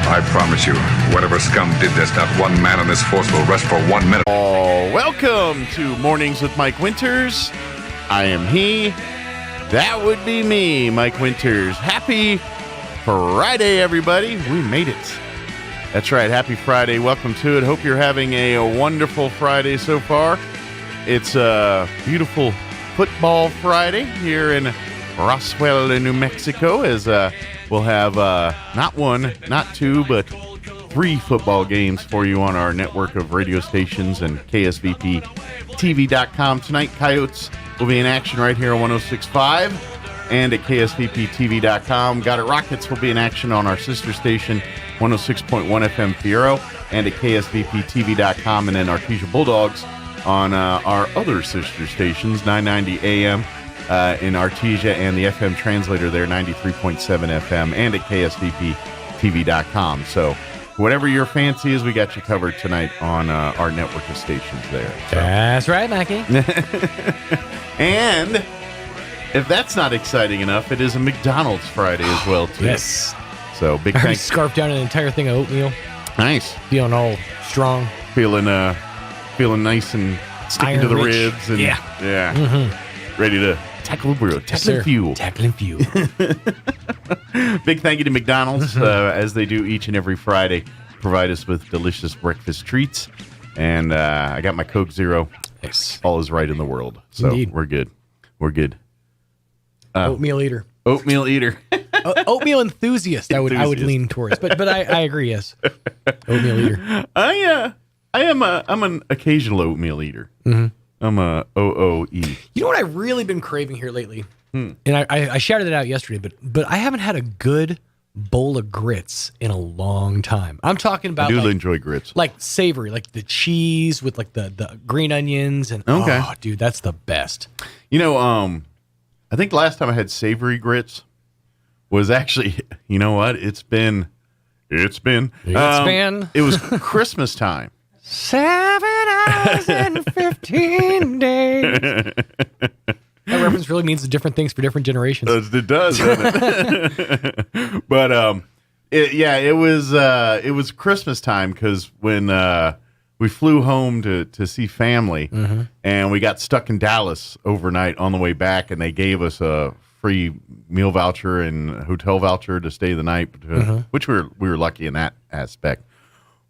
I promise you, whatever scum did this, not one man on this force will rest for 1 minute. Oh, welcome to Mornings with Mike Winters. I am he. That would be me, Mike Winters. Happy Friday, everybody. We made it. That's right. Happy Friday. Welcome to it. Hope you're having a wonderful Friday so far. It's a beautiful football Friday here in Roswell, New Mexico, as we'll have not one, not two, but 3 football games for you on our network of radio stations and KSVPTV.com. Tonight, Coyotes will be in action right here on 106.5 and at KSVPTV.com. Got It Rockets will be in action on our sister station, 106.1 FM Fiero, and at KSVPTV.com. And then Artesia Bulldogs on our other sister stations, 990 AM in Artesia, and the FM translator there, 93.7 FM, and at KSVPTV.com. So whatever your fancy is, we got you covered tonight on our network of stations there. So. That's right, Mackie. And if that's not exciting enough, it is a McDonald's Friday as well, too. Yes. So big I thanks. scarfed down an entire thing of oatmeal. Nice. Feeling all strong. Feeling nice and sticking to the ribs. And, yeah. Mm-hmm. Ready to tackle fuel. Tackling fuel. Big thank you to McDonald's, as they do each and every Friday. Provide us with delicious breakfast treats. And I got my Coke Zero. Yes. All is right in the world. So Indeed. We're good. We're good. Oatmeal eater. Oatmeal eater. Oatmeal enthusiast, I would lean towards. But I agree, yes. Oatmeal eater. I'm an occasional oatmeal eater. Mm-hmm. I'm a OOE. You know what I've really been craving here lately? And I shouted it out yesterday, but I haven't had a good bowl of grits in a long time. I'm talking about I do enjoy grits. Like savory, like the cheese with like the green onions and oh dude, that's the best. You know, I think last time I had savory grits was actually, you know what? It was Christmas time. 7 hours and 15 days. That reference really means different things for different generations. It does, doesn't it? But it was Christmas time because when we flew home to see family, and we got stuck in Dallas overnight on the way back, and they gave us a free meal voucher and hotel voucher to stay the night, which we were lucky in that aspect.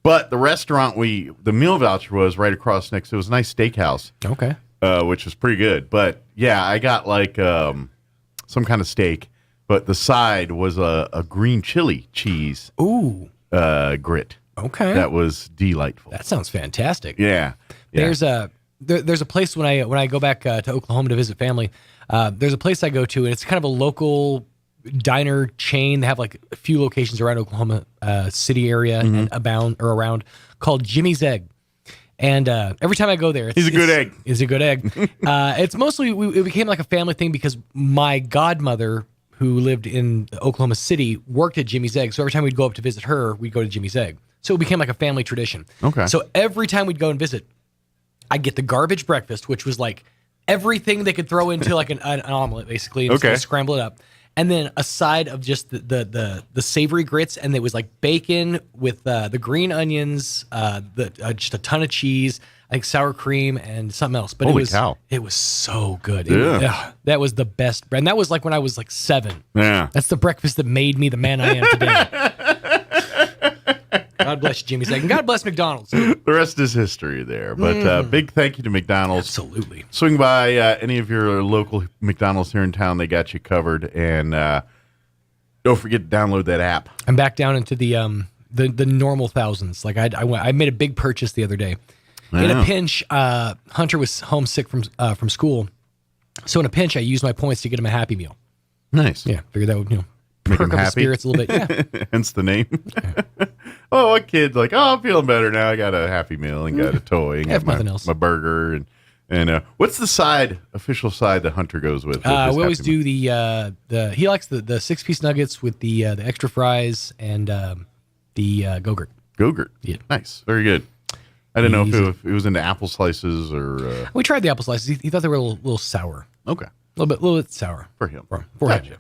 But the restaurant the meal voucher was right across next. It was a nice steakhouse. Okay. Which was pretty good. But yeah, I got like some kind of steak, but the side was a green chili cheese grit. Okay. That was delightful. That sounds fantastic. Yeah. There's a place when I go back to Oklahoma to visit family. There's a place I go to, and it's kind of a local diner chain. They have like a few locations around Oklahoma City area and around, called Jimmy's Egg. And every time I go there, He's a good egg. It's a good egg. It's mostly, it became like a family thing because my godmother, who lived in Oklahoma City, worked at Jimmy's Egg. So every time we'd go up to visit her, we'd go to Jimmy's Egg. So it became like a family tradition. Okay. So every time we'd go and visit, I'd get the garbage breakfast, which was like everything they could throw into like an omelet, basically, and just scramble it up. And then a side of just the savory grits, and it was like bacon with the green onions, just a ton of cheese, I think sour cream and something else. But Holy cow. It was so good. Yeah. That was the best. And that was like when I was like 7. Yeah. That's the breakfast that made me the man I am today. God bless Jimmy's Egg. And God bless McDonald's. The rest is history there. But big thank you to McDonald's. Absolutely. Swing by any of your local McDonald's here in town. They got you covered. And don't forget to download that app. I'm back down into the normal thousands. Like I made a big purchase the other day. In a pinch, Hunter was homesick from school. So in a pinch, I used my points to get him a Happy Meal. Nice. Yeah, figured that would, Make perk him up his happy. spirits a little bit. Yeah. Hence the name. A kid's like, I'm feeling better now. I got a Happy Meal and got a toy and got nothing else. my burger. And what's the official side that Hunter goes with? We always do he likes the 6-piece nuggets with the extra fries and the Go-Gurt. Go-Gurt. Yeah. Nice. Very good. I didn't know if it was into apple slices or... We tried the apple slices. He thought they were a little sour. Okay. A little bit sour. For him. For him.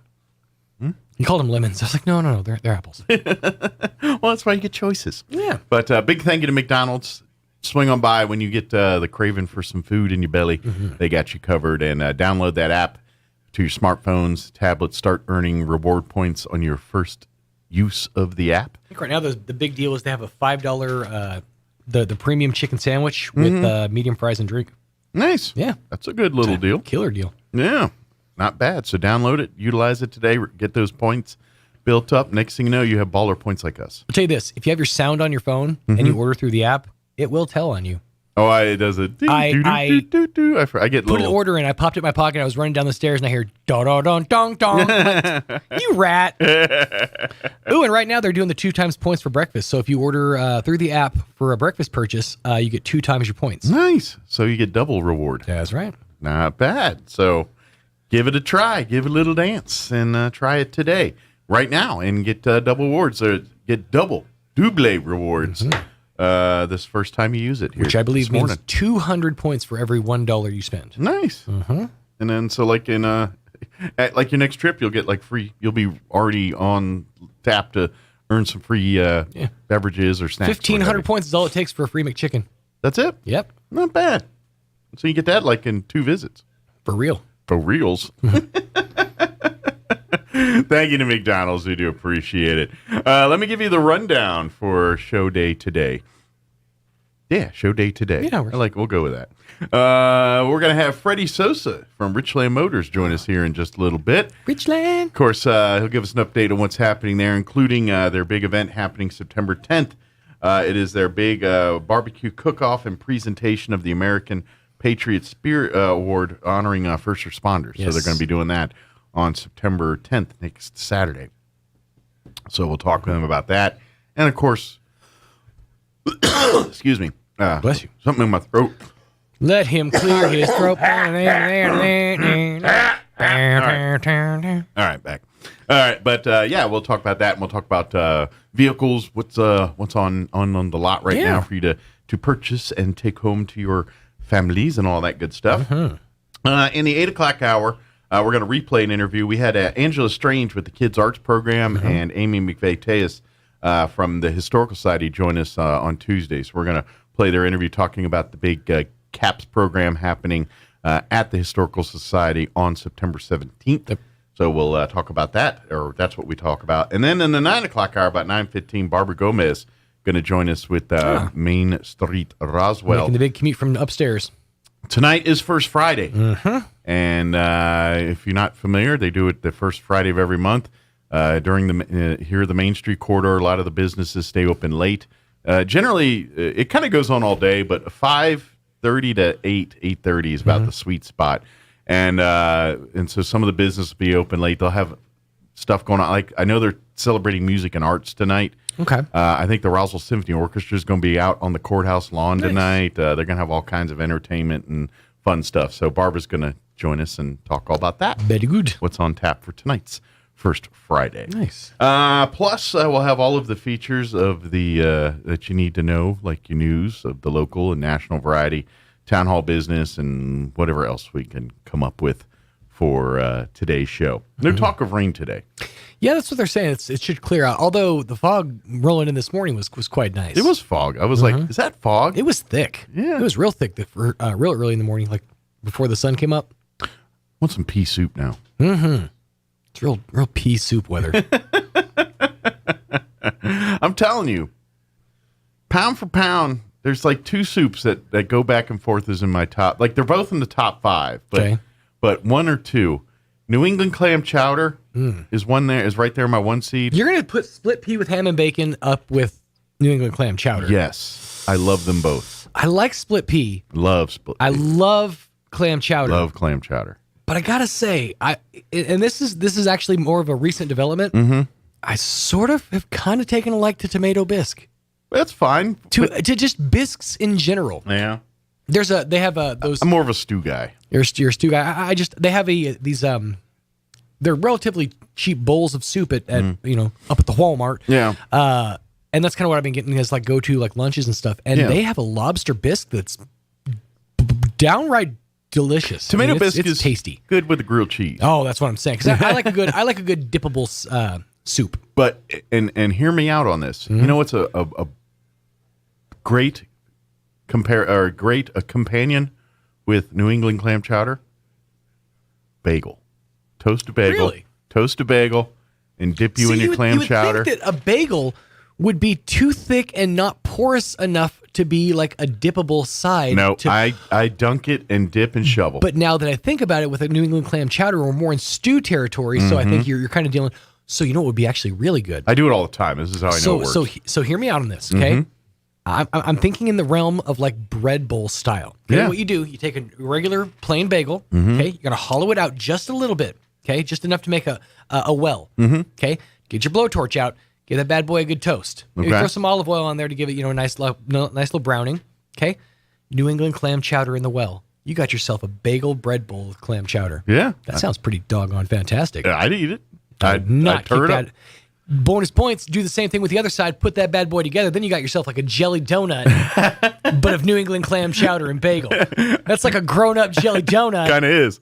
He called them lemons. I was like, no, they're apples. Well, Well, that's why you get choices. Yeah. But big thank you to McDonald's. Swing on by when you get the craving for some food in your belly. They got you covered. And download that app to your smartphones, tablets. Start earning reward points on your first use of the app. I think right now the big deal is they have a $5 the premium chicken sandwich with medium fries and drink. Nice. Yeah. That's a good little deal. Killer deal. Yeah. Not bad. So download it, utilize it today, get those points built up. Next thing you know, you have baller points like us. I'll tell you this. If you have your sound on your phone and you order through the app, it will tell on you. Oh, it does it. I get put an order in. I popped it in my pocket. I was running down the stairs and I hear da da dong dong dong. You rat. Ooh, and right now they're doing the 2 times points for breakfast. So if you order through the app for a breakfast purchase, you get 2 times your points. Nice. So you get double reward. That's right. Not bad. So give it a try. Give it a little dance and try it today, right now, and get double rewards. Get double rewards. This first time you use it here, which I believe means 200 points for every $1 you spend. Nice. And then so like in at like your next trip, you'll get like free. You'll be already on tap to earn some free beverages or snacks. 1,500 points is all it takes for a free McChicken. That's it. Yep. Not bad. So you get that like in 2 visits. For real. For reals. Thank you to McDonald's. We do appreciate it. Let me give you the rundown for show day today. Yeah, show day today. Yeah, we'll go with that. We're going to have Freddie Sosa from Richland Motors join us here in just a little bit. Richland. Of course, he'll give us an update on what's happening there, including their big event happening September 10th. It is their big barbecue cook-off and presentation of the American Patriot Spirit Award honoring first responders. Yes. So they're going to be doing that on September 10th, next Saturday. So we'll talk with him about that. And, of course, excuse me. Bless you. Something in my throat. Let him clear his throat. All right, back. All right, but we'll talk about that, and we'll talk about vehicles, what's on the lot right now for you to purchase and take home to your families and all that good stuff. In the 8 o'clock hour, we're going to replay an interview. We had Angela Strange with the Kids Arts Program and Amy McVeigh-Tejas from the Historical Society join us on Tuesday. So we're going to play their interview talking about the big CAPS program happening at the Historical Society on September 17th. Yep. So we'll talk about that, or that's what we talk about. And then in the 9 o'clock hour, about 9:15, Barbara Gomez going to join us with Main Street Roswell. Making the big commute from upstairs. Tonight is First Friday. And if you're not familiar, they do it the first Friday of every month. During the Main Street corridor, a lot of the businesses stay open late. Generally, it kind of goes on all day, but 5:30 to 8:30 is about the sweet spot. And so some of the business will be open late. They'll have stuff going on. Like I know they're celebrating music and arts tonight. Okay. I think the Roswell Symphony Orchestra is going to be out on the courthouse lawn tonight. They're going to have all kinds of entertainment and fun stuff. So Barbara's going to join us and talk all about that. Very good. What's on tap for tonight's First Friday. Nice. Plus, we'll have all of the features of the that you need to know, like your news of the local and national variety, town hall business, and whatever else we can come up with for today's show. No talk of rain today. Yeah, that's what they're saying. It should clear out. Although the fog rolling in this morning was quite nice. It was fog. I was like, is that fog? It was thick. Yeah. It was real thick, real early in the morning, like before the sun came up. I want some pea soup now. It's real pea soup weather. I'm telling you, pound for pound, there's like 2 soups that go back and forth as in my top. Like they're both in the top 5, but 1 or 2. New England clam chowder is right there in my 1 seed. You're gonna put split pea with ham and bacon up with New England clam chowder. Yes, I love them both. I like split pea. Love split pea. I love clam chowder. Love clam chowder. But I gotta say, and this is actually more of a recent development. I sort of have kind of taken a like to tomato bisque. That's fine. To just bisques in general. Yeah. They have those. I'm more of a stew guy. You're a stew guy. They have these they're relatively cheap bowls of soup at up at the Walmart. Yeah. And that's kind of what I've been getting as like go to like lunches and stuff. And they have a lobster bisque that's downright delicious. Tomato bisque is tasty. Good with the grilled cheese. Oh, that's what I'm saying. Because I like a good dippable soup. But and hear me out on this. You know what's a great companion with New England clam chowder? Bagel. Toast a bagel. Really? Toast a bagel and dip you in your clam chowder. You would think that a bagel would be too thick and not porous enough to be like a dippable side. No, I dunk it and dip and shovel. But now that I think about it, with a New England clam chowder, we're more in stew territory. So I think you're kind of dealing. So you know what would be actually really good? I do it all the time. This is how I know it works. So hear me out on this, okay? I'm thinking in the realm of like bread bowl style. Okay? Yeah. What you do, you take a regular plain bagel, okay? You're gonna hollow it out just a little bit, okay? Just enough to make a well, okay? Get your blowtorch out. Give that bad boy a good toast. Maybe throw some olive oil on there to give it, a nice little browning. Okay, New England clam chowder in the well. You got yourself a bagel bread bowl with clam chowder. Yeah, that sounds pretty doggone fantastic. I'd eat it. I'd not turn kick it up. that. Bonus points. Do the same thing with the other side. Put that bad boy together. Then you got yourself like a jelly donut, but of New England clam chowder and bagel. That's like a grown-up jelly donut. Kind of is.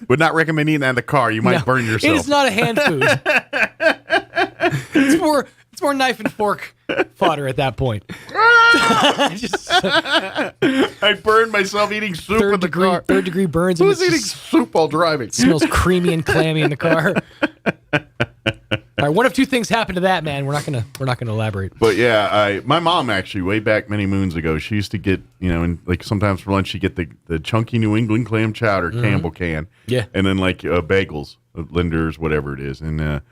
Would not recommend eating that in the car. You might burn yourself. It is not a hand food. It's more knife and fork fodder at that point. I burned myself eating soup in the car. Third degree burns. Who's eating soup while driving? It smells creamy and clammy in the car. All right, one of two things happened to that man. We're not gonna elaborate. But yeah, my mom actually way back many moons ago, she used to get and like sometimes for lunch she get the chunky New England clam chowder Campbell can. Yeah, and then like bagels, Linder's, whatever it is, and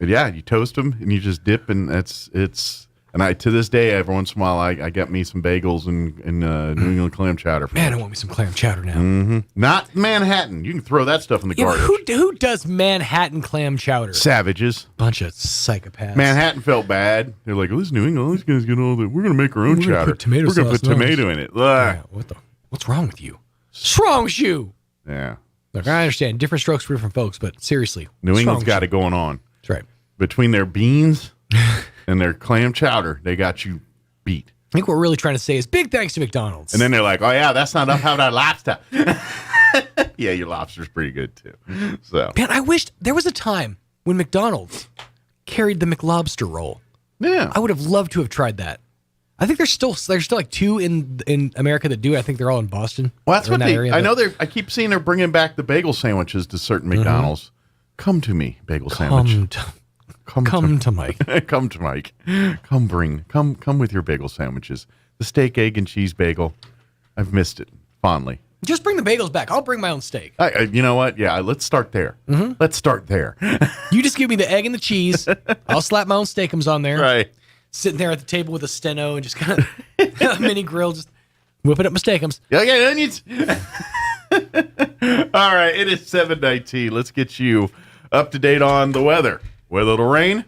yeah, you toast them and you just dip, and and I to this day every once in a while I get me some bagels and New England clam chowder. Man, I want me some clam chowder now. Not Manhattan. You can throw that stuff in the garbage. Who does Manhattan clam chowder? Savages. Bunch of psychopaths. Manhattan felt bad. They're like, "Oh, this is New England. These guys get all the. We're gonna make our own chowder. We're gonna put tomato in it." Yeah, what's wrong with you? What's wrong with you? Yeah. Look, I understand different strokes for different folks, but seriously, New England's got it going on. That's right. Between their beans and their clam chowder, they got you beat. I think what we're really trying to say is big thanks to McDonald's. And then they're like, "Oh yeah, that's not enough. How about lobster?" Yeah, your lobster's pretty good too. So, man, I wished there was a time when McDonald's carried the McLobster roll. Yeah, I would have loved to have tried that. I think there's still like two in America that do it. I think they're all in Boston. Well, that's what I know. I keep seeing they're bringing back the bagel sandwiches to certain McDonald's. Come to me, bagel sandwich. Come to Mike. Come to Mike. Come with your bagel sandwiches. The steak, egg, and cheese bagel. I've missed it fondly. Just bring the bagels back. I'll bring my own steak. You know what? Yeah, let's start there. Let's start there. You just give me the egg and the cheese. I'll slap my own steakums on there. Right. Sitting there at the table with a steno and just kind of a mini grill, just whipping up my steakums. Yeah, onions. All right, it is 7:19. Let's get you up to date on the weather. Whether it'll rain?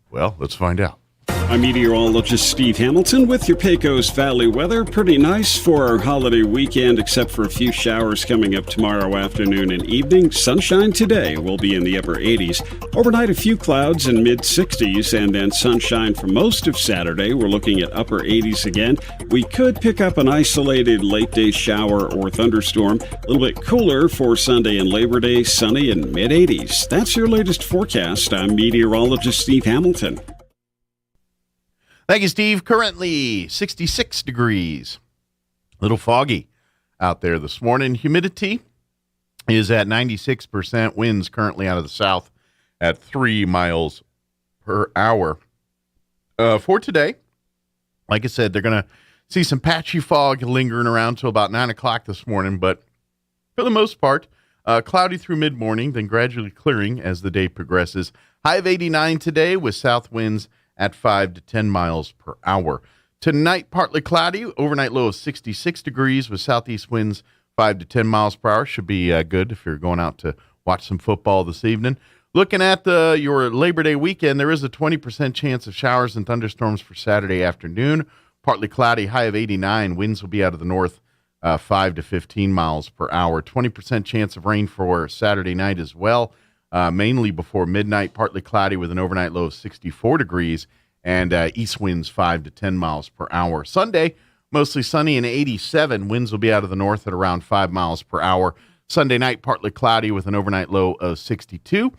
Well, let's find out. I'm meteorologist Steve Hamilton with your Pecos Valley weather. Pretty nice for our holiday weekend, except for a few showers coming up tomorrow afternoon and evening. Sunshine today will be in the upper 80s. Overnight, a few clouds in mid-60s, and then sunshine for most of Saturday. We're looking at upper 80s again. We could pick up an isolated late-day shower or thunderstorm. A little bit cooler for Sunday and Labor Day, sunny and mid-80s. That's your latest forecast. I'm meteorologist Steve Hamilton. Thank you, Steve. Currently 66 degrees. A little foggy out there this morning. Humidity is at 96%. Winds currently out of the south at 3 miles per hour. For today, like I said, they're going to see some patchy fog lingering around till about 9 o'clock this morning. But for the most part, cloudy through mid-morning, then gradually clearing as the day progresses. High of 89 today with south winds at 5 to 10 miles per hour. Tonight, partly cloudy, overnight low of 66 degrees with southeast winds 5 to 10 miles per hour. Should be good if you're going out to watch some football this evening. Looking at your Labor Day weekend, there is a 20% chance of showers and thunderstorms for Saturday afternoon. Partly cloudy, high of 89. Winds will be out of the north 5 to 15 miles per hour. 20% chance of rain for Saturday night as well. Mainly before midnight, partly cloudy with an overnight low of 64 degrees and east winds 5 to 10 miles per hour. Sunday, mostly sunny and 87. Winds will be out of the north at around 5 miles per hour. Sunday night, partly cloudy with an overnight low of 62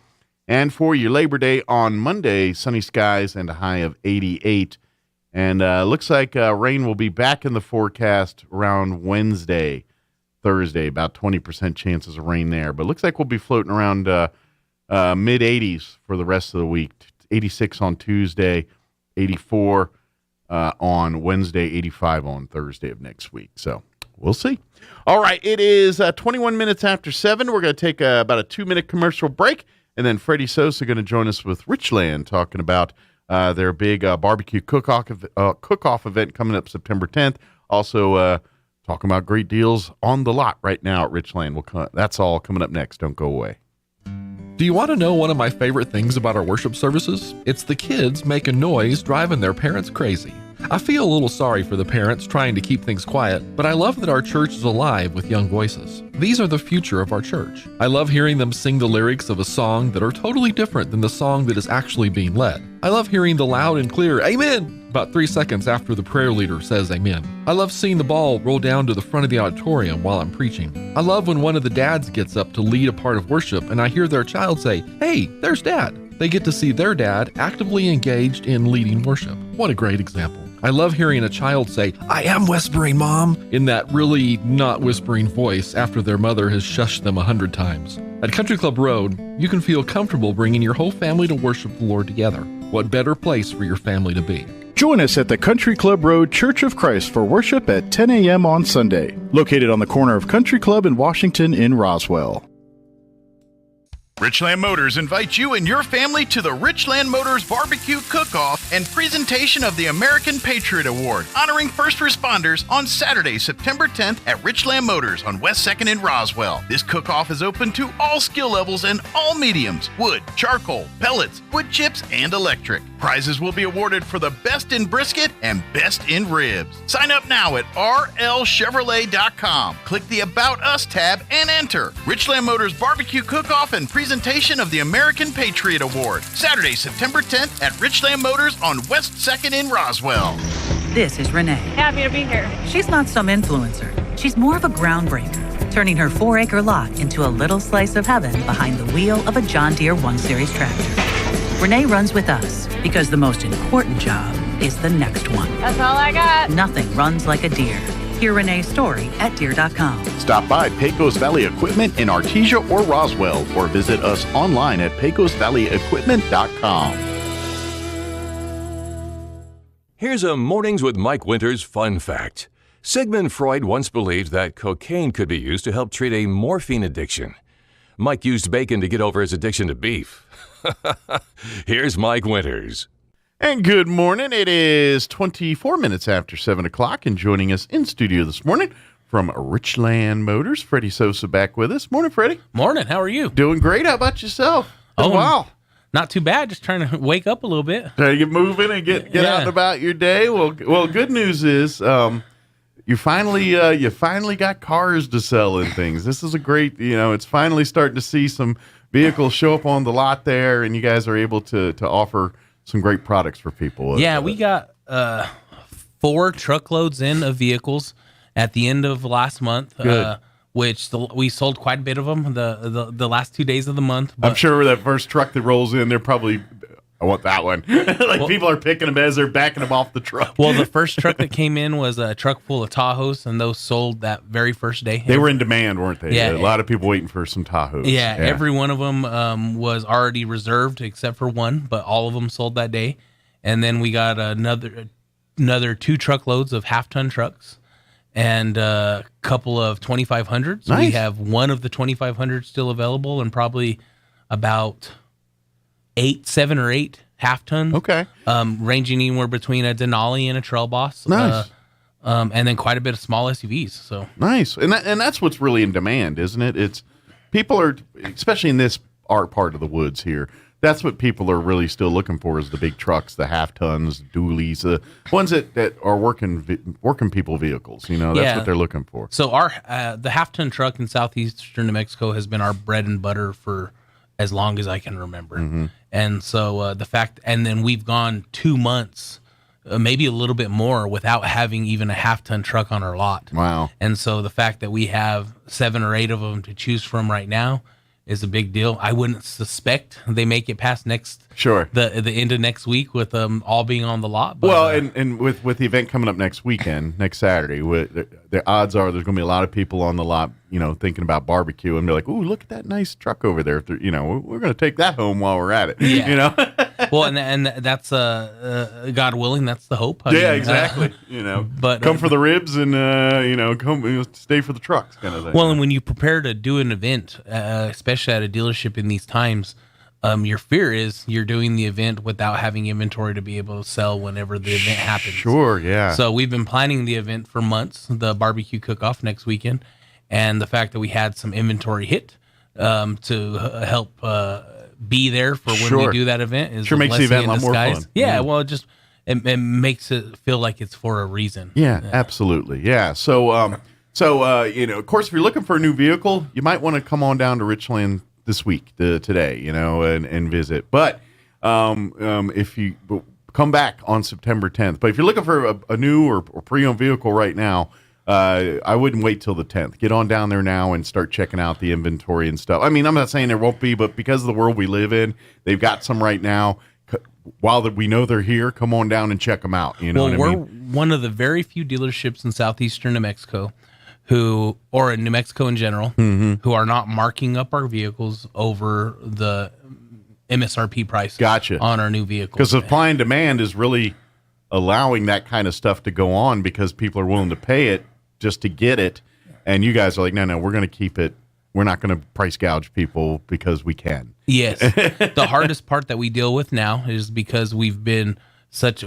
And for your Labor Day on Monday, sunny skies and a high of 88. And looks like rain will be back in the forecast around Wednesday, Thursday, about 20% chances of rain there. But looks like we'll be floating around mid-80s for the rest of the week. 86 on Tuesday, 84 on Wednesday, 85 on Thursday of next week. So we'll see. All right, it is 21 minutes after 7. We're going to take about a 2-minute commercial break, and then Freddie Sosa going to join us with Richland talking about their big barbecue cook-off event coming up September 10th. Also talking about great deals on the lot right now at Richland. That's all coming up next. Don't go away. Do you want to know one of my favorite things about our worship services? It's the kids making noise driving their parents crazy. I feel a little sorry for the parents trying to keep things quiet, but I love that our church is alive with young voices. These are the future of our church. I love hearing them sing the lyrics of a song that are totally different than the song that is actually being led. I love hearing the loud and clear "Amen" about 3 seconds after the prayer leader says amen. I love seeing the ball roll down to the front of the auditorium while I'm preaching. I love when one of the dads gets up to lead a part of worship and I hear their child say, "Hey, there's Dad." They get to see their dad actively engaged in leading worship. What a great example. I love hearing a child say, "I am whispering, Mom," in that really not whispering voice after their mother has shushed them 100 times. At Country Club Road, you can feel comfortable bringing your whole family to worship the Lord together. What better place for your family to be? Join us at the Country Club Road Church of Christ for worship at 10 a.m. on Sunday, located on the corner of Country Club and Washington in Roswell. Richland Motors invites you and your family to the Richland Motors Barbecue Cook-Off and presentation of the American Patriot Award, honoring first responders on Saturday, September 10th at Richland Motors on West 2nd in Roswell. This cook-off is open to all skill levels and all mediums: wood, charcoal, pellets, wood chips, and electric. Prizes will be awarded for the best in brisket and best in ribs. Sign up now at rlchevrolet.com. Click the About Us tab and enter. Richland Motors Barbecue Cook-Off and presentation of the American Patriot Award, Saturday, September 10th at Richland Motors on West 2nd in Roswell. This is Renee. Happy to be here. She's not some influencer. She's more of a groundbreaker, turning her 4-acre lot into a little slice of heaven behind the wheel of a John Deere 1 Series tractor. Renee runs with us because the most important job is the next one. That's all I got. Nothing runs like a Deere. Hear Renee's story at Deere.com. Stop by Pecos Valley Equipment in Artesia or Roswell, or visit us online at pecosvalleyequipment.com. Here's a Mornings with Mike Winters fun fact. Sigmund Freud once believed that cocaine could be used to help treat a morphine addiction. Mike used bacon to get over his addiction to beef. Here's Mike Winters. And good morning. It is 24 minutes after 7 o'clock, and joining us in studio this morning from Richland Motors, Freddie Sosa back with us. Morning, Freddie. Morning. How are you? Doing great. How about yourself? Wow. Not too bad. Just trying to wake up a little bit. Trying to get moving and get out and about your day. Well, good news is you finally got cars to sell and things. This is a great, it's finally starting to see some vehicles show up on the lot there, and you guys are able to offer some great products for people. Yeah, we got 4 truckloads in of vehicles at the end of last month, which we sold quite a bit of them the last 2 days of the month. I'm sure that first truck that rolls in, they're probably, I want that one. People are picking them as they're backing them off the truck. Well, the first truck that came in was a truck full of Tahoes, and those sold that very first day. They were in demand, weren't they? Yeah. A lot of people waiting for some Tahoes. Yeah, every one of them was already reserved except for one, but all of them sold that day. And then we got another 2 truckloads of half-ton trucks and a couple of 2500s. Nice. We have one of the 2500s still available, and probably about 7 or 8 half ton. Okay. Ranging anywhere between a Denali and a Trail Boss. Nice. And then quite a bit of small SUVs. So nice. And that's what's really in demand, isn't it? It's people are, especially in this part of the woods here, that's what people are really still looking for, is the big trucks, the half tons, dualies, ones that are working people vehicles. That's what they're looking for. So our the half ton truck in southeastern New Mexico has been our bread and butter for as long as I can remember. Mm-hmm. And so and then we've gone 2 months, maybe a little bit more, without having even a half-ton truck on our lot. Wow. And so the fact that we have 7 or 8 of them to choose from right now is a big deal. I wouldn't suspect they make it past the end of next week with all being on the lot. But, well, and with the event coming up next weekend, next Saturday, the odds are there's going to be a lot of people on the lot, thinking about barbecue, and they're like, "Ooh, look at that nice truck over there." We're going to take that home while we're at it. Yeah. Well, and that's God willing, that's the hope. I mean, exactly. But come for the ribs and come stay for the trucks, kind of thing. Well, and when you prepare to do an event, especially at a dealership in these times, your fear is you're doing the event without having inventory to be able to sell whenever the event happens. Sure, yeah. So we've been planning the event for months, the barbecue cook-off next weekend, and the fact that we had some inventory hit to help be there for when we do that event is makes the event a lot more fun. Yeah, well, it makes it feel like it's for a reason. Yeah, absolutely. Yeah. So, of course, if you're looking for a new vehicle, you might want to come on down to Richland this week, today, and visit. But if you come back on September 10th, but if you're looking for a new or pre-owned vehicle right now, I wouldn't wait till the 10th. Get on down there now and start checking out the inventory and stuff. I mean, I'm not saying there won't be, but because of the world we live in, they've got some right now. While we know they're here, come on down and check them out. We're one of the very few dealerships in southeastern New Mexico or in New Mexico in general, who are not marking up our vehicles over the MSRP price on our new vehicles. Because supply and demand is really allowing that kind of stuff to go on because people are willing to pay it just to get it. And you guys are like, no, we're going to keep it. We're not going to price gouge people because we can. Yes. The hardest part that we deal with now is because we've been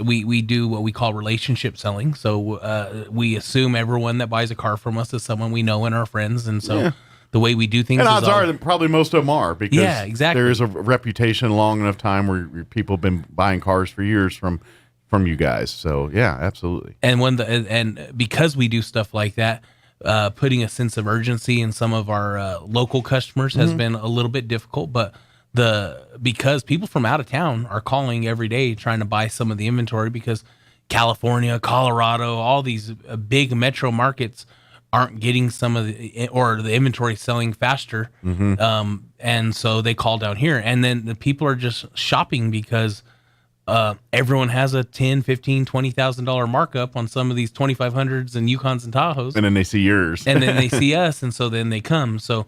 we do what we call relationship selling. So we assume everyone that buys a car from us is someone we know and our friends. And so the way we do things and odds are that probably most of them are because exactly. there is a reputation long enough time where people have been buying cars for years from you guys. So yeah, absolutely. And because we do stuff like that, putting a sense of urgency in some of our local customers has been a little bit difficult, but because people from out of town are calling every day trying to buy some of the inventory because California, Colorado, all these big metro markets aren't getting some of the inventory selling faster. And so they call down here, and then the people are just shopping because everyone has a $10,000, $15,000, $20,000 markup on some of these 2500s and Yukons and Tahoes. And then they see yours. And then they see us. And so then they come. So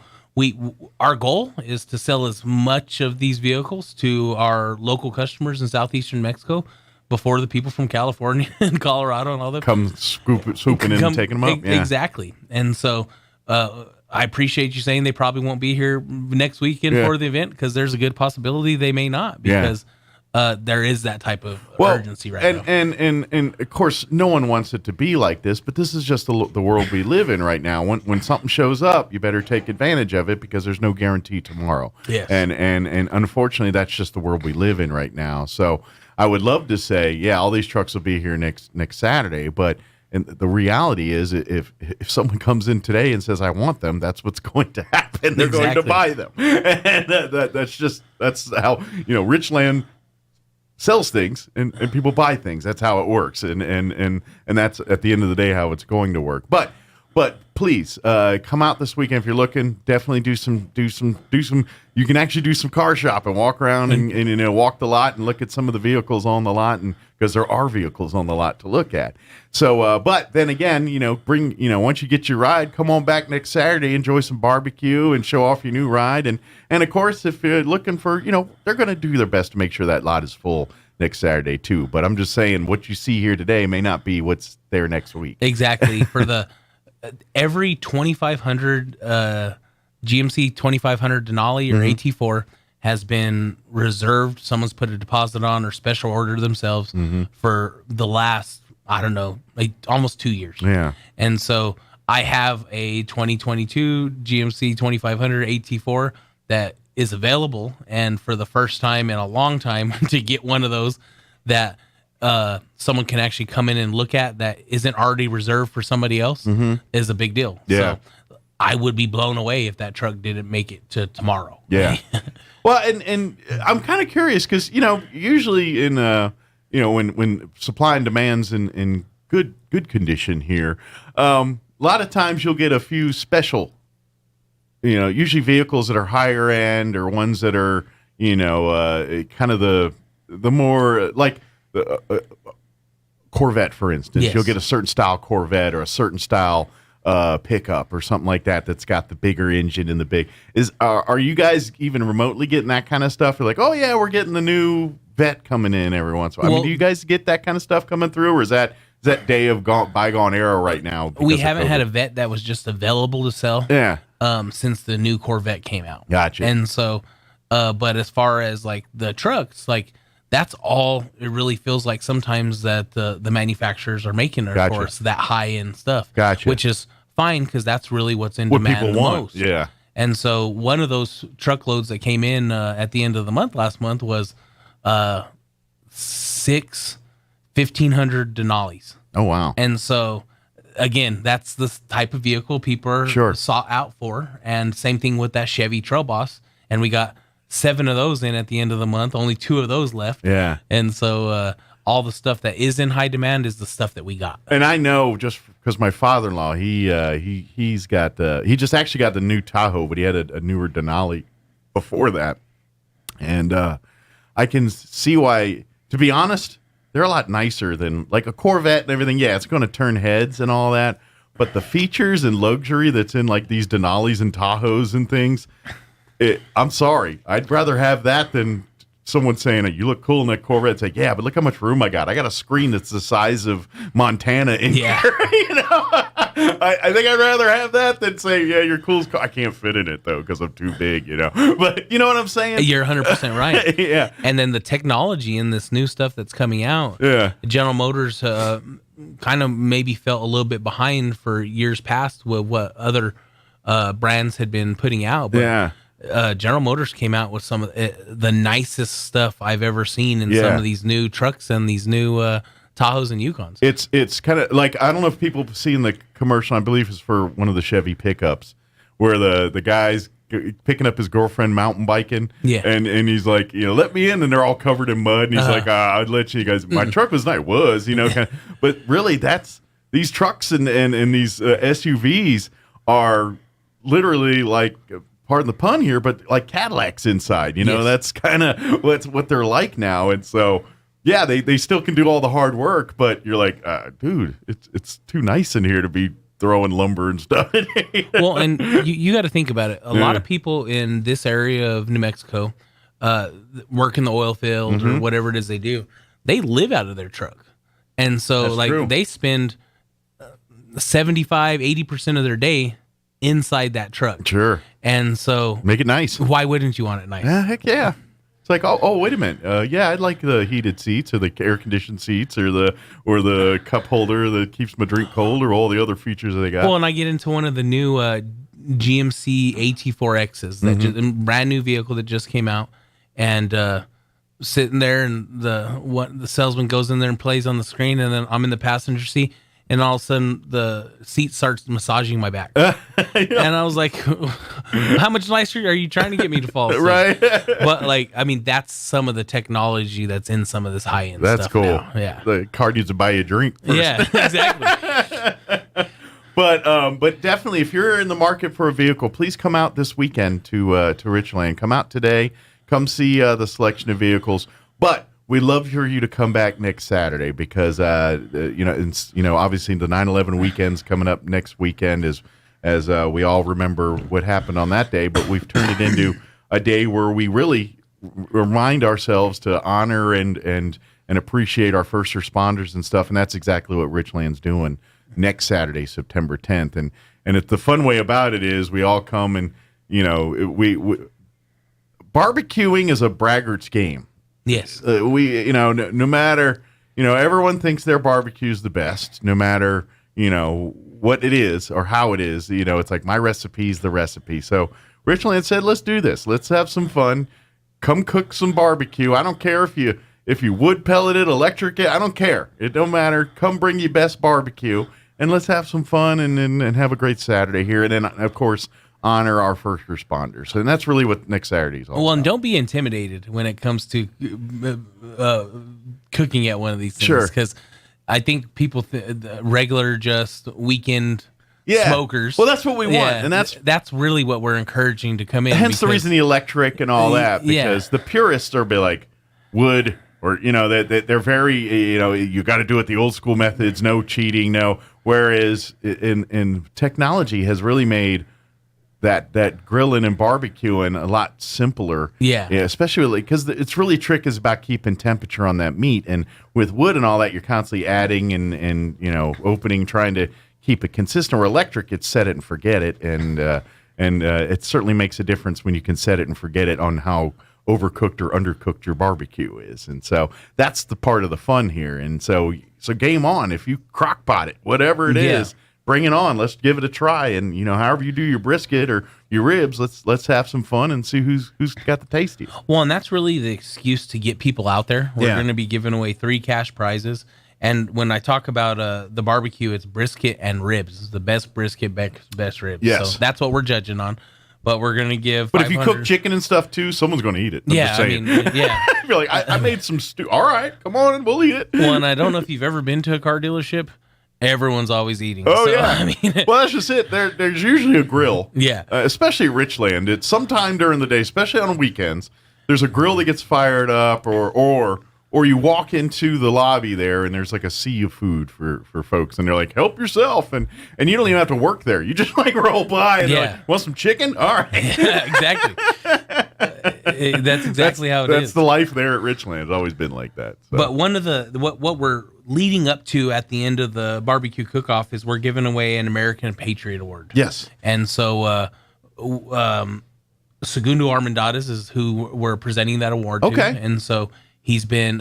our goal is to sell as much of these vehicles to our local customers in southeastern Mexico before the people from California and Colorado and all that come swooping in and taking them up. Yeah. Exactly. And so I appreciate you saying they probably won't be here next weekend for the event because there's a good possibility they may not because there is that type of urgency right now. And of course, no one wants it to be like this, but this is just the world we live in right now. When something shows up, you better take advantage of it because there's no guarantee tomorrow. Yes. And unfortunately, that's just the world we live in right now. So I would love to say, all these trucks will be here next Saturday, but the reality is if someone comes in today and says, I want them, that's what's going to happen. They're going to buy them. And that's how, Richland sells things and people buy things. That's how it works. And that's at the end of the day how it's going to work. But please come out this weekend if you're looking. Definitely do some. You can actually do some car shopping, walk around and walk the lot and look at some of the vehicles on the lot, and because there are vehicles on the lot to look at. So, but then again, bring once you get your ride, come on back next Saturday, enjoy some barbecue and show off your new ride, and of course if you're looking for, they're going to do their best to make sure that lot is full next Saturday too. But I'm just saying what you see here today may not be what's there next week. Exactly. For the every 2500 GMC 2500 Denali or AT4 has been reserved. Someone's put a deposit on or special ordered themselves for the last, I don't know, like almost 2 years. Yeah. And so I have a 2022 GMC 2500 AT4 that is available. And for the first time in a long time to get one of those that someone can actually come in and look at that isn't already reserved for somebody else is a big deal. Yeah. So I would be blown away if that truck didn't make it to tomorrow. Yeah. Well, and I'm kind of curious because, usually in, when supply and demand's in good condition here, a lot of times you'll get a few special usually vehicles that are higher end or ones that are, kind of the more like the Corvette, for instance. Yes. You'll get a certain style Corvette or a certain style pickup or something like that that's got the bigger engine and the big. Are you guys even remotely getting that kind of stuff? You're like, oh yeah, we're getting the new Vet coming in every once in a while. Do you guys get that kind of stuff coming through, or is that day of bygone era right now? We haven't had a Vet that was just available to sell. Yeah. Since the new Corvette came out. Gotcha. And so, but as far as like the trucks, like that's all it really feels like sometimes that the manufacturers are making are for us, that high end stuff. Gotcha. Which is fine because that's really what's in what demand people the want. most. Yeah. And so one of those truckloads that came in at the end of the month last month was 6 1,500 Denali's. Oh wow. And so again, that's the type of vehicle people are sought out for. And same thing with that Chevy Trail Boss. And we got 7 of those in at the end of the month. Only 2 of those left. Yeah. And so all the stuff that is in high demand is the stuff that we got. And I know just because my father-in-law, he just actually got the new Tahoe, but he had a newer Denali before that. And I can see why, to be honest, they're a lot nicer than like a Corvette and everything. Yeah, it's going to turn heads and all that. But the features and luxury that's in like these Denalis and Tahoes and things, I'm sorry. I'd rather have that than someone saying, you look cool in that Corvette. It's like, yeah, but look how much room I got. I got a screen that's the size of Montana in here. I think I'd rather have that than say, yeah, you're cool. I can't fit in it, though, because I'm too big, But you know what I'm saying? You're 100% right. Yeah. And then the technology in this new stuff that's coming out. Yeah. General Motors kind of maybe felt a little bit behind for years past with what other brands had been putting out. But yeah. General Motors came out with some of the nicest stuff I've ever seen in some of these new trucks and these new Tahoes and Yukons. It's kind of like, I don't know if people have seen the commercial, I believe it's for one of the Chevy pickups, where the guy's picking up his girlfriend mountain biking. Yeah. And he's like, let me in. And they're all covered in mud. And he's like, I'd let you guys. My truck was nice. But really, these trucks and these SUVs are literally like, pardon the pun here, but like Cadillacs inside, that's kind of what they're like now. And so, yeah, they still can do all the hard work, but you're like, dude, it's too nice in here to be throwing lumber and stuff. Well, and you got to think about it. A lot of people in this area of New Mexico work in the oil field or whatever it is they do. They live out of their truck. And so they spend 75-80% of their day inside that truck. Sure. And so make it nice. Why wouldn't you want it nice? Yeah, heck yeah. It's like, oh, wait a minute. Yeah, I'd like the heated seats or the air conditioned seats or the cup holder that keeps my drink cold or all the other features that they got. Well, and I get into one of the new GMC AT4Xs, that just, a brand new vehicle that just came out, and sitting there, and the salesman goes in there and plays on the screen, and then I'm in the passenger seat. And all of a sudden, the seat starts massaging my back. And I was like, how much nicer are you trying to get me to fall asleep? Right. But, that's some of the technology that's in some of this high-end stuff. That's cool. Now. Yeah. The car needs to buy you a drink first. Yeah, exactly. But definitely, if you're in the market for a vehicle, please come out this weekend to Richland. Come out today. Come see the selection of vehicles. But we'd love for you to come back next Saturday because, obviously the 9/11 weekend's coming up next weekend as we all remember what happened on that day. But we've turned it into a day where we really remind ourselves to honor and appreciate our first responders and stuff. And that's exactly what Richland's doing next Saturday, September 10th. And the fun way about it is we all come and, we barbecuing is a braggart's game. Yes. No matter, everyone thinks their barbecue is the best, no matter, what it is or how it is. It's like my recipe's the recipe. So Richland said, let's do this. Let's have some fun. Come cook some barbecue. I don't care if you wood pelleted, electric it. I don't care. It don't matter. Come bring your best barbecue and let's have some fun and have a great Saturday here. And then, of course, honor our first responders. And that's really what next Saturday is all about. And don't be intimidated when it comes to cooking at one of these things. Sure. Because I think people, regular just weekend smokers. Well, that's what we want, and that's really what we're encouraging to come in. Hence the reason the electric and all that, because the purists are be like wood, or they're very you got to do it the old school methods, no cheating, no. Whereas in technology has really made that grilling and barbecuing a lot simpler. Yeah, especially because it's really trick is about keeping temperature on that meat, and with wood and all that, you're constantly adding and opening, trying to keep it consistent. Or electric, it's set it and forget it, and it certainly makes a difference when you can set it and forget it on how overcooked or undercooked your barbecue is. And so that's the part of the fun here. And so game on. If you crock pot it, whatever it is, bring it on. Let's give it a try. And however you do your brisket or your ribs, let's have some fun and see who's got the tastiest. Well, and that's really the excuse to get people out there. We're going to be giving away 3 cash prizes. And when I talk about the barbecue, it's brisket and ribs. It's the best brisket, best ribs. Yes. So that's what we're judging on. But we're going to give. But if you cook chicken and stuff too, someone's going to eat it. I'm just saying. You're like, I made some stew. All right, come on, we'll eat it. Well, and I don't know if you've ever been to a car dealership. Everyone's always eating. Oh, yeah. Well, that's just it. There's usually a grill. Yeah. Especially Richland. It's sometime during the day, especially on weekends. There's a grill that gets fired up, or you walk into the lobby there, and there's like a sea of food for folks, and they're like, help yourself, and you don't even have to work there. You just like roll by and they're like, want some chicken? All right. Yeah, exactly. That's exactly how it is. That's the life there at Richland. It's always been like that. So. But one of what we're leading up to at the end of the barbecue cook-off is we're giving away an American Patriot Award. Yes. And so Segundo Armendariz is who we're presenting that award to. Okay. And so he's been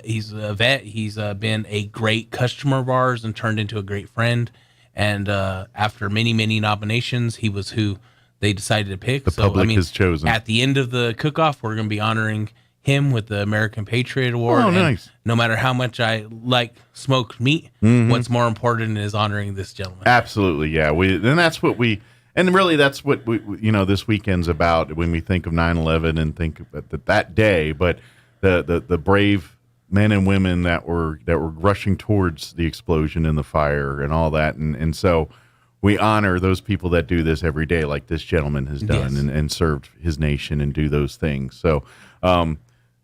he's a vet. He's been a great customer of ours and turned into a great friend. And after many, many nominations, he was who they decided to pick. The public has chosen. At the end of the cook-off, we're going to be honoring him with the American Patriot Award. Oh, nice. And no matter how much I like smoked meat, what's more important is honoring this gentleman. Absolutely, yeah. That's what we this weekend's about when we think of 9/11 and think about that day. But the brave men and women that were rushing towards the explosion and the fire and all that, and so we honor those people that do this every day, like this gentleman has done, and served his nation and do those things. So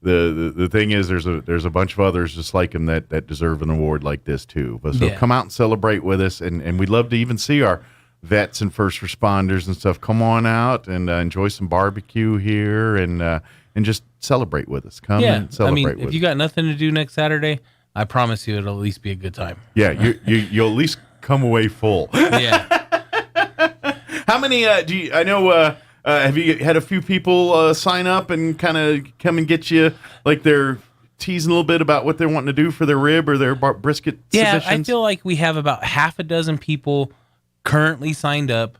the thing is, there's a bunch of others just like him that deserve an award like this too. But so come out and celebrate with us, and we'd love to even see our vets and first responders and stuff. Come on out and enjoy some barbecue here and just celebrate with us. Come and celebrate with us. If you got nothing to do next Saturday, I promise you it'll at least be a good time. Yeah, you'll at least come away full. Yeah. How many I know have you had a few people sign up and kind of come and get you, like they're teasing a little bit about what they're wanting to do for their rib or their brisket submissions? I feel like we have about half a dozen people currently signed up.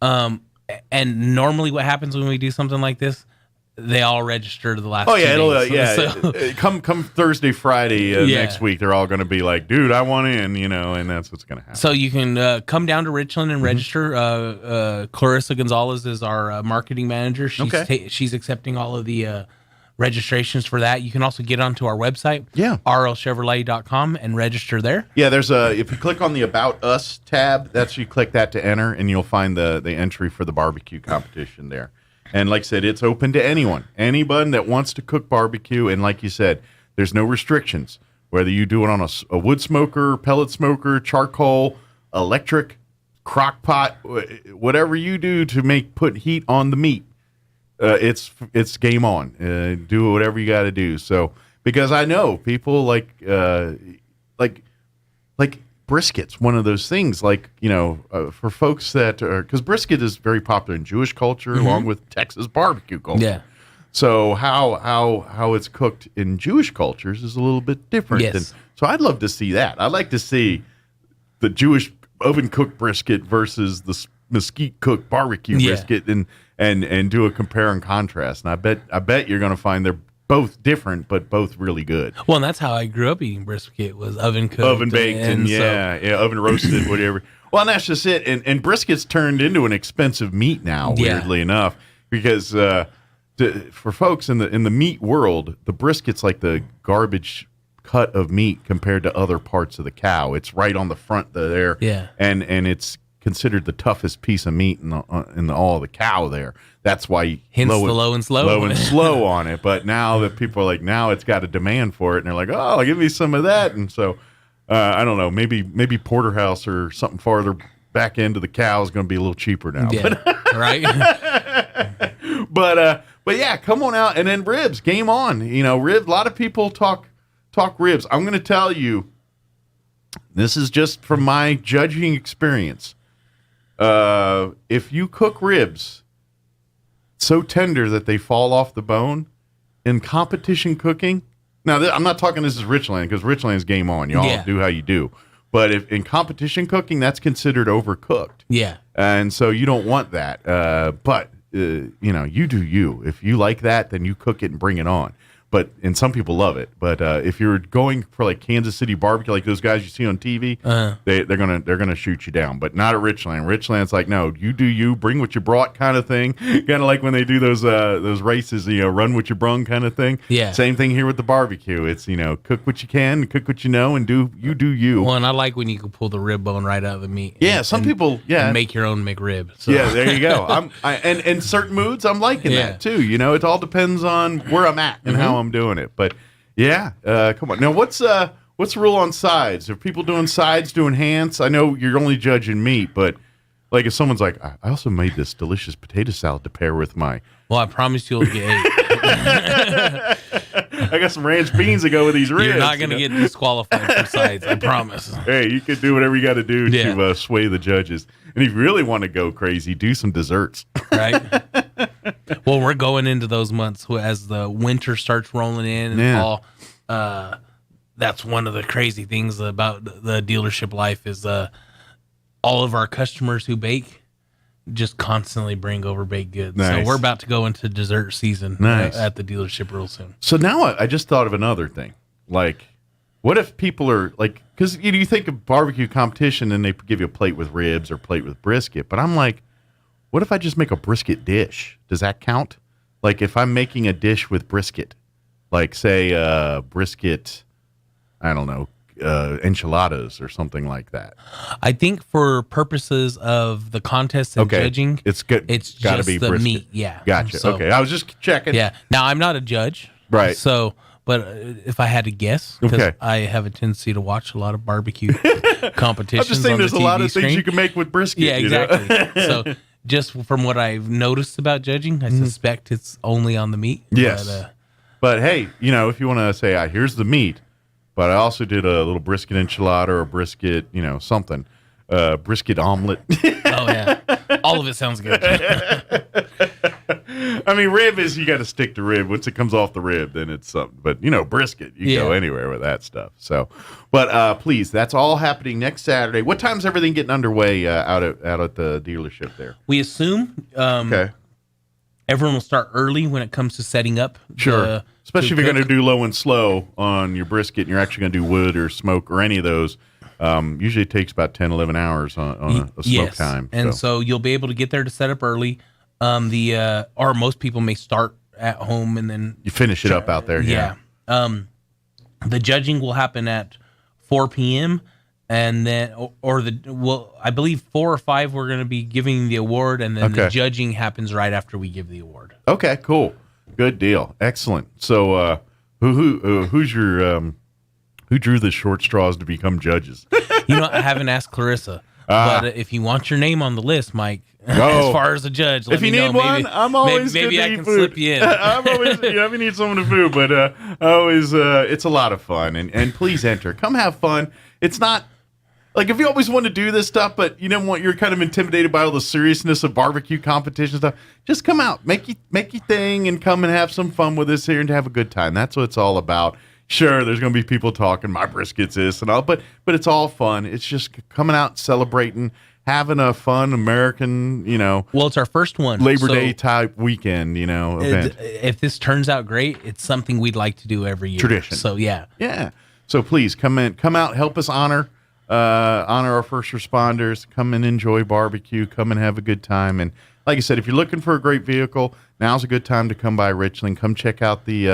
And normally what happens when we do something like this, they all register to the last 2 days. Come Thursday, Friday next week, they're all going to be like, dude, I want in, and that's what's going to happen. So you can come down to Richland and register. Clarissa Gonzalez is our marketing manager. She's accepting all of the registrations for that. You can also get onto our website, rlchevrolet.com, and register there. Yeah, there's if you click on the About Us tab, you click that to enter, and you'll find the entry for the barbecue competition there. And like I said, it's open to anybody that wants to cook barbecue. And like you said, there's no restrictions, whether you do it on a wood smoker, pellet smoker, charcoal, electric, crock pot, whatever you do to put heat on the meat. It's game on. Do whatever you got to do. So, because I know people like brisket's one of those things, for folks that are, because brisket is very popular in Jewish culture along with Texas barbecue culture. Yeah. So how it's cooked in Jewish cultures is a little bit different. Yes. So I'd love to see that. I'd like to see the Jewish oven cooked brisket versus the mesquite cooked barbecue brisket and do a compare and contrast. And I bet you're going to find they're both different, but both really good. Well, and that's how I grew up eating brisket, was oven cooked, oven baked, and oven roasted, whatever. Well, and that's just it. And brisket's turned into an expensive meat now, weirdly enough, because for folks in the meat world, the brisket's like the garbage cut of meat compared to other parts of the cow. It's right on the front there, and it's considered the toughest piece of meat in all of the cow there. That's why low and slow on it. But now that people are like, now it's got a demand for it, and they're like, oh, give me some of that. And so I don't know, maybe porterhouse or something farther back into the cow is going to be a little cheaper now. Yeah, right. But yeah, come on out, and then ribs, game on. Ribs. A lot of people talk ribs. I'm going to tell you, this is just from my judging experience. If you cook ribs so tender that they fall off the bone in competition cooking, now I'm not talking this is Richland, because Richland is game on. Y'all do how you do. But if in competition cooking, that's considered overcooked. Yeah. And so you don't want that. But you do you. If you like that, then you cook it and bring it on. And some people love it. But if you're going for like Kansas City barbecue, like those guys you see on TV, they're gonna shoot you down. But not at Richland. Richland's like, no, you do you, bring what you brought kind of thing. Kind of like when they do those races, run what you brung kind of thing. Yeah. Same thing here with the barbecue. It's cook what you can, cook what you know, and do you. Well, and I like when you can pull the rib bone right out of the meat. Yeah, some people and make your own McRib. So. Yeah, there you go. And in certain moods, I'm liking that too. It all depends on where I'm at and how I'm doing it. But yeah, come on. Now, what's the rule on sides? Are people doing sides, doing hands? I know you're only judging meat, but like if someone's like, I also made this delicious potato salad to pair with my. Well, I promise you'll get 8. I got some ranch beans to go with these ribs. You're not going to get disqualified for sides, I promise. Hey, you can do whatever you got to do to sway the judges. And if you really want to go crazy, do some desserts. Right. Well, we're going into those months as the winter starts rolling in and fall. That's one of the crazy things about the dealership life is all of our customers who bake just constantly bring over baked goods. Nice. So we're about to go into dessert season at the dealership real soon. So now I just thought of another thing. Like, what if people are like, because you think of barbecue competition and they give you a plate with ribs or plate with brisket, but I'm like, what if I just make a brisket dish? Does that count? Like if I'm making a dish with brisket, like say brisket, I don't know, enchiladas or something like that. I think for purposes of the contest and judging, it's good. It's got to just be the brisket. meat. Yeah. Gotcha. So, okay. I was just checking. Yeah. Now I'm not a judge. Right. So, but if I had to guess, because I have a tendency to watch a lot of barbecue competitions. I'm just saying there's a lot of things you can make with brisket. Yeah, exactly. So just from what I've noticed about judging, I suspect it's only on the meat. Yes. But hey, if you want to say, here's the meat, but I also did a little brisket enchilada or a brisket, something. Brisket omelet. Oh, yeah. All of it sounds good. I mean, rib is, you got to stick to rib. Once it comes off the rib, then it's something. But, brisket, you go anywhere with that stuff. So, but please, that's all happening next Saturday. What time's everything getting underway out at the dealership there? We assume everyone will start early when it comes to setting up. Sure. Especially if you're going to do low and slow on your brisket and you're actually going to do wood or smoke or any of those. Usually it takes about 10, 11 hours on a smoke time. And so you'll be able to get there to set up early. Or most people may start at home and then you finish it up out there. Yeah. The judging will happen at 4 p.m. and then, I believe 4 or 5 we're going to be giving the award, and then the judging happens right after we give the award. Okay, cool, good deal, excellent. So, who's your who drew the short straws to become judges? I haven't asked Clarissa. But if you want your name on the list, Mike, as far as a judge, let me know. If you need one, I'm always maybe I can food. slip you in. I'm always, if you need someone to food, but it's a lot of fun, and please enter. Come have fun. It's not like if you always want to do this stuff, but you're kind of intimidated by all the seriousness of barbecue competition stuff. Just come out, make your thing, and come and have some fun with us here and have a good time. That's what it's all about. Sure, there's going to be people talking, my brisket's this and all, but it's all fun. It's just coming out, celebrating, having a fun American, Well, it's our first one. Labor Day type weekend, event. If this turns out great, it's something we'd like to do every year. Tradition. So, yeah. Yeah. So please come out, help us honor our first responders, come and enjoy barbecue, come and have a good time. And like I said, if you're looking for a great vehicle, now's a good time to come by Richland. Come check out the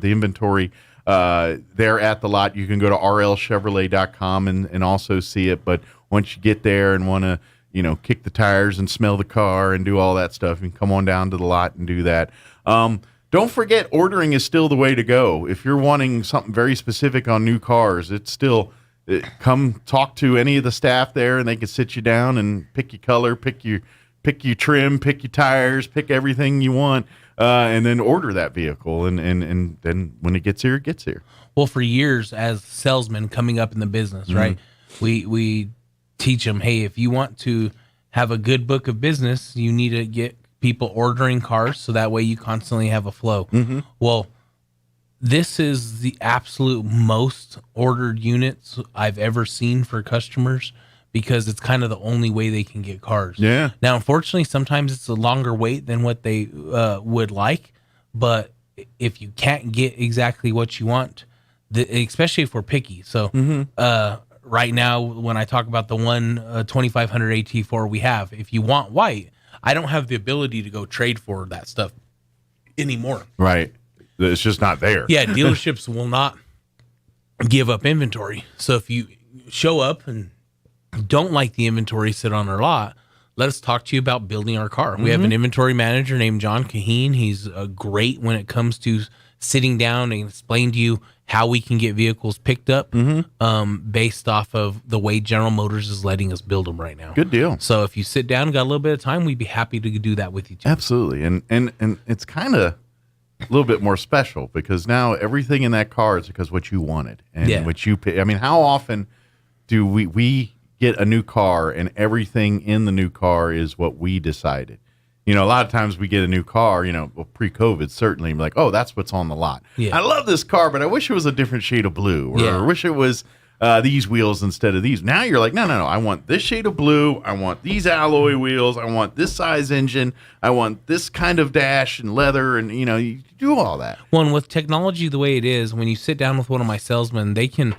inventory. There at the lot. You can go to rlchevrolet.com and also see it. But once you get there and want to, kick the tires and smell the car and do all that stuff, you can come on down to the lot and do that. Don't forget, ordering is still the way to go. If you're wanting something very specific on new cars, it's still come talk to any of the staff there, and they can sit you down and pick your color, pick your trim, pick your tires, pick everything you want, and then order that vehicle. And then when it gets here, it gets here. Well, for years as salesmen coming up in the business, right? We teach them, hey, if you want to have a good book of business, you need to get people ordering cars so that way you constantly have a flow. Well, this is the absolute most ordered units I've ever seen for customers because it's kind of the only way they can get cars. Yeah. Now, unfortunately, sometimes it's a longer wait than what they would like, but if you can't get exactly what you want, especially if we're picky. So right now, when I talk about the one 2500 AT4 we have, if you want white, I don't have the ability to go trade for that stuff anymore. Right. It's just not there. Yeah, dealerships will not give up inventory. So if you show up and don't like the inventory sit on our lot, let us talk to you about building our car. We have an inventory manager named John Kaheen. He's great when it comes to sitting down and explain to you how we can get vehicles picked up based off of the way General Motors is letting us build them right now. Good deal. So if you sit down and got a little bit of time, we'd be happy to do that with you too. Absolutely. And it's kind of a little bit more special because now everything in that car is because what you wanted and what you pay. I mean, how often do we get a new car and everything in the new car is what we decided? A lot of times we get a new car, pre-COVID, certainly, like, oh, that's what's on the lot. Yeah. I love this car, but I wish it was a different shade of blue, or I wish it was these wheels instead of these. Now you're like, no, I want this shade of blue. I want these alloy wheels. I want this size engine. I want this kind of dash and leather, and, you do all that. Well, and with technology the way it is, when you sit down with one of my salesmen, they can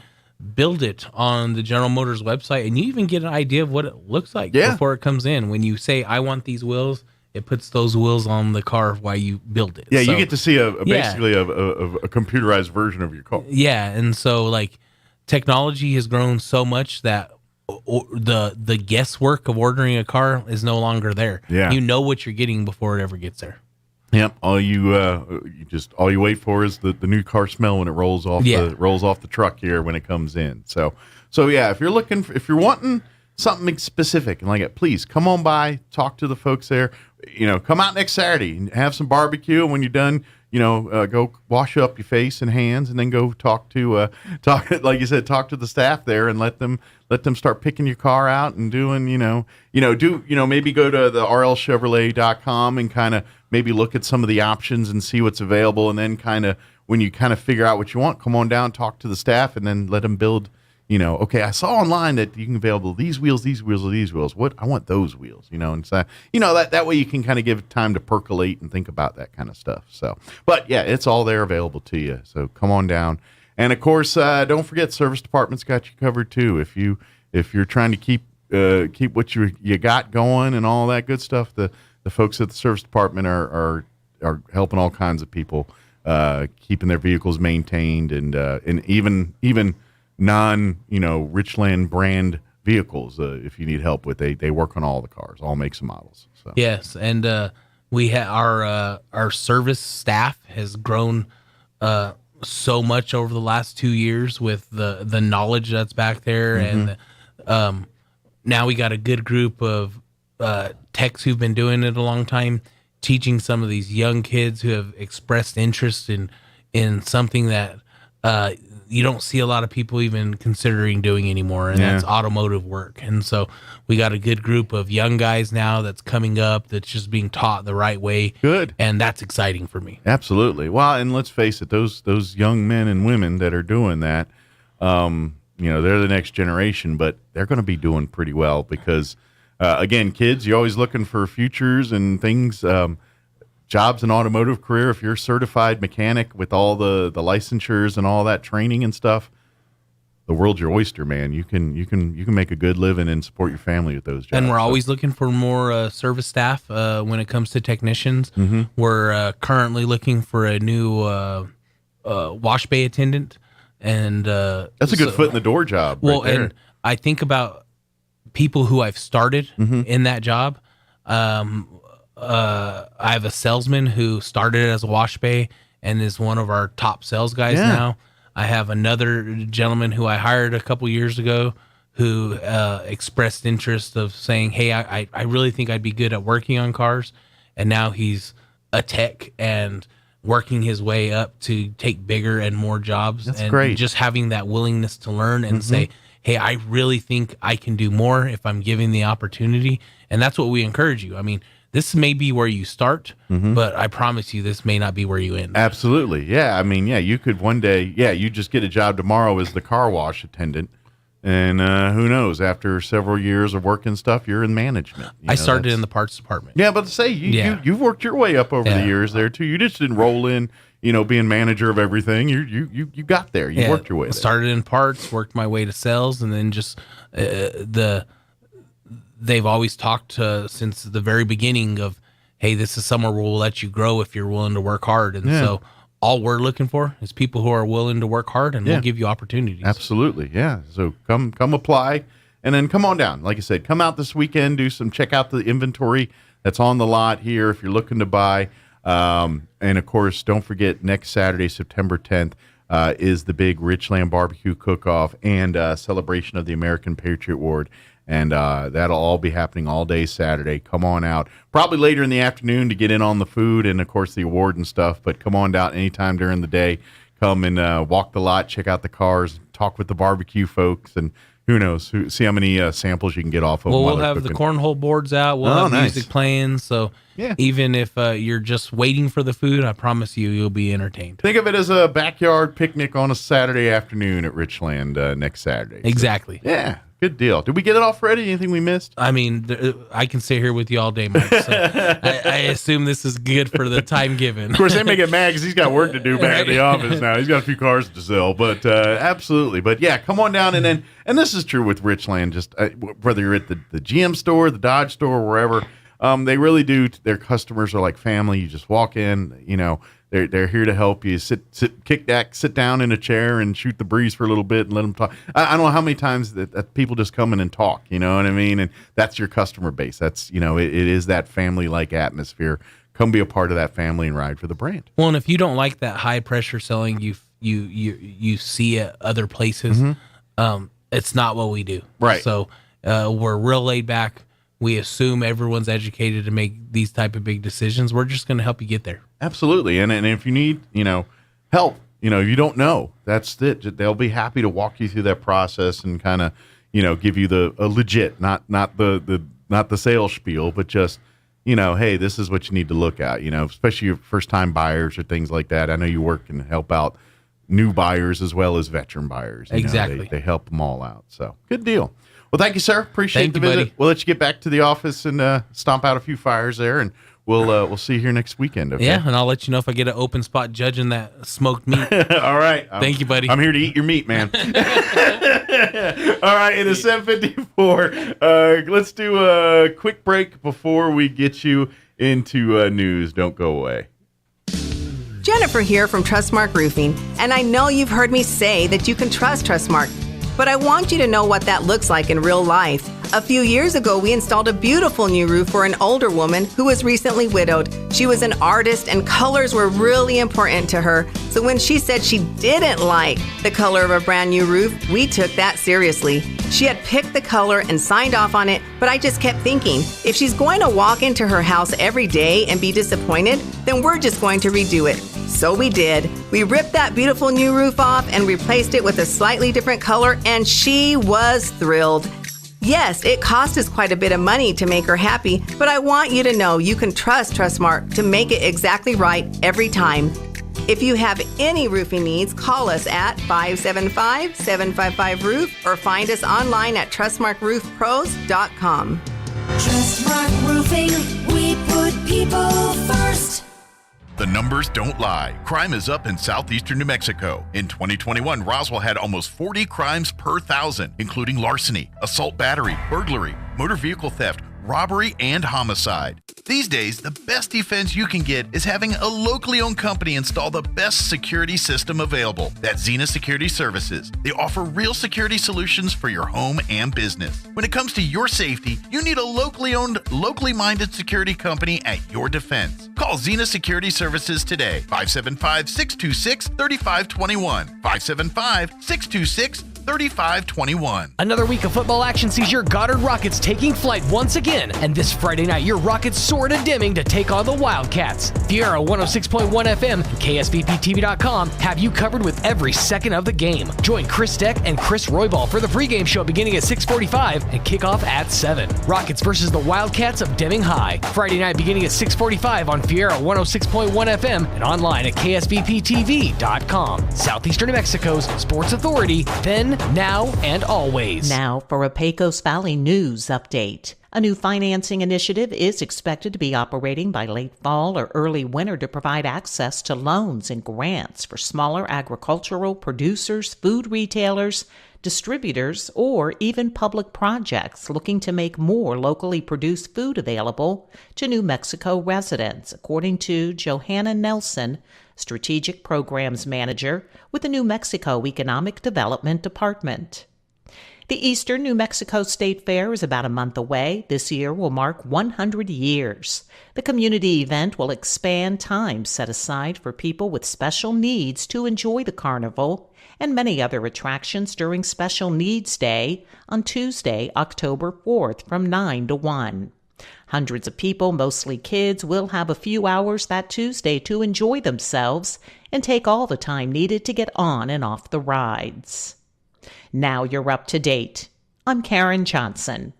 build it on the General Motors website, and you even get an idea of what it looks like before it comes in. When you say, I want these wheels, it puts those wheels on the car while you build it. Yeah, so you get to see basically a computerized version of your car. Yeah, and so like technology has grown so much that the guesswork of ordering a car is no longer there. Yeah, you know what you're getting before it ever gets there. Yep. All you wait for is the new car smell when it rolls off the truck here when it comes in. So yeah, if you're wanting something specific and like it, please come on by, talk to the folks there. Come out next Saturday and have some barbecue. And when you're done, go wash up your face and hands, and then go talk like you said, talk to the staff there and let them start picking your car out and doing, maybe go to the rlchevrolet.com and kind of maybe look at some of the options and see what's available. And then kind of when you kind of figure out what you want, come on down, talk to the staff, and then let them build. Okay, I saw online that you can available these wheels, or these wheels. What I want those wheels, and so that way you can kind of give it time to percolate and think about that kind of stuff. So, but yeah, it's all there available to you. So come on down, and of course, don't forget service department's got you covered too. If you're trying to keep what you got going and all that good stuff, the folks at the service department are helping all kinds of people keeping their vehicles maintained and even Richland brand vehicles. If you need help with, they work on all the cars, all makes and models. So. Yes, and we our service staff has grown so much over the last 2 years with the knowledge that's back there, and now we got a good group of techs who've been doing it a long time, teaching some of these young kids who have expressed interest in something that you don't see a lot of people even considering doing anymore, and that's automotive work. And so we got a good group of young guys now that's coming up that's just being taught the right way. Good. And that's exciting for me. Absolutely. Well, and let's face it, those young men and women that are doing that, they're the next generation, but they're going to be doing pretty well because, again, kids, you're always looking for futures and things, jobs in automotive career. If you're a certified mechanic with all the licensures and all that training and stuff, the world's your oyster, man. You can make a good living and support your family with those jobs. And we're always looking for more service staff when it comes to technicians. We're currently looking for a new wash bay attendant, and that's a good foot in the door job. Well, right there. and I think about people who I've started in that job. I have a salesman who started as a wash bay and is one of our top sales guys now. I have another gentleman who I hired a couple years ago who expressed interest of saying, hey, I really think I'd be good at working on cars. And now he's a tech and working his way up to take bigger and more jobs. That's and great. Just having that willingness to learn and say, hey, I really think I can do more if I'm given the opportunity. And that's what we encourage you. I mean, this may be where you start, but I promise you this may not be where you end. Absolutely. Yeah. I mean, yeah, you could one day, you just get a job tomorrow as the car wash attendant. And who knows, after several years of working stuff, you're in management. I started in the parts department. Yeah, but to say, you've worked your way up over the years there, too. You just didn't roll in, being manager of everything. You got there. You worked your way there. Started in parts, worked my way to sales, and then just they've always talked since the very beginning of, hey, this is somewhere where we'll let you grow if you're willing to work hard. And so all we're looking for is people who are willing to work hard, and we'll give you opportunities. Absolutely, yeah. So come apply, and then come on down. Like I said, come out this weekend, check out the inventory that's on the lot here if you're looking to buy. And of course, don't forget, next Saturday, September 10th, is the big Richland Barbecue Cook-Off and celebration of the American Patriot Award. And that'll all be happening all day Saturday. Come on out. Probably later in the afternoon to get in on the food and, of course, the award and stuff. But come on out anytime during the day. Come and walk the lot, check out the cars, talk with the barbecue folks, and who knows, see how many samples you can get off of them. Well, we'll have the cornhole boards out. We'll have music playing. So even if you're just waiting for the food, I promise you'll be entertained. Think of it as a backyard picnic on a Saturday afternoon at Richland next Saturday. Exactly. So, yeah. Good deal. Did we get it all, Freddie? Anything we missed? I mean, I can stay here with you all day, Mike. So I assume this is good for the time given. Of course, they may get mad because he's got work to do back at the office now. He's got a few cars to sell, but absolutely. But yeah, come on down, and this is true with Richland. Just whether you're at the GM store, the Dodge store, wherever, they really do. Their customers are like family. You just walk in, They're here to help you. Kick back, sit down in a chair, and shoot the breeze for a little bit, and let them talk. I don't know how many times that people just come in and talk. You know what I mean? And that's your customer base. That's it is that family-like atmosphere. Come be a part of that family and ride for the brand. Well, and if you don't like that high pressure selling you see at other places, it's not what we do. Right. So we're real laid back. We assume everyone's educated to make these type of big decisions. We're just going to help you get there. Absolutely. And if you need, help, if you don't know, that's it. They'll be happy to walk you through that process and kind of, give you a legit, not the sales spiel, but just, hey, this is what you need to look at, especially your first time buyers or things like that. I know you work and help out new buyers as well as veteran buyers. Exactly. They help them all out. So good deal. Well, thank you, sir. Appreciate the visit. Buddy. We'll let you get back to the office and stomp out a few fires there, and we'll see you here next weekend. Okay? Yeah, and I'll let you know if I get an open spot judging that smoked meat. All right. Thank you, buddy. I'm here to eat your meat, man. All right, it is 7:54. Let's do a quick break before we get you into news. Don't go away. Jennifer here from Trustmark Roofing, and I know you've heard me say that you can trust Trustmark, but I want you to know what that looks like in real life. A few years ago, we installed a beautiful new roof for an older woman who was recently widowed. She was an artist, and colors were really important to her. So when she said she didn't like the color of a brand new roof, we took that seriously. She had picked the color and signed off on it, but I just kept thinking, if she's going to walk into her house every day and be disappointed, then we're just going to redo it. So we did. We ripped that beautiful new roof off and replaced it with a slightly different color, and she was thrilled. Yes, it cost us quite a bit of money to make her happy, but I want you to know you can trust Trustmark to make it exactly right every time. If you have any roofing needs, call us at 575-755-ROOF or find us online at trustmarkroofpros.com. Trustmark Roofing, we put people first. The numbers don't lie. Crime is up in southeastern New Mexico. In 2021, Roswell had almost 40 crimes per 1,000, including larceny, assault battery, burglary, motor vehicle theft, robbery, and homicide. These days, the best defense you can get is having a locally owned company install the best security system available. That's Zenith Security Services. They offer real security solutions for your home and business. When it comes to your safety, you need a locally owned, locally minded security company at your defense. Call Zenith Security Services today, 575-626-3521. 575-626-3521. Another week of football action sees your Goddard Rockets taking flight once again. And this Friday night, your Rockets soar to Deming to take on the Wildcats. Fiera 106.1 FM and KSVPTV.com have you covered with every second of the game. Join Chris Deck and Chris Roybal for the pregame show beginning at 6:45 and kickoff at 7. Rockets versus the Wildcats of Deming High. Friday night beginning at 6:45 on Fiera 106.1 FM and online at KSVPTV.com. Southeastern New Mexico's sports authority, then, now, and always. Now for a Pecos Valley news update. A new financing initiative is expected to be operating by late fall or early winter to provide access to loans and grants for smaller agricultural producers, food retailers, distributors, or even public projects looking to make more locally produced food available to New Mexico residents, according to Johanna Nelson, Strategic Programs Manager with the New Mexico Economic Development Department. The Eastern New Mexico State Fair is about a month away. This year will mark 100 years. The community event will expand time set aside for people with special needs to enjoy the carnival and many other attractions during Special Needs Day on Tuesday, October 4th from 9 to 1. Hundreds of people, mostly kids, will have a few hours that Tuesday to enjoy themselves and take all the time needed to get on and off the rides. Now you're up to date. I'm Karen Johnson.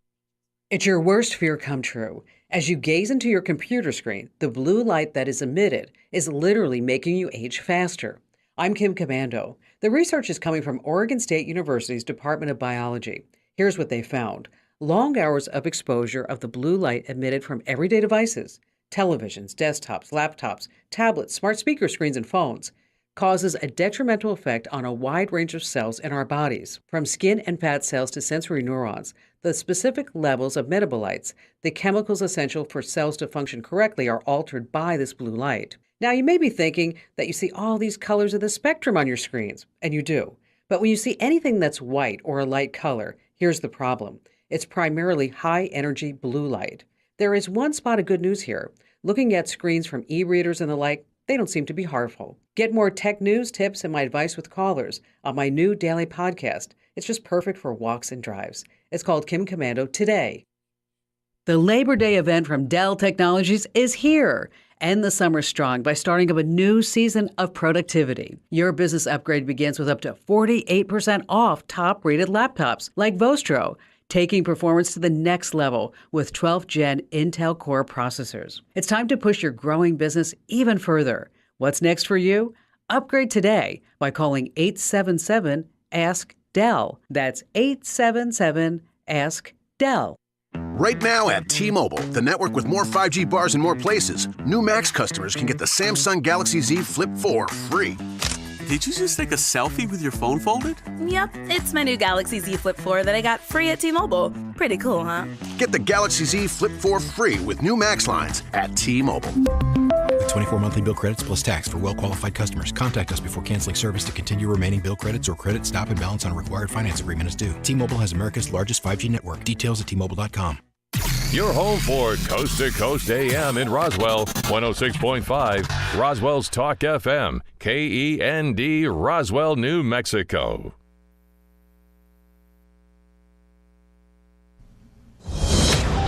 It's your worst fear come true. As you gaze into your computer screen, the blue light that is emitted is literally making you age faster. I'm Kim Commando. The research is coming from Oregon State University's Department of Biology. Here's what they found. Long hours of exposure of the blue light emitted from everyday devices, televisions, desktops, laptops, tablets, smart speaker screens, and phones, causes a detrimental effect on a wide range of cells in our bodies, from skin and fat cells to sensory neurons. The specific levels of metabolites, the chemicals essential for cells to function correctly, are altered by this blue light. Now, you may be thinking that you see all these colors of the spectrum on your screens, and you do. But when you see anything that's white or a light color, here's the problem. It's primarily high-energy blue light. There is one spot of good news here. Looking at screens from e-readers and the like, they don't seem to be harmful. Get more tech news, tips, and my advice with callers on my new daily podcast. It's just perfect for walks and drives. It's called Kim Commando Today. The Labor Day event from Dell Technologies is here. End the summer strong by starting up a new season of productivity. Your business upgrade begins with up to 48% off top-rated laptops like Vostro, taking performance to the next level with 12th Gen Intel Core processors. It's time to push your growing business even further. What's next for you? Upgrade today by calling 877-ASK-DELL. That's 877-ASK-DELL. Right now at T-Mobile, the network with more 5G bars in more places, new Max customers can get the Samsung Galaxy Z Flip 4 free. Did you just take a selfie with your phone folded? Yep, it's my new Galaxy Z Flip 4 that I got free at T-Mobile. Pretty cool, huh? Get the Galaxy Z Flip 4 free with new Max lines at T-Mobile. With 24 monthly bill credits plus tax for well-qualified customers. Contact us before canceling service to continue remaining bill credits or credit stop and balance on a required finance agreement is due. T-Mobile has America's largest 5G network. Details at T-Mobile.com. Your home for Coast to Coast AM in Roswell, 106.5, Roswell's Talk FM, KEND, Roswell, New Mexico.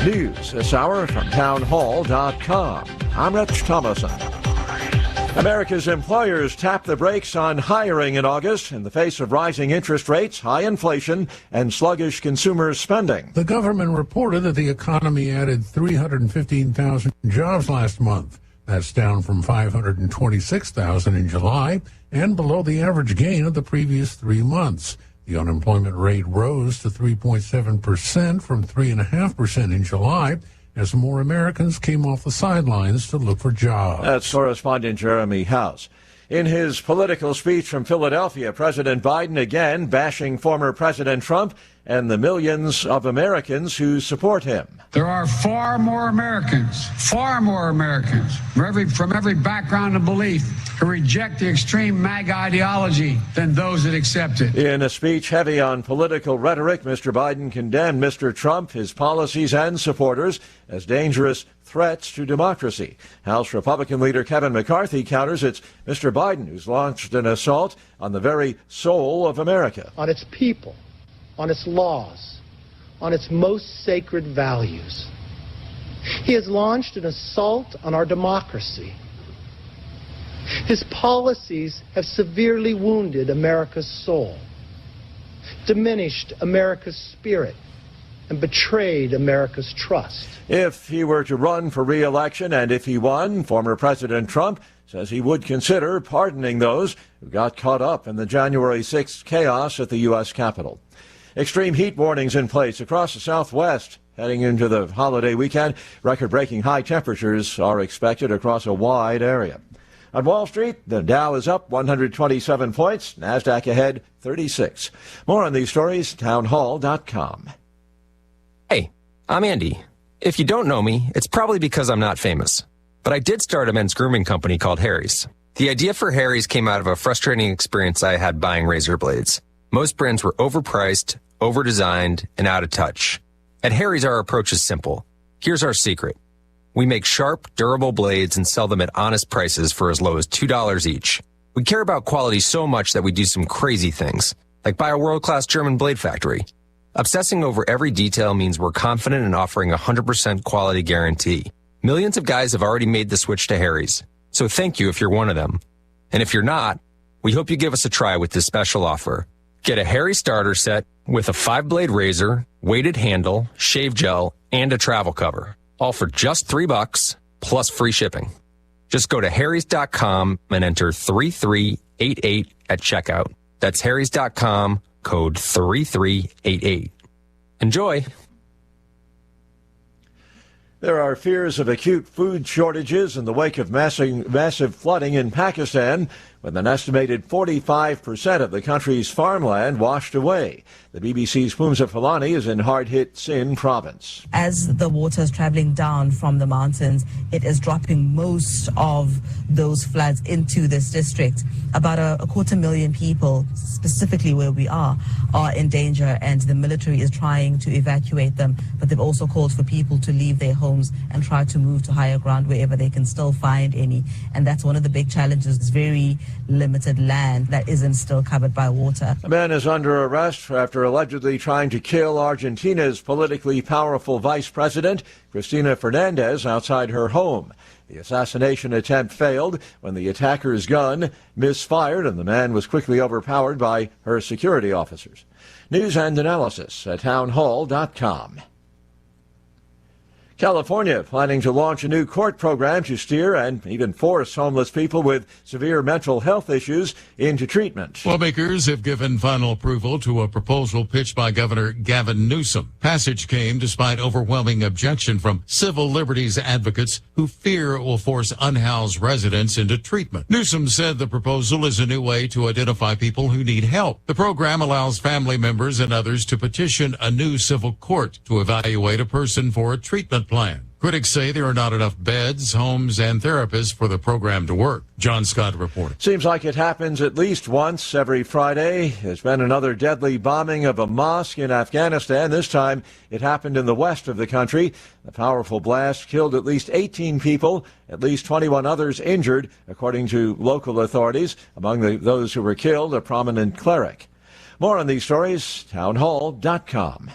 News this hour from townhall.com. I'm Rich Thomason. America's employers tapped the brakes on hiring in August in the face of rising interest rates, high inflation, and sluggish consumer spending. The government reported that the economy added 315,000 jobs last month. That's down from 526,000 in July and below the average gain of the previous 3 months. The unemployment rate rose to 3.7% from 3.5% in July, as more Americans came off the sidelines to look for jobs. That's correspondent Jeremy House. In his political speech from Philadelphia, President Biden again bashing former President Trump and the millions of Americans who support him. There are far more Americans from every background and belief who reject the extreme MAGA ideology than those that accept it. In a speech heavy on political rhetoric, Mr. Biden condemned Mr. Trump, his policies, and supporters as dangerous threats to democracy. House Republican leader Kevin McCarthy counters it's Mr. Biden who's launched an assault on the very soul of America. On its people, on its laws, on its most sacred values. He has launched an assault on our democracy. His policies have severely wounded America's soul, diminished America's spirit, and betrayed America's trust. If he were to run for re-election and if he won, former President Trump says he would consider pardoning those who got caught up in the January 6th chaos at the U.S. Capitol. Extreme heat warnings in place across the Southwest. Heading into the holiday weekend, record-breaking high temperatures are expected across a wide area. On Wall Street, the Dow is up 127 points, NASDAQ ahead 36. More on these stories, townhall.com. Hey, I'm Andy. If you don't know me, it's probably because I'm not famous. But I did start a men's grooming company called Harry's. The idea for Harry's came out of a frustrating experience I had buying razor blades. Most brands were overpriced, overdesigned, and out of touch. At Harry's, our approach is simple. Here's our secret. We make sharp, durable blades and sell them at honest prices for as low as $2 each. We care about quality so much that we do some crazy things, like buy a world-class German blade factory. Obsessing over every detail means we're confident in offering a 100% quality guarantee. Millions of guys have already made the switch to Harry's, so thank you if you're one of them. And if you're not, we hope you give us a try with this special offer. Get a Harry starter set with a 5-blade razor, weighted handle, shave gel, and a travel cover. All for just $3 plus free shipping. Just go to harrys.com and enter 3388 at checkout. That's harrys.com, code 3388. Enjoy. There are fears of acute food shortages in the wake of massive flooding in Pakistan, with an estimated 45% of the country's farmland washed away. The BBC's Pumza Falani is in hard-hit Sindh province. As the water is traveling down from the mountains, it is dropping most of those floods into this district. About a 250,000 people, specifically where we are in danger, and the military is trying to evacuate them. But they've also called for people to leave their homes and try to move to higher ground wherever they can still find any. And that's one of the big challenges. It's very limited land that isn't still covered by water. A man is under arrest after allegedly trying to kill Argentina's politically powerful vice president, Cristina Fernandez, outside her home. The assassination attempt failed when the attacker's gun misfired and the man was quickly overpowered by her security officers. News and analysis at townhall.com. California planning to launch a new court program to steer and even force homeless people with severe mental health issues into treatment. Lawmakers have given final approval to a proposal pitched by Governor Gavin Newsom. Passage came despite overwhelming objection from civil liberties advocates who fear it will force unhoused residents into treatment. Newsom said the proposal is a new way to identify people who need help. The program allows family members and others to petition a new civil court to evaluate a person for a treatment plan. Critics say there are not enough beds, homes, and therapists for the program to work. John Scott reported. Seems like it happens at least once every Friday. There's been another deadly bombing of a mosque in Afghanistan. This time it happened in the west of the country. The powerful blast killed at least 18 people, at least 21 others injured, according to local authorities. Among those who were killed, a prominent cleric. More on these stories, townhall.com.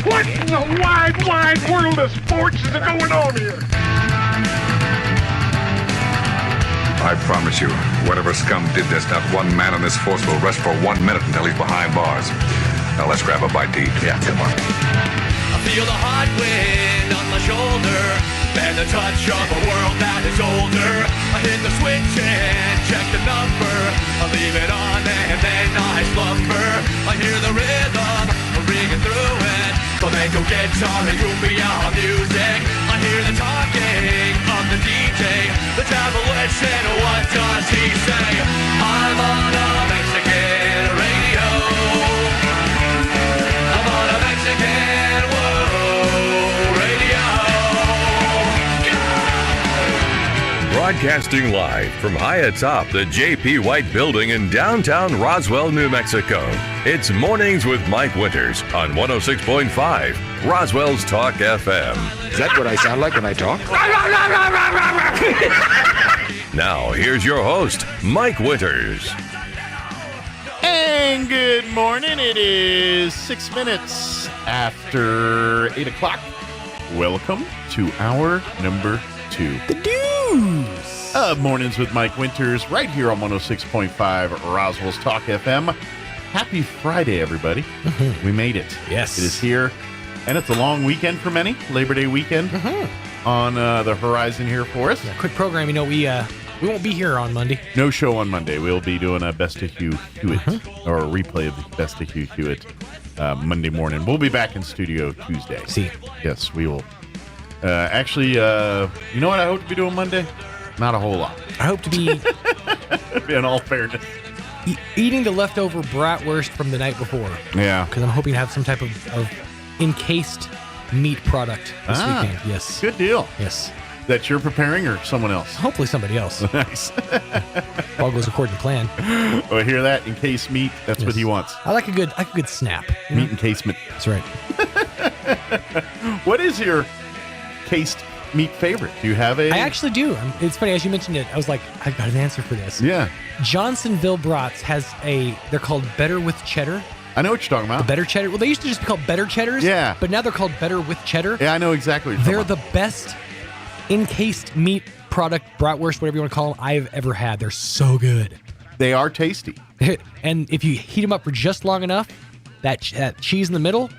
What in the wide, wide world of sports is going on here? I promise you, whatever scum did this, not one man on this force will rest for 1 minute until he's behind bars. Now let's grab a bite to eat. Yeah, come on. I feel the hot wind on my shoulder and the touch of a world that is older. I hit the switch and check the number. I leave it on and then I slumber. I hear the rhythm ringing through it. Flamenco guitar and cumbia music. I hear the talking of the DJ. The travel listen, what does he say? Broadcasting live from high atop the J.P. White Building in downtown Roswell, New Mexico. It's Mornings with Mike Winters on 106.5 Roswell's Talk FM. Is that what I sound like when I talk? Now, here's your host, Mike Winters. And good morning. It is 6 minutes after 8 o'clock. Welcome to hour number 2. The news of Mornings with Mike Winters, right here on 106.5 Roswell's Talk FM. Happy Friday, everybody. We made it. Yes. It is here, and it's a long weekend for many. Labor Day weekend on the horizon here for us. Yeah, quick program. You know, we won't be here on Monday. No show on Monday. We'll be doing a Best of Hugh Hewitt, or a replay of the Best of Hugh Hewitt Monday morning. We'll be back in studio Tuesday. See. Yes, we will. Actually, you know what I hope to be doing Monday? Not a whole lot. I hope to be, in all fairness, eating the leftover bratwurst from the night before. Yeah. Because I'm hoping to have some type of encased meat product this weekend. Yes. Good deal. Yes. That you're preparing or someone else? Hopefully somebody else. Nice. All goes according to plan. Well, hear that? Encased meat. That's what he wants. I like a good snap. Meat encasement. That's right. What is your cased meat favorite? Do you have a? I actually do. It's funny, as you mentioned it, I was like, I've got an answer for this. Yeah. Johnsonville Brats has they're called Better with Cheddar. I know what you're talking about. The Better Cheddar. Well, they used to just be called Better Cheddars. Yeah. But now they're called Better with Cheddar. Yeah, I know exactly what you're They're the best encased meat product, bratwurst, whatever you want to call them, I've ever had. They're so good. They are tasty. And if you heat them up for just long enough, that cheese in the middle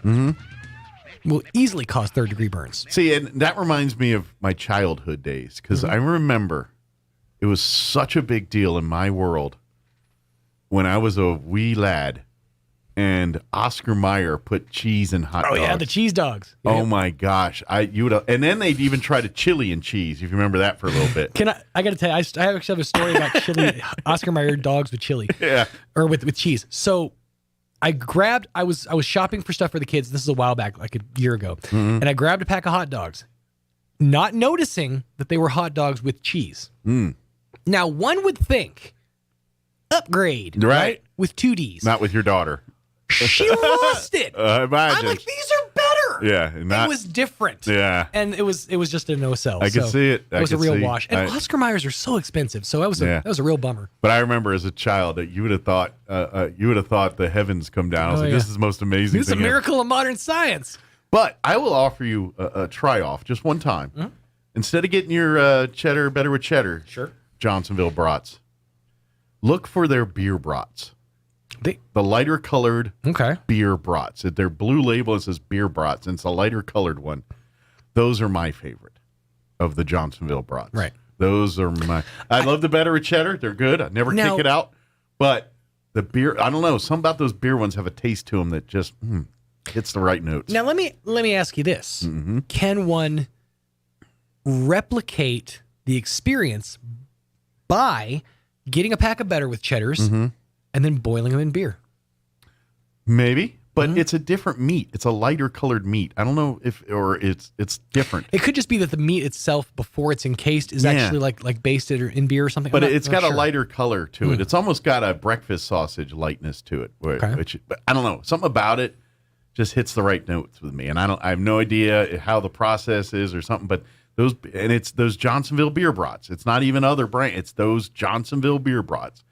will easily cause third-degree burns. See, and that reminds me of my childhood days, because I remember it was such a big deal in my world when I was a wee lad and Oscar Mayer put cheese in hot dogs. Oh, yeah, the cheese dogs. Oh, Yep. my gosh. And then they'd even try to chili and cheese, if you remember that for a little bit. I got to tell you, I actually have a story about chili, Oscar Mayer dogs with chili. Yeah. Or with cheese. So I was shopping for stuff for the kids. This is a while back, like a year ago. And I grabbed a pack of hot dogs, not noticing that they were hot dogs with cheese. Now, one would think, upgrade, right? With 2 Ds. Not with your daughter. She lost it. I imagine. I'm like, these are better. Yeah. It was different. Yeah. And it was just a no-sell. I can see it. It was a real wash. And Oscar Mayers are so expensive, so that was a real bummer. But I remember as a child that you would have thought the heavens come down. I was like, this is the most amazing This thing is a miracle of modern science. But I will offer you a try-off just one time. Instead of getting your cheddar, Better with Cheddar, Johnsonville brats, look for their beer brats. The lighter colored beer brats. Their blue label, it says beer brats, and it's a lighter colored one. Those are my favorite of the Johnsonville brats. Right. Those are I love the Better with Cheddar. They're good. I never kick it out. But the beer, I don't know. Something about those beer ones have a taste to them that just hits the right notes. Now let me ask you this: Can one replicate the experience by getting a pack of Better with Cheddars and then boiling them in beer? Maybe, but it's a different meat. It's a lighter colored meat. I don't know if it's different. It could just be that the meat itself, before it's encased, is actually like basted or in beer or something. But it's got a lighter color to it. It's almost got a breakfast sausage lightness to it. Which but I don't know. Something about it just hits the right notes with me. And I have no idea how the process is or something. But it's those Johnsonville beer brats. It's not even other brand. It's those Johnsonville beer brats.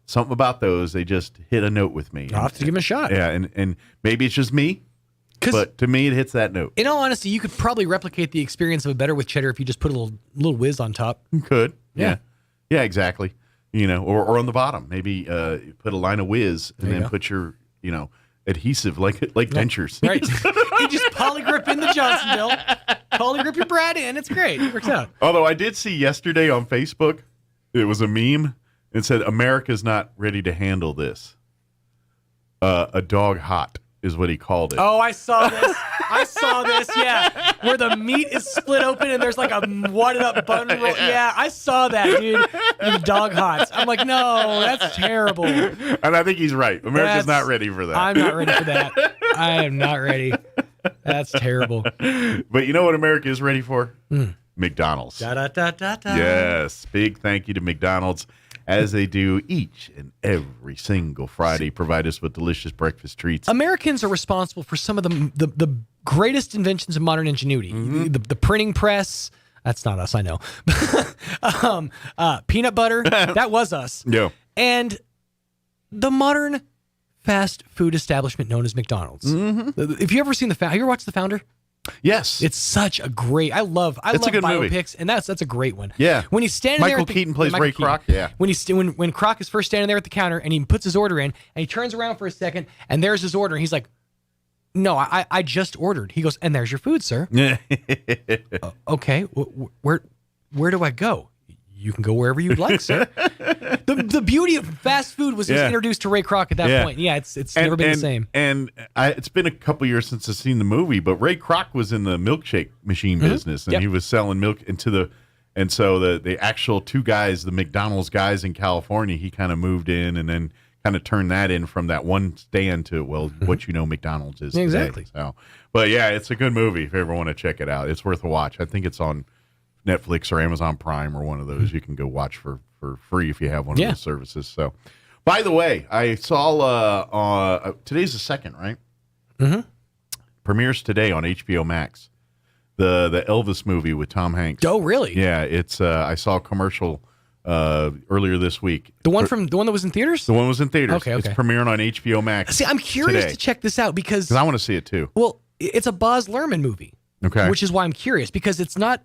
Something about those, they just hit a note with me. I'll have to give them a shot. Yeah, and maybe it's just me, but to me, it hits that note. In all honesty, you could probably replicate the experience of a Better with Cheddar if you just put a little whiz on top. You could. Yeah, exactly. Or on the bottom, maybe put a line of whiz and then put your, adhesive like dentures. Right. You just polygrip in the Johnsonville, polygrip your brat in. It's great. It works out. Although I did see yesterday on Facebook, it was a meme. It said, America's not ready to handle this. A dog hot is what he called it. Oh, I saw this. Yeah. Where the meat is split open and there's like a wadded up bun roll. Yeah, I saw that, dude. The dog hots. I'm like, no, that's terrible. And I think he's right. America's not ready for that. I'm not ready for that. I am not ready. That's terrible. But you know what America is ready for? McDonald's. Da, da, da, da, da. Yes, big thank you to McDonald's, as they do each and every single Friday. Provide us with delicious breakfast treats. Americans are responsible for some of the greatest inventions of modern ingenuity. The printing press. That's not us, I know. Peanut butter. That was us. Yeah. And the modern fast food establishment known as McDonald's. If you ever seen have you ever watched The Founder? Yes. It's such a great. I love a good biopics, movie. and that's a great one. Yeah. When he's standing there, Michael Keaton plays Ray Kroc. Yeah. When when Kroc is first standing there at the counter and he puts his order in and he turns around for a second and there's his order and he's like, "No, I just ordered." He goes, "And there's your food, sir." Okay. Where do I go? You can go wherever you'd like, sir. The beauty of fast food was just introduced to Ray Kroc at that point. Yeah, it's never been the same. And it's been a couple years since I've seen the movie, but Ray Kroc was in the milkshake machine business, and he was selling milk and so the actual two guys, the McDonald's guys in California, he kind of moved in and then kind of turned that in from that one stand to what McDonald's is exactly. Today. So, but yeah, it's a good movie if you ever want to check it out. It's worth a watch. I think it's on Netflix or Amazon Prime or one of those. You can go watch for free if you have one of those services. So, by the way, I saw today's the 2nd, right? Premieres today on HBO Max. The Elvis movie with Tom Hanks. Oh, really? Yeah, it's I saw a commercial earlier this week. The one that was in theaters? The one was in theaters. Okay. It's premiering on HBO Max. See, I'm curious today. to check this out because I want to see it too. Well, it's a Baz Luhrmann movie. Okay. Which is why I'm curious because it's not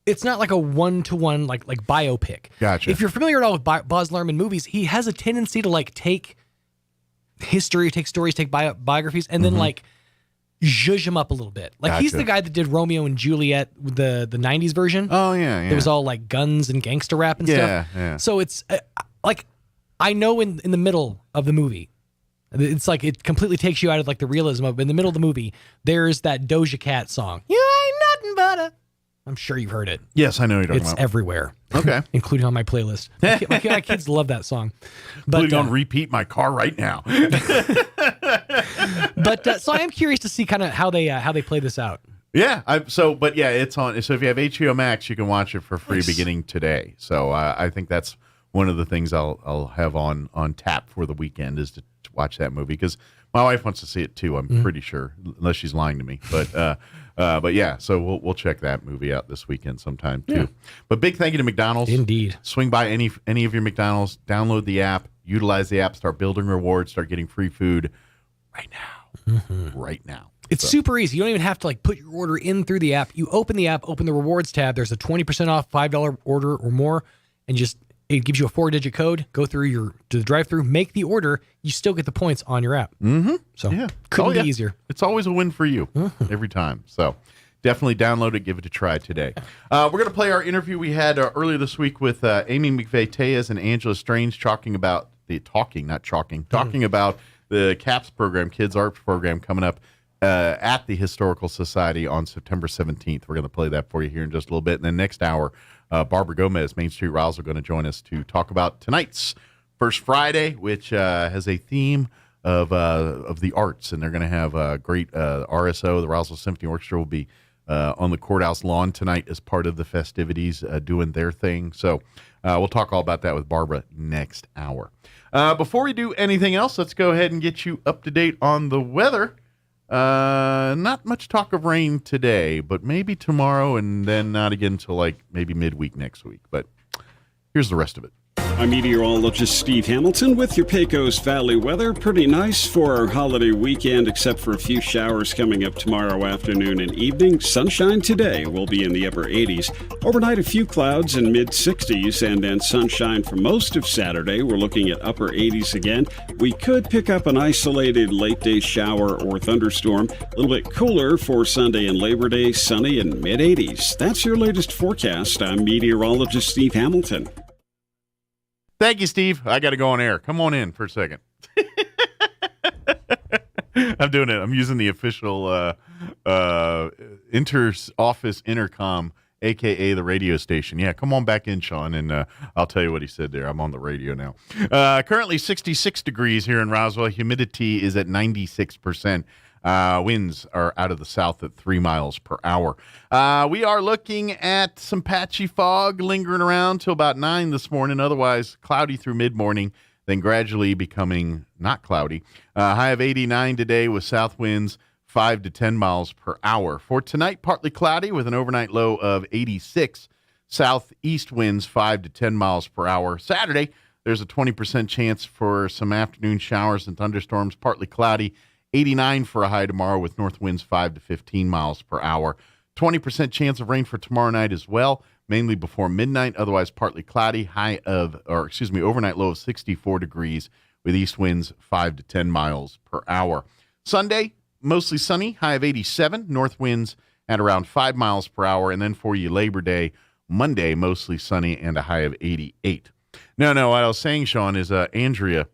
like a one-to-one like biopic. Gotcha. If you're familiar at all with Baz Luhrmann movies, he has a tendency to take history, take stories, take biographies, and then zhuzh them up a little bit. He's the guy that did Romeo and Juliet, the 90s version. Oh, yeah. It was all guns and gangster rap and stuff. Yeah. So it's I know in the middle of the movie, it's it completely takes you out of the realism of it. In the middle of the movie, there's that Doja Cat song. You ain't nothing but a... I'm sure you've heard it. Yes, I know you're talking about. It's everywhere. Okay. Including on my playlist. My kids love that song. Putting on repeat my car right now. But so I am curious to see kind of how they play this out. Yeah. It's on. So if you have HBO Max, you can watch it for free beginning today. So I think that's one of the things I'll have on tap for the weekend is to watch that movie because my wife wants to see it too. I'm pretty sure, unless she's lying to me. But yeah, so we'll check that movie out this weekend sometime too. Yeah. But big thank you to McDonald's. Indeed. Swing by any of your McDonald's, download the app, utilize the app, start building rewards, start getting free food right now. Right now. It's super easy. You don't even have to put your order in through the app. You open the app, open the rewards tab. There's a 20% off $5 order or more, and it gives you a 4-digit code. Go through to the drive-through, make the order. You still get the points on your app. So couldn't be easier. It's always a win for you every time. So definitely download it, give it a try today. We're going to play our interview we had earlier this week with Amy McVeigh-Tejas and Angela Strange talking about the CAPS program, Kids Arts program, coming up at the Historical Society on September 17th. We're going to play that for you here in just a little bit. And then next hour, Barbara Gomez, Main Street Roswell, going to join us to talk about tonight's First Friday, which has a theme of the arts. And they're going to have a great RSO, the Roswell Symphony Orchestra, will be on the courthouse lawn tonight as part of the festivities, doing their thing. So we'll talk all about that with Barbara next hour. Before we do anything else, let's go ahead and get you up to date on the weather. Not much talk of rain today, but maybe tomorrow and then not again until maybe midweek next week. But here's the rest of it. I'm meteorologist Steve Hamilton with your Pecos Valley weather. Pretty nice for our holiday weekend, except for a few showers coming up tomorrow afternoon and evening. Sunshine today will be in the upper 80s. Overnight, a few clouds in mid-60s, and then sunshine for most of Saturday. We're looking at upper 80s again. We could pick up an isolated late-day shower or thunderstorm. A little bit cooler for Sunday and Labor Day, sunny and mid-80s. That's your latest forecast. I'm meteorologist Steve Hamilton. Thank you, Steve. I got to go on air. Come on in for a second. I'm doing it. I'm using the official office intercom, a.k.a. the radio station. Yeah, come on back in, Sean, and I'll tell you what he said there. I'm on the radio now. Currently 66 degrees here in Roswell. Humidity is at 96%. Winds are out of the south at 3 miles per hour. We are looking at some patchy fog lingering around till about 9 this morning. Otherwise, cloudy through mid-morning, then gradually becoming not cloudy. High of 89 today with south winds 5 to 10 miles per hour. For tonight, partly cloudy with an overnight low of 86. Southeast winds 5 to 10 miles per hour. Saturday, there's a 20% chance for some afternoon showers and thunderstorms, partly cloudy. 89 for a high tomorrow with north winds 5 to 15 miles per hour. 20% chance of rain for tomorrow night as well, mainly before midnight. Otherwise, partly cloudy. Overnight low of 64 degrees with east winds 5 to 10 miles per hour. Sunday, mostly sunny, high of 87. North winds at around 5 miles per hour. And then for you, Labor Day, Monday, mostly sunny and a high of 88. No, what I was saying, Sean, is Andrea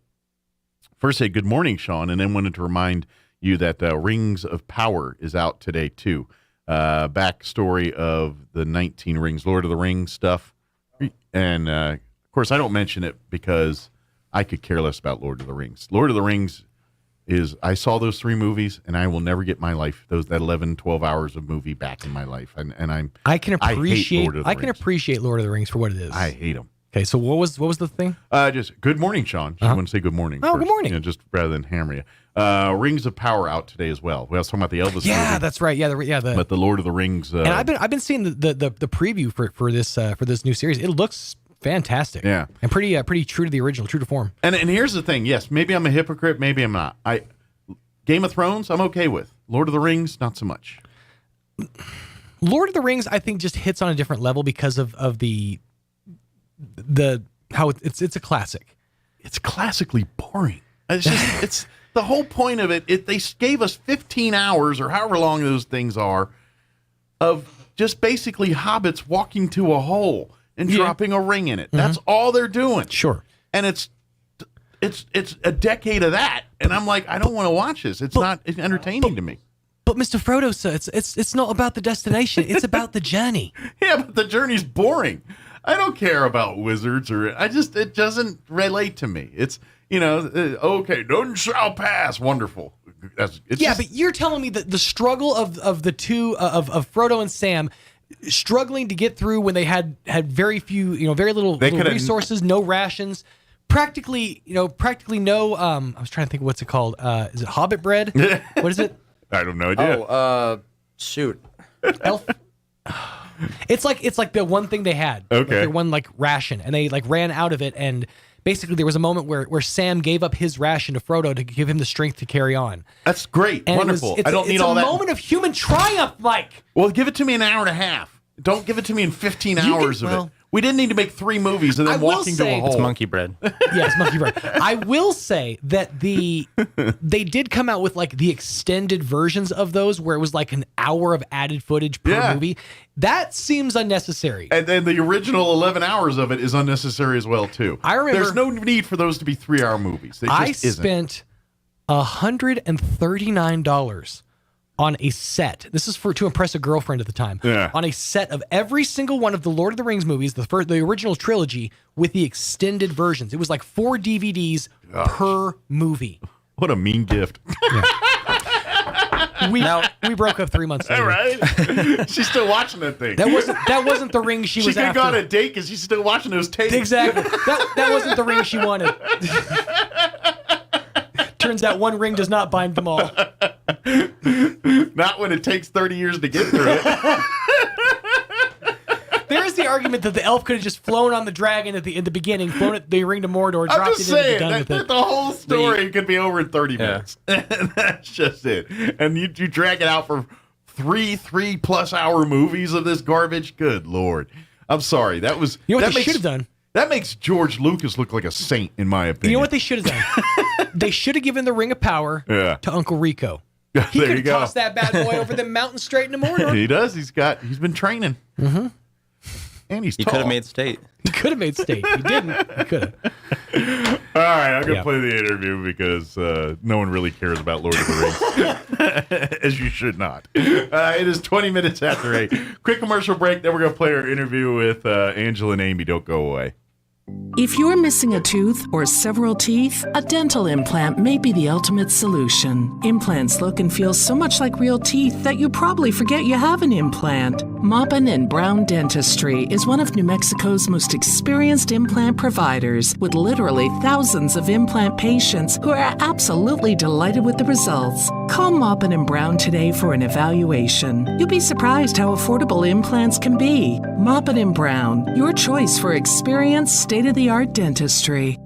first said good morning, Sean, and then wanted to remind you that Rings of Power is out today, too. Backstory of the 19 Rings, Lord of the Rings stuff. And, of course, I don't mention it because I could care less about Lord of the Rings. Lord of the Rings I saw those 3 movies, and I will never get my life, that 11, 12 hours of movie back in my life. I can appreciate Lord of the Rings for what it is. I hate them. Okay, so what was the thing? Just good morning, Sean. Just want to say good morning. Oh, first, good morning. Just rather than hammer you. Rings of Power out today as well. We was talking about the Elvis movie. Yeah, that's right. But the Lord of the Rings. And I've been seeing the preview for this new series. It looks fantastic. Yeah, and pretty true to the original, true to form. And here's the thing. Yes, maybe I'm a hypocrite. Maybe I'm not. Game of Thrones, I'm okay with. Lord of the Rings, not so much. Lord of the Rings, I think, just hits on a different level because of the how it's a classic. It's classically boring. It's just it's the whole point of it. They gave us 15 hours or however long those things are of just basically hobbits walking to a hole and dropping a ring in it. Mm-hmm. That's all they're doing. Sure. And it's a decade of that, and I'm like, I don't want to watch this. It's not entertaining to me. But Mr. Frodo, sir, it's not about the destination. It's about the journey. Yeah, but the journey's boring. I don't care about wizards it doesn't relate to me. It's, okay, none shall pass. Wonderful. But you're telling me that the struggle of the two of Frodo and Sam struggling to get through when they had very few, very little resources, no rations, practically no. I was trying to think of what's it called. Is it Hobbit bread? What is it? I don't know. Idea. Shoot. Elf. It's like the one thing they had. Okay. Like their one ration, and they ran out of it. And basically, there was a moment where Sam gave up his ration to Frodo to give him the strength to carry on. That's great. And wonderful. I don't need all that. It's a moment of human triumph, Mike. Well, give it to me in an hour and a half. Don't give it to me in 15 hours of it. We didn't need to make 3 movies and then walking to a hole. It's monkey bread. Yes, monkey bread. I will say that they did come out with the extended versions of those where it was an hour of added footage per movie. That seems unnecessary. And then the original 11 hours of it is unnecessary as well, too. I remember there's no need for those to be 3-hour movies. I spent $139 on a set. This is to impress a girlfriend at the time. Yeah. On a set of every single one of the Lord of the Rings movies, the original trilogy with the extended versions. It was 4 DVDs per movie. What a mean gift. Yeah. We broke up 3 months later. All right. She's still watching that thing. That wasn't the ring she was after. She could have gone a date because she's still watching those tapes. Exactly. That wasn't the ring she wanted. Turns out one ring does not bind them all. Not when it takes 30 years to get through it. There's the argument that the elf could have just flown on the dragon at the beginning, flown the ring to Mordor, dropped it in, and done with it. The whole story could be over in 30 minutes. And that's just it. And you drag it out for 3+ hour movies of this garbage. Good Lord. I'm sorry. That was what they should have done. That makes George Lucas look like a saint, in my opinion. You know what they should have done? They should have given the Ring of Power to Uncle Rico. He could have tossed that bad boy over the mountain straight into Mordor. He does. He's been training. Mm-hmm. And he's tall. He could have made state. He could have made state. He didn't. He could have. All right, I'm going to play the interview because no one really cares about Lord of the Rings, as you should not. It is 20 minutes after 8. Quick commercial break, then we're going to play our interview with Angela and Amy. Don't go away. If you're missing a tooth or several teeth, a dental implant may be the ultimate solution. Implants look and feel so much like real teeth that you probably forget you have an implant. Maupin & Brown Dentistry is one of New Mexico's most experienced implant providers, with literally thousands of implant patients who are absolutely delighted with the results. Call Maupin & Brown today for an evaluation. You'll be surprised how affordable implants can be. Maupin & Brown, your choice for experienced, state-of-the-art dentistry.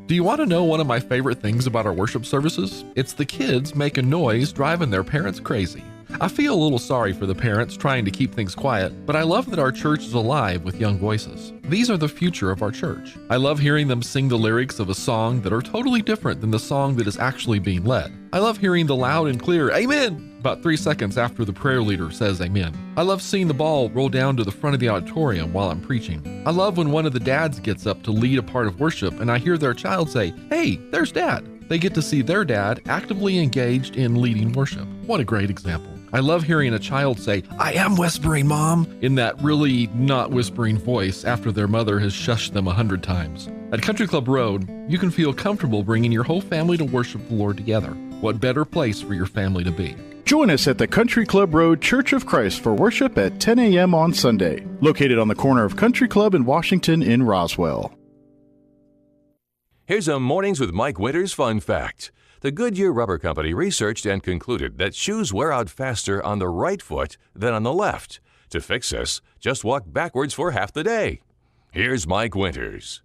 Do you want to know one of my favorite things about our worship services? It's the kids making noise driving their parents crazy. I feel a little sorry for the parents trying to keep things quiet, but I love that our church is alive with young voices. These are the future of our church. I love hearing them sing the lyrics of a song that are totally different than the song that is actually being led. I love hearing the loud and clear "Amen" about 3 seconds after the prayer leader says amen. I love seeing the ball roll down to the front of the auditorium while I'm preaching. I love when one of the dads gets up to lead a part of worship and I hear their child say, "Hey, there's Dad." They get to see their dad actively engaged in leading worship. What a great example. I love hearing a child say, "I am whispering, Mom," in that really not whispering voice after their mother has shushed them 100 times. At Country Club Road, you can feel comfortable bringing your whole family to worship the Lord together. What better place for your family to be? Join us at the Country Club Road Church of Christ for worship at 10 a.m. on Sunday, located on the corner of Country Club and Washington in Roswell. Here's a Mornings with Mike Winters fun fact. The Goodyear Rubber Company researched and concluded that shoes wear out faster on the right foot than on the left. To fix this, just walk backwards for half the day. Here's Mike Winters.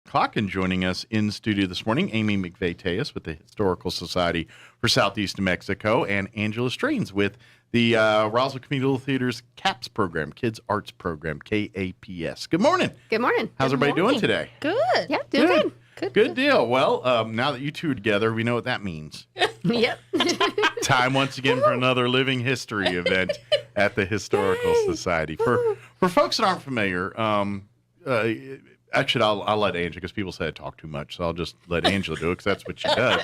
Clocken joining us in studio this morning, Amy McVeigh-Tejas with the Historical Society for Southeast New Mexico, and Angela Strains with the Roswell Community Theater's CAPS program, Kids Arts Program, KAPS. Good morning. Good morning. How's everybody doing today? Good. Yeah, doing good. Good deal. Well, now that you two are together, we know what that means. Yep. Time once again for another living history event at the Historical Society. For folks that aren't familiar, actually, I'll let Angela, because people say I talk too much, so I'll just let Angela do it, because that's what she does.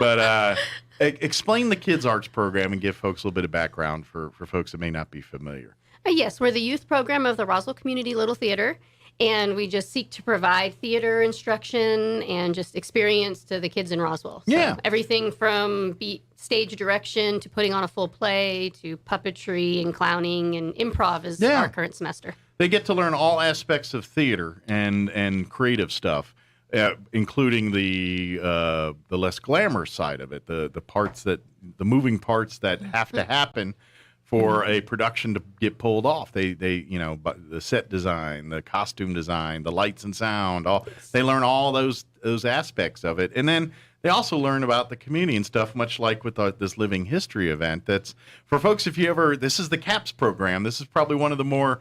But explain the Kids Arts Program and give folks a little bit of background for folks that may not be familiar. Yes, we're the youth program of the Roswell Community Little Theater. And we just seek to provide theater instruction and just experience to the kids in Roswell. So yeah. Everything from stage direction to putting on a full play to puppetry and clowning and improv is our current semester. They get to learn all aspects of theater and creative stuff, including the less glamorous side of it, the moving parts that have to happen for a production to get pulled off. They the set design, the costume design, the lights and sound, they learn all those aspects of it. And then they also learn about the community and stuff, much like with this Living History event. That's for folks, this is the CAPS program. This is probably one of the more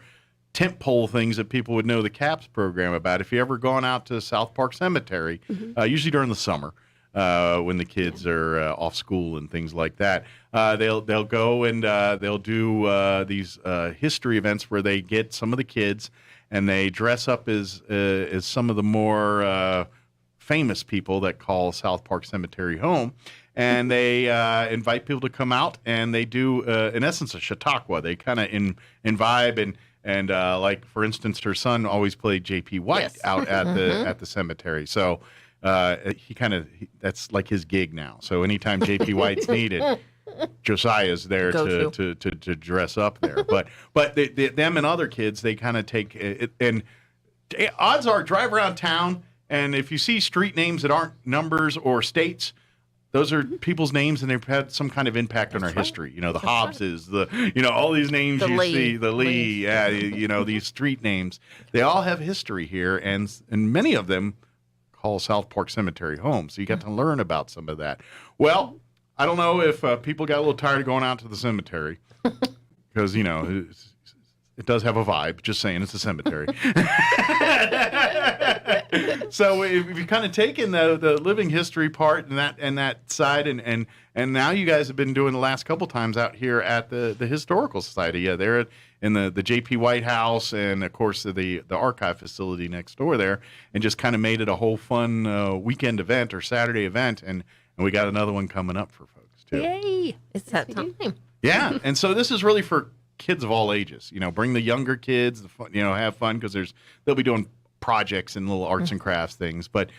tentpole things that people would know the CAPS program about. If you ever gone out to South Park Cemetery, usually during the summer, when the kids are off school and things like that, they'll go and they'll do these history events where they get some of the kids and they dress up as some of the more famous people that call South Park Cemetery home, and they invite people to come out and they do in essence a Chautauqua. They kind of vibe and like for instance, her son always played J.P. White out at the cemetery, so. That's like his gig now. So anytime J.P. White's needed, Josiah's there to dress up there. But them and other kids, they kind of take it. And odds are, drive around town, and if you see street names that aren't numbers or states, those are people's names, and they've had some kind of impact on our history. You know, the Hobbses, all these names see, the Lee, these street names. They all have history here, and many of them call South Park Cemetery home. So you got to learn about some of that. Well, I don't know if people got a little tired of going out to the cemetery because, it does have a vibe. Just saying, it's a cemetery. So if you've kind of taken the living history part and that side, and now you guys have been doing the last couple times out here at the Historical Society. Yeah, they're in the J.P. White House and, of course, the archive facility next door there, and just kind of made it a whole fun weekend event or Saturday event, and we got another one coming up for folks, too. Yay! It's that time. Yeah, and so this is really for kids of all ages. Bring the younger kids, have fun, because they'll be doing projects and little arts and crafts things, but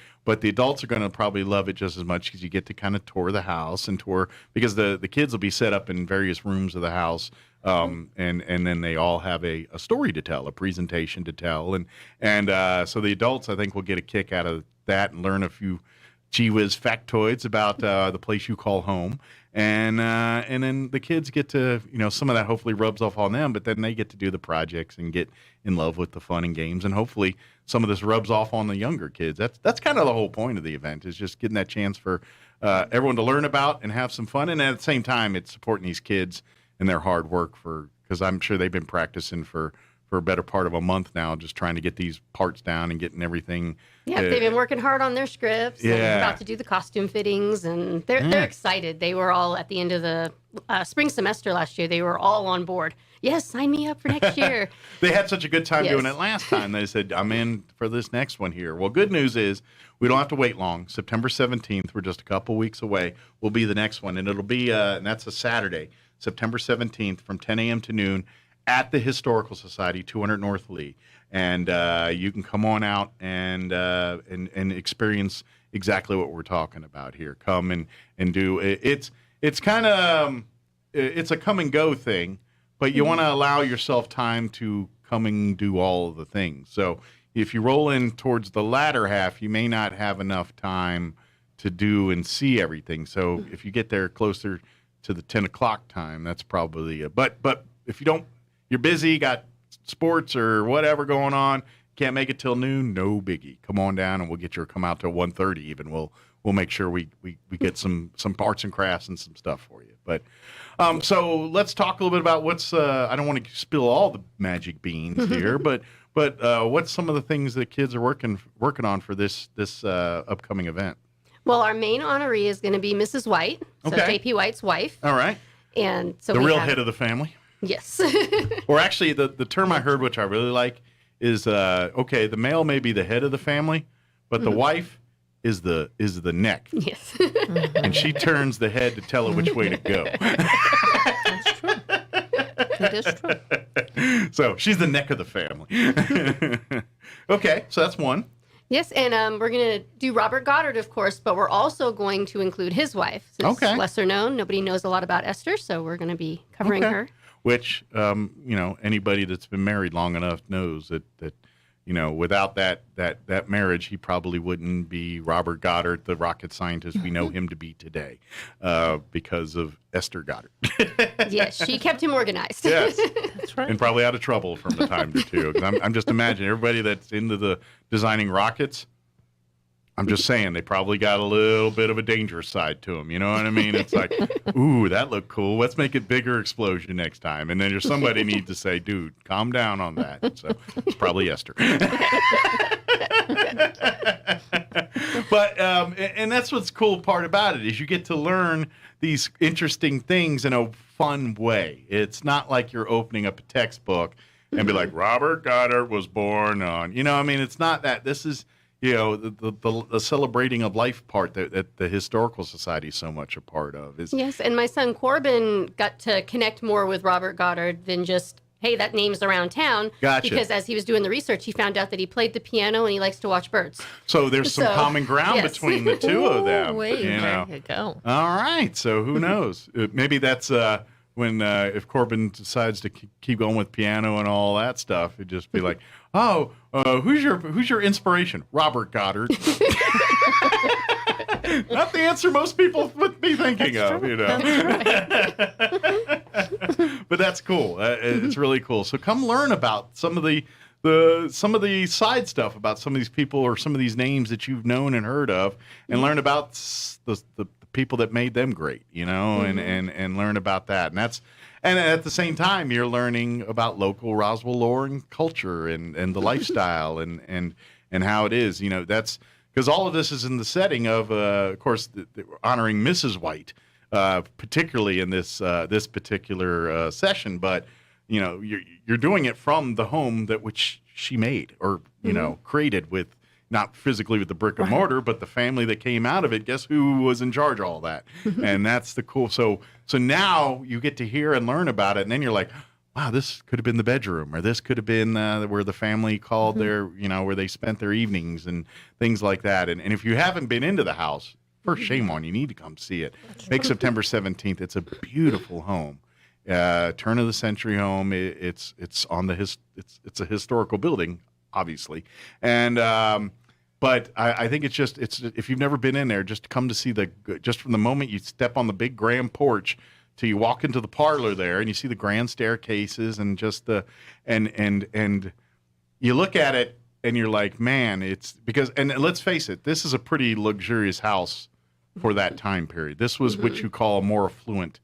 the adults are going to probably love it just as much because you get to kind of tour the house and tour, because the kids will be set up in various rooms of the house, and then they all have a story to tell, a presentation to tell, and so the adults, I think, will get a kick out of that and learn a few gee whiz factoids about the place you call home, and then the kids get to, some of that hopefully rubs off on them, but then they get to do the projects and get in love with the fun and games, and hopefully some of this rubs off on the younger kids. That's kind of the whole point of the event, is just getting that chance for everyone to learn about and have some fun, and at the same time it's supporting these kids and their hard work, because I'm sure they've been practicing for a better part of a month now, just trying to get these parts down and getting everything. Yeah, they've been working hard on their scripts. Yeah. And about to do the costume fittings, and they're excited. They were all at the end of the spring semester last year. They were all on board. Yes, sign me up for next year. They had such a good time doing it last time. They said, I'm in for this next one here. Well, good news is we don't have to wait long. September 17th, we're just a couple weeks away, will be the next one. And it'll be, and that's a Saturday, September 17th from 10 a.m. to noon at the Historical Society, 200 North Lee. And you can come on out and experience exactly what we're talking about here. Come and do it. It's kind of it's a come and go thing, but you want to allow yourself time to come and do all of the things. So if you roll in towards the latter half, you may not have enough time to do and see everything. So if you get there closer to the 10 o'clock time, that's probably but if you don't, you're busy, got sports or whatever going on, can't make it till noon, no biggie. Come on down and we'll get you, come out till 1:30 even. We'll make sure we get some arts and crafts and some stuff for you. But so let's talk a little bit about what's I don't want to spill all the magic beans here, but what's some of the things that kids are working on for this upcoming event? Well, our main honoree is going to be Mrs. White, so J.P. White's wife. All right. And so the real head of the family. Yes. Or actually, the term I heard, which I really like, is the male may be the head of the family, but the wife is the neck. Yes. And she turns the head to tell it which way to go. That's true. It is true. So she's the neck of the family. Okay, so that's one. Yes, and we're going to do Robert Goddard, of course, but we're also going to include his wife. Since lesser known. Nobody knows a lot about Esther, so we're going to be covering her. Which, anybody that's been married long enough knows that without that marriage, he probably wouldn't be Robert Goddard, the rocket scientist we know him to be today, because of Esther Goddard. Yes, she kept him organized. Yes, that's right. And probably out of trouble from the time to two. Because I'm just imagining everybody that's into the designing rockets. I'm just saying they probably got a little bit of a dangerous side to them. You know what I mean? It's like, ooh, that looked cool. Let's make it bigger explosion next time. And then there's somebody needs to say, dude, calm down on that. So it's probably Esther. But and that's what's cool part about it is you get to learn these interesting things in a fun way. It's not like you're opening up a textbook and be like, Robert Goddard was born on. It's not that. This is the celebrating of life part that the Historical Society is so much a part of. Yes, and my son Corbin got to connect more with Robert Goddard than just, hey, that name's around town. Gotcha. Because as he was doing the research, he found out that he played the piano and he likes to watch birds. So there's some common ground between the two of them. There you go. All right, so who knows? Maybe that's when if Corbin decides to keep going with piano and all that stuff, it'd just be like, oh, who's your inspiration? Robert Goddard. Not the answer most people would be thinking of, That's But that's cool. It's really cool. So come learn about some of the side stuff about some of these people or some of these names that you've known and heard of, and learn about the people that made them great, and learn about that. And at the same time, you're learning about local Roswell lore and culture and the lifestyle and how it is. That's because all of this is in the setting of course, honoring Mrs. White, particularly in this particular session. But you're doing it from the home that which she made or created with. Not physically with the brick and mortar, but the family that came out of it. Guess who was in charge of all that? And that's the cool. So now you get to hear and learn about it, and then you're like, wow, this could have been the bedroom, or this could have been where the family called their, you know, where they spent their evenings and things like that. And if you haven't been into the house, first shame on you, need to come see it. Make September 17th. It's a beautiful home. Turn of the century home. It's on the it's a historical building, obviously, and but I think it's if you've never been in there, just come to see just from the moment you step on the big grand porch till you walk into the parlor there, and you see the grand staircases and just and you look at it and you're like, man, it's because, and let's face it, this is a pretty luxurious house for that time period. This was what you call a more affluent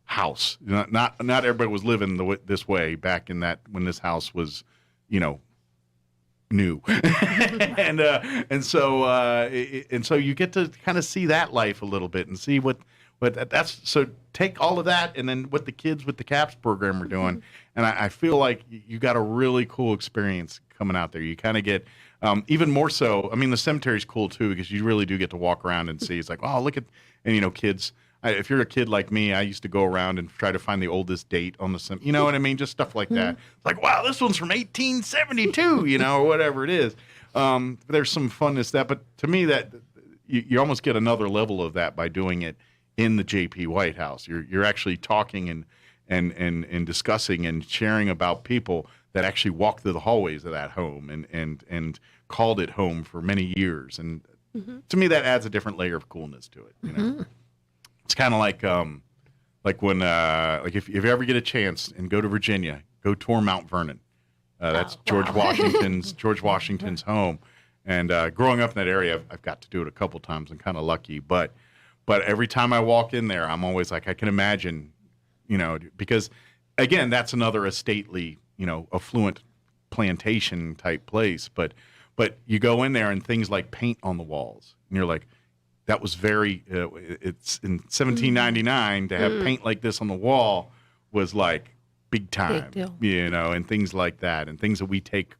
house. Not everybody was living this way back in that when this house was, you know, new. and so you get to kind of see that life a little bit and see what that's. So take all of that and then what the kids with the CAPS program are doing, and I feel like you got a really cool experience coming out there. You kind of get even more so. I mean, the cemetery's cool too because you really do get to walk around and see. It's like, oh, look at, and you know, kids. If you're a kid like me, I used to go around and try to find the oldest date on the, you know what I mean? Just stuff like that. It's like, wow, this one's from 1872, you know, or whatever it is. There's some funness that, but to me, that you almost get another level of that by doing it in the J.P. White House. You're actually talking and discussing and sharing about people that actually walked through the hallways of that home and called it home for many years. And to me, that adds a different layer of coolness to it. You know? It's kind of like when if you ever get a chance and go to Virginia, go tour Mount Vernon. That's George Washington's home. And growing up in that area, I've got to do it a couple times. I'm kind of lucky, but every time I walk in there, I'm always like, I can imagine, you know, because again, that's another estately, you know, affluent plantation type place. But you go in there and things like paint on the walls, and you're like, that was very. It's in 1799 to have paint like this on the wall was like big time, you know, and things like that, and things that we take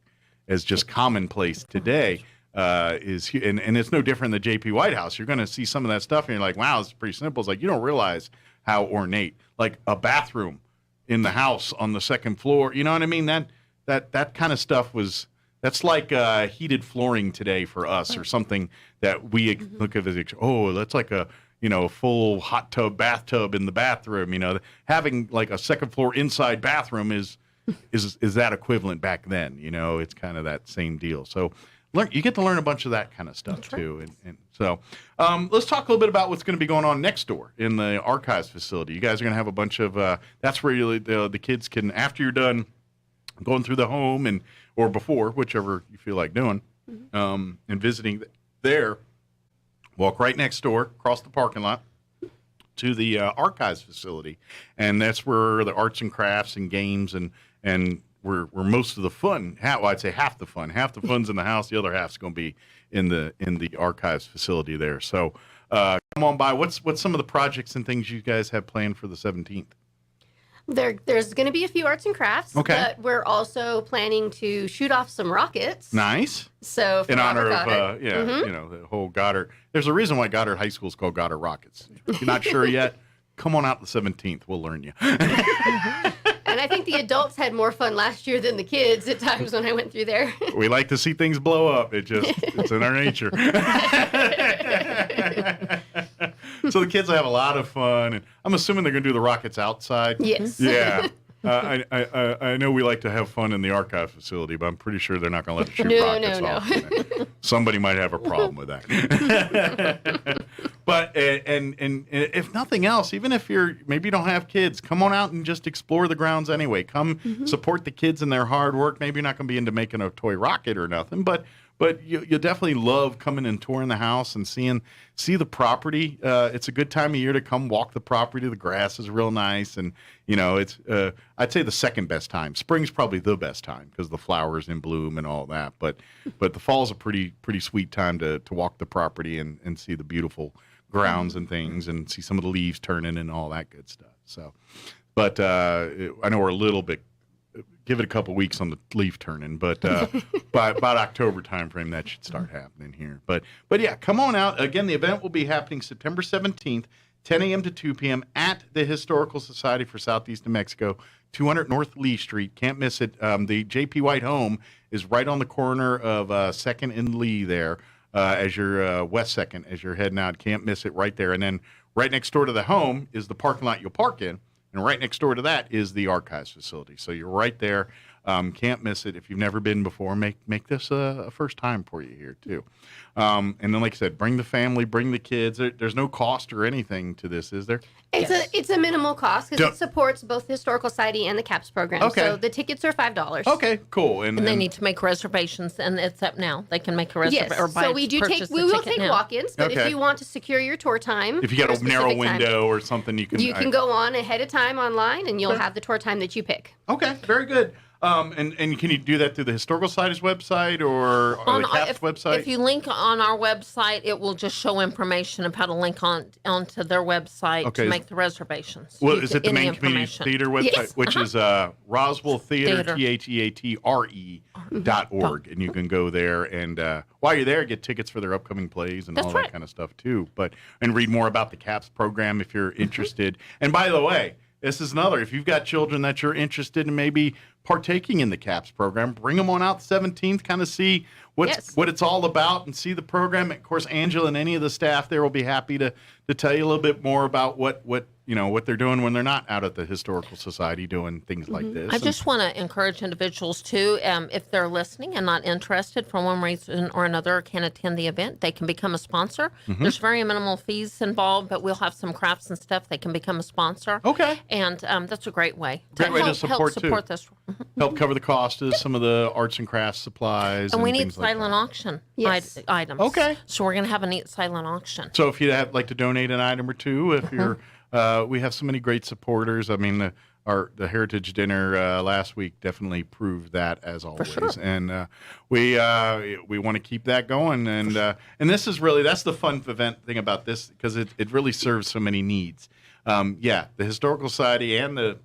as just commonplace today is, and it's no different than the J.P. White House. You're going to see some of that stuff, and you're like, wow, it's pretty simple. It's like you don't realize how ornate, like a bathroom in the house on the second floor. You know what I mean? That kind of stuff was. That's like heated flooring today for us, or something that we look at as, oh, that's like a, you know, a full hot tub, bathtub in the bathroom. You know, having like a second floor inside bathroom is that equivalent back then? You know, it's kind of that same deal. So you get to learn a bunch of that kind of stuff too. And so let's talk a little bit about what's going to be going on next door in the archives facility. You guys are going to have a bunch of that's where the kids can, after you're done going through the home or before, whichever you feel like doing, and visiting there, walk right next door, across the parking lot to the archives facility, and that's where the arts and crafts and games and where most of the fun. I'd say half the fun's in the house, the other half's going to be in the archives facility there. So come on by. What's some of the projects and things you guys have planned for the 17th? There's going to be a few arts and crafts, but we're also planning to shoot off some rockets. Nice. So in honor of you know, the whole Goddard. There's a reason why Goddard High School is called Goddard Rockets. If you're not sure yet, come on out the 17th. We'll learn you. And I think the adults had more fun last year than the kids at times when I went through there. We like to see things blow up. It's in our nature. So the kids will have a lot of fun, and I'm assuming they're going to do the rockets outside. Yes. Yeah. I know we like to have fun in the archive facility, but I'm pretty sure they're not going to let you shoot rockets off. Somebody might have a problem with that. But and if nothing else, even if maybe you don't have kids, come on out and just explore the grounds anyway. Come support the kids in their hard work. Maybe you're not going to be into making a toy rocket or nothing, but you definitely love coming and touring the house and see the property. It's a good time of year to come walk the property. The grass is real nice, and you know it's. I'd say the second best time. Spring's probably the best time because the flowers in bloom and all that. But the fall's a pretty sweet time to walk the property and see the beautiful grounds and things, and see some of the leaves turning and all that good stuff. So, but I know we're a little bit. Give it a couple weeks on the leaf turning, but by about October timeframe, that should start happening here. But yeah, come on out. Again, the event will be happening September 17th, 10 a.m. to 2 p.m. at the Historical Society for Southeast New Mexico, 200 North Lee Street. Can't miss it. The J.P. White home is right on the corner of 2nd and Lee there, as you're West 2nd, as you're heading out. Can't miss it right there. And then right next door to the home is the parking lot you'll park in. And right next door to that is the archives facility. So you're right there. Can't miss it. If you've never been before, make this a first time for you here, too. And then, like I said, bring the family, bring the kids. There's no cost or anything to this, is there? It's a minimal cost because it supports both the Historical Society and the CAPS program. Okay. So the tickets are $5. Okay, cool. And they need to make reservations, and it's up now. They can make a reservation. Yes. So we will take walk-ins, but if you want to secure your tour time, if you got a narrow window or something, you can go on ahead of time online, and you'll have the tour time that you pick. Okay, very good. And can you do that through the Historical Society's website or the CAPS website? If you link on our website, it will just show information of how to link onto their website to make the reservations. Well, is it the main community theater website, Yes. which is Roswell Theater, THEATRE.org, and you can go there and while you're there, get tickets for their upcoming plays and all that kind of stuff too. And read more about the CAPS program if you're interested. And by the way, this is another. If you've got children that you're interested in maybe partaking in the CAPS program, bring them on out the 17th, kind of see what it's all about and see the program. Of course, Angela and any of the staff there will be happy to tell you a little bit more about what they're doing when they're not out at the Historical Society doing things like this. I just want to encourage individuals too, if they're listening and not interested for one reason or another, or can't attend the event, they can become a sponsor. There's very minimal fees involved, but we'll have some crafts and stuff. They can become a sponsor. Okay. And that's a great way to support this. Help cover the cost of some of the arts and crafts supplies. And we need things silent auction items. Okay. So we're going to have a neat silent auction. So if you'd like to donate an item or two, if you're, we have so many great supporters. I mean, the Heritage Dinner last week definitely proved that, as always. For sure. And we want to keep that going. And this is really, that's the fun event thing about this, because it really serves so many needs. The Historical Society and the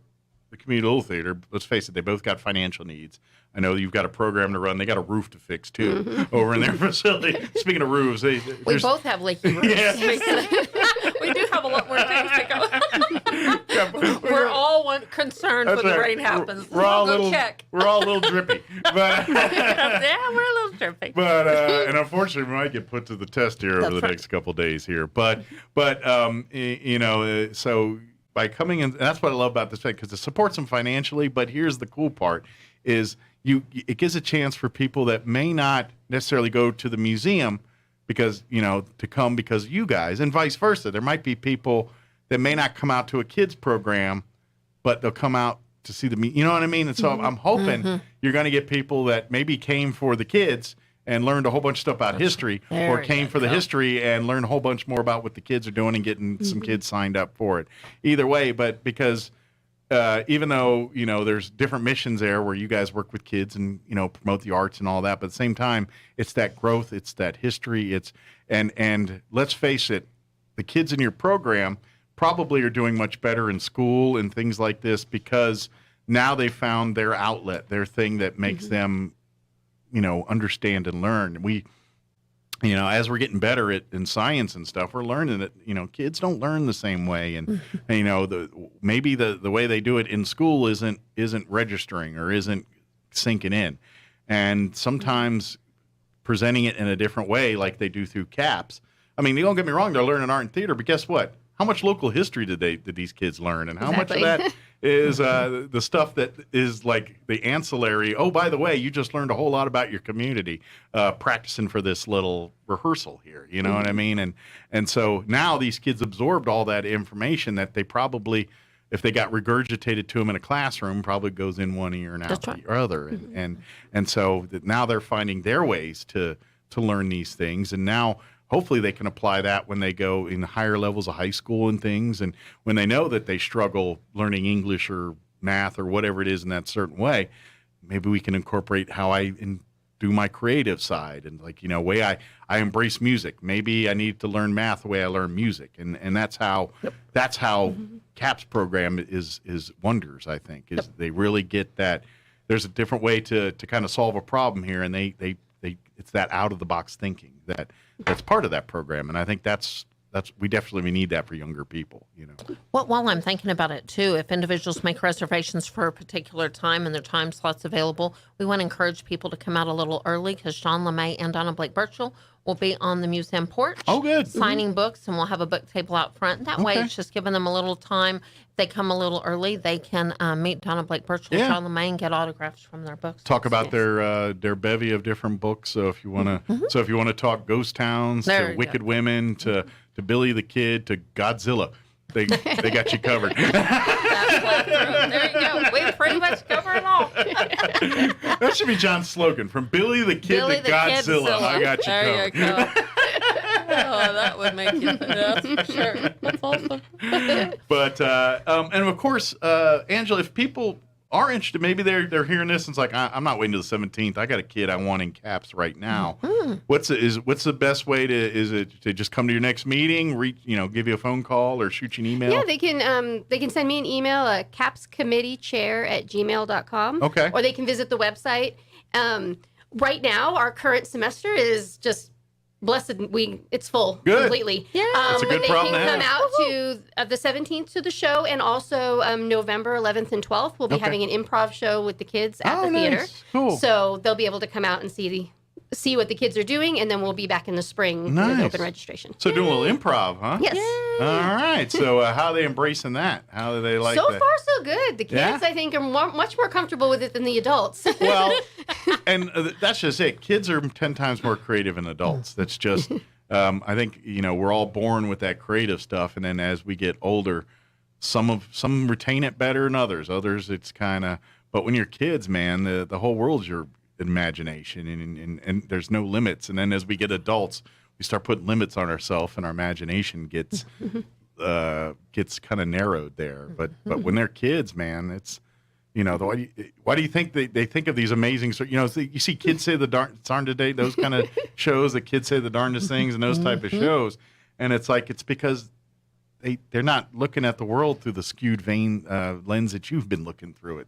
Community Little Theater, let's face it, they both got financial needs. I know you've got a program to run. They got a roof to fix, too, over in their facility. Speaking of roofs, we both have leaky roofs. We do have a lot more things to go. We're all concerned when the rain happens. We're all check. We're all a little drippy. But, yeah, we're a little drippy. But and unfortunately, we might get put to the test here over the next couple of days here. But so by coming in, and that's what I love about this thing, because it supports them financially. But here's the cool part: is it gives a chance for people that may not necessarily go to the museum because to come because of you guys, and vice versa. There might be people that may not come out to a kids program, but they'll come out to see the, you know what I mean? And so I'm hoping you're going to get people that maybe came for the kids and learned a whole bunch of stuff about history, or came for the history and learned a whole bunch more about what the kids are doing and getting some kids signed up for it. Either way, but because even though, there's different missions there where you guys work with kids and, promote the arts and all that, but at the same time, it's that growth, it's that history, and let's face it, the kids in your program probably are doing much better in school and things like this because now they found their outlet, their thing that makes them, understand and learn. We, as we're getting better in science and stuff, we're learning that, kids don't learn the same way. And, maybe the way they do it in school isn't registering or isn't sinking in. And sometimes presenting it in a different way, like they do through CAPS. I mean, don't get me wrong, they're learning art and theater, but guess what? How much local history did these kids learn? And how much of that is the stuff that is like the ancillary? Oh, by the way, you just learned a whole lot about your community practicing for this little rehearsal here. You know what I mean? And so now these kids absorbed all that information that they probably, if they got regurgitated to them in a classroom, probably goes in one ear and out the other. And so now they're finding their ways to learn these things. And now hopefully they can apply that when they go in higher levels of high school and things. And when they know that they struggle learning English or math or whatever it is in that certain way, maybe we can incorporate how I do my creative side and way I embrace music. Maybe I need to learn math the way I learn music. And that's how CAPS program is wonders, I think, is they really get that. There's a different way to kind of solve a problem here. And they it's that out of the box thinking that's part of that program. And I think that's we definitely need that for younger people, Well, while I'm thinking about it too, if individuals make reservations for a particular time and their time slots available, we want to encourage people to come out a little early because Sean LeMay and Donna Blake Birchall will be on the museum porch. Oh, good. Signing books, and we'll have a book table out front. That way, it's just giving them a little time. If they come a little early, they can meet Donna Blake Birchall and Sean LeMay and get autographs from their books. Talk about their bevy of different books. So if you want to, talk ghost towns to Wicked Women to Billy the Kid to Godzilla, they got you covered. There you go. We pretty much cover it all. That should be John's slogan: from Billy the Kid to Godzilla. I got you there covered. You go. Oh, that would make you. That's for sure. That's awesome. But and of course, Angela, if people are interested, maybe they're hearing this and it's like, I'm not waiting till the 17th. I got a kid I want in caps right now. Mm-hmm. What's the best way to just come to your next meeting, give you a phone call or shoot you an email? Yeah, they can send me an email at capscommitteechair@gmail.com. Okay. Or they can visit the website. Right now, our current semester is just blessed. It's full completely. Yeah, it's a good problem to have. They can come out to the 17th to the show, and also November 11th and 12th we'll be having an improv show with the kids at the theater. Cool. So they'll be able to come out and see what the kids are doing, and then we'll be back in the spring with open registration. So doing a little improv, huh? Yes. All right. So how are they embracing that? How do they like so that? far, so good. The kids, I think, are much more comfortable with it than the adults. Well, and that's just it. Kids are 10 times more creative than adults. That's just, I think, we're all born with that creative stuff. And then as we get older, some retain it better than others. Others, it's kind of, but when you're kids, man, the whole world's your imagination and there's no limits. And then as we get adults, we start putting limits on ourselves and our imagination gets kind of narrowed there. But when they're kids, man, it's, why do you think they think of these amazing, you see kids say the darn today, those kind of shows that kids say the darndest things and those type of shows. And it's like, it's because they're not looking at the world through the skewed vein lens that you've been looking through it.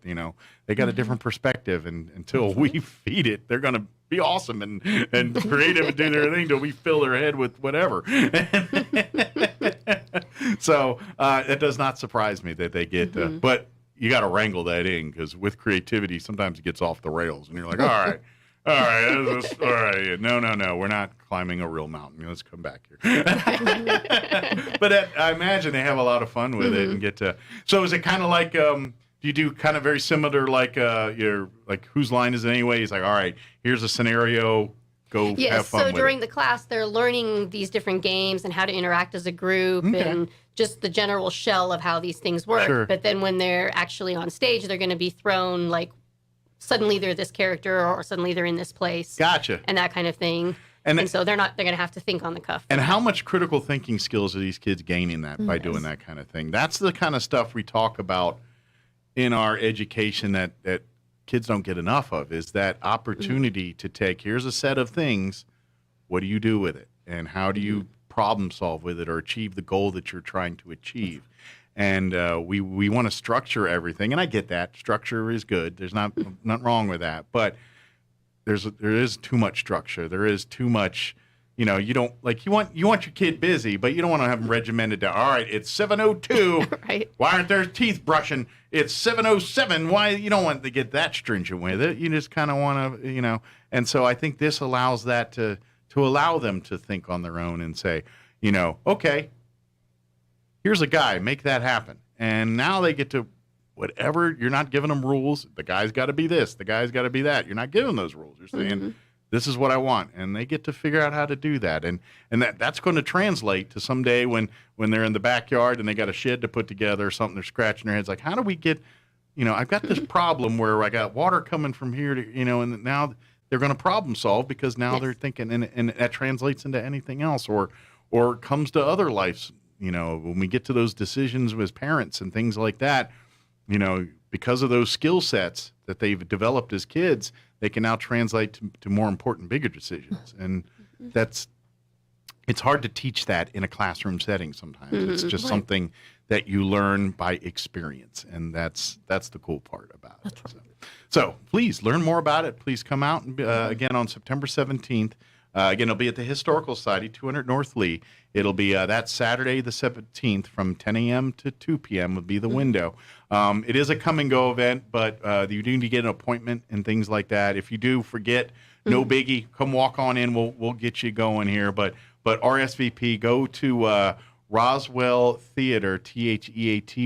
They got a different perspective, and until we feed it, they're going to be awesome and creative and do their thing till we fill their head with whatever. So it does not surprise me that they get, but you got to wrangle that in, because with creativity, sometimes it gtes off the rails, and you're like, all right. All right. No. We're not climbing a real mountain. Let's come back here. But I imagine they have a lot of fun with it and get to. So is it kind of like, do you do kind of very similar like whose line is it anyway? It's like, all right, here's a scenario. Go have fun with during it. the class, they're learning these different games and how to interact as a group and just the general shell of how these things work. Sure. But then when they're actually on stage, they're going to be thrown like, suddenly they're this character or suddenly they're in this place. Gotcha. And that kind of thing. And so they're going to have to think on the cuff. And how much critical thinking skills are these kids gaining by doing that kind of thing? That's the kind of stuff we talk about in our education that kids don't get enough of, is that opportunity to take, here's a set of things, what do you do with it? And how do you problem solve with it or achieve the goal that you're trying to achieve? And we want to structure everything, and I get that structure is good. There's nothing wrong with that, but there is too much structure. There is too much. You don't you want your kid busy, but you don't want to have them regimented down. All right, it's 7:02. Right. Why aren't their teeth brushing? It's 7:07. Why you don't want to get that stringent with it? You just kind of want to, And so I think this allows that to allow them to think on their own and say, okay. Here's a guy, make that happen. And now they get to whatever, you're not giving them rules. The guy's got to be this, the guy's got to be that. You're not giving those rules. You're saying, this is what I want. And they get to figure out how to do that. And that's going to translate to someday when they're in the backyard and they got a shed to put together or something, they're scratching their heads like, how do we get, I've got this problem where I got water coming from here to, and now they're going to problem solve because now they're thinking, and that translates into anything else or comes to other lives. When we get to those decisions as parents and things like that, because of those skill sets that they've developed as kids, they can now translate to more important, bigger decisions. And it's hard to teach that in a classroom setting sometimes. It's just something that you learn by experience. And that's the cool part about it. So please learn more about it. Please come out and, again on September 17th. Again, it'll be at the Historical Society, 200 North Lee. It'll be that Saturday, the 17th, from 10 a.m. to 2 p.m. would be the window. It is a come-and-go event, but you do need to get an appointment and things like that. If you do forget, no biggie. Come walk on in. We'll get you going here. But RSVP, go to Roswell Theater, theatre.org.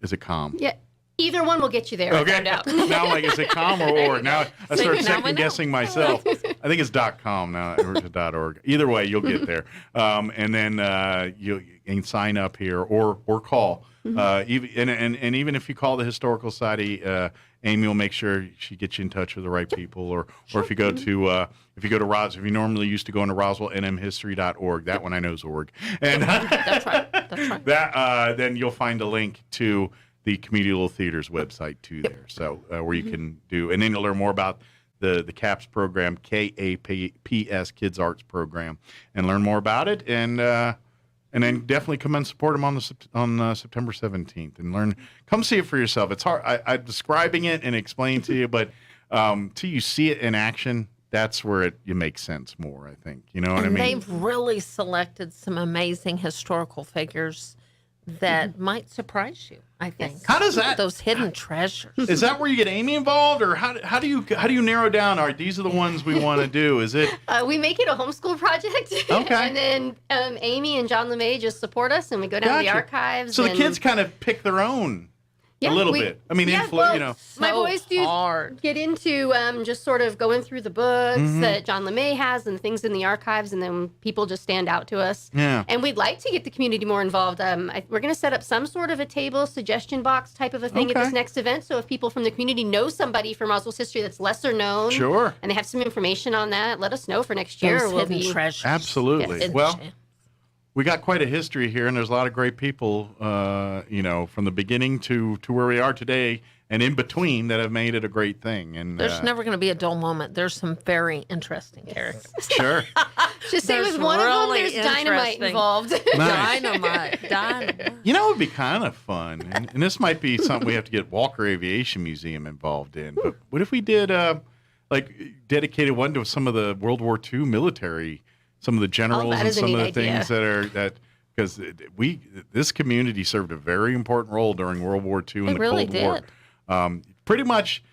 Is it com? Yeah. Either one will get you there. Okay. I found out. Now, like, is it com or org? Now I start second guessing myself. I think it's .com now or .org. Either way, you'll get there. And then you can sign up here or call. Even if you call the Historical Society, Amy will make sure she gets you in touch with the right people. Or if you go to if you normally used to go into RoswellNMHistory.org, that one I know is org. And That's right. that then you'll find a link to the Community Little Theater's website too there. So where you can do, and then you'll learn more about the CAPS program, KAPS Kids Arts Program, and learn more about it. And then definitely come and support them on September 17th and learn. Come see it for yourself. It's hard. I'm describing it and explaining to you, but till you see it in action, that's where it makes sense more. I think you know what I mean. They've really selected some amazing historical figures that might surprise you. I think. How does that? Those hidden treasures. Is that where you get Amy involved, or how do you narrow down? All right, these are the ones we want to do. Is it? We make it a homeschool project. Okay. And then Amy and John LeMay just support us, and we go down to the archives. So the kids kind of pick their own. A little bit. I mean, well, my boys do get into just sort of going through the books that John LeMay has and things in the archives, and then people just stand out to us. Yeah. And we'd like to get the community more involved. We're going to set up some sort of a table suggestion box type of a thing at this next event. So if people from the community know somebody from Roswell's history that's lesser known, sure, and they have some information on that, let us know for next year. Those hidden treasures. Absolutely. Yes. Well, we got quite a history here, and there's a lot of great people, from the beginning to where we are today and in between that have made it a great thing. And there's never going to be a dull moment. There's some very interesting characters. Sure. Just say with one of them, there's dynamite involved. Nice. Dynamite. You know, it would be kind of fun, and this might be something we have to get Walker Aviation Museum involved in. But what if we did, dedicated one to some of the World War II military, some of the generals and some of the things because this community served a very important role during World War II and the Cold War. Pretty much,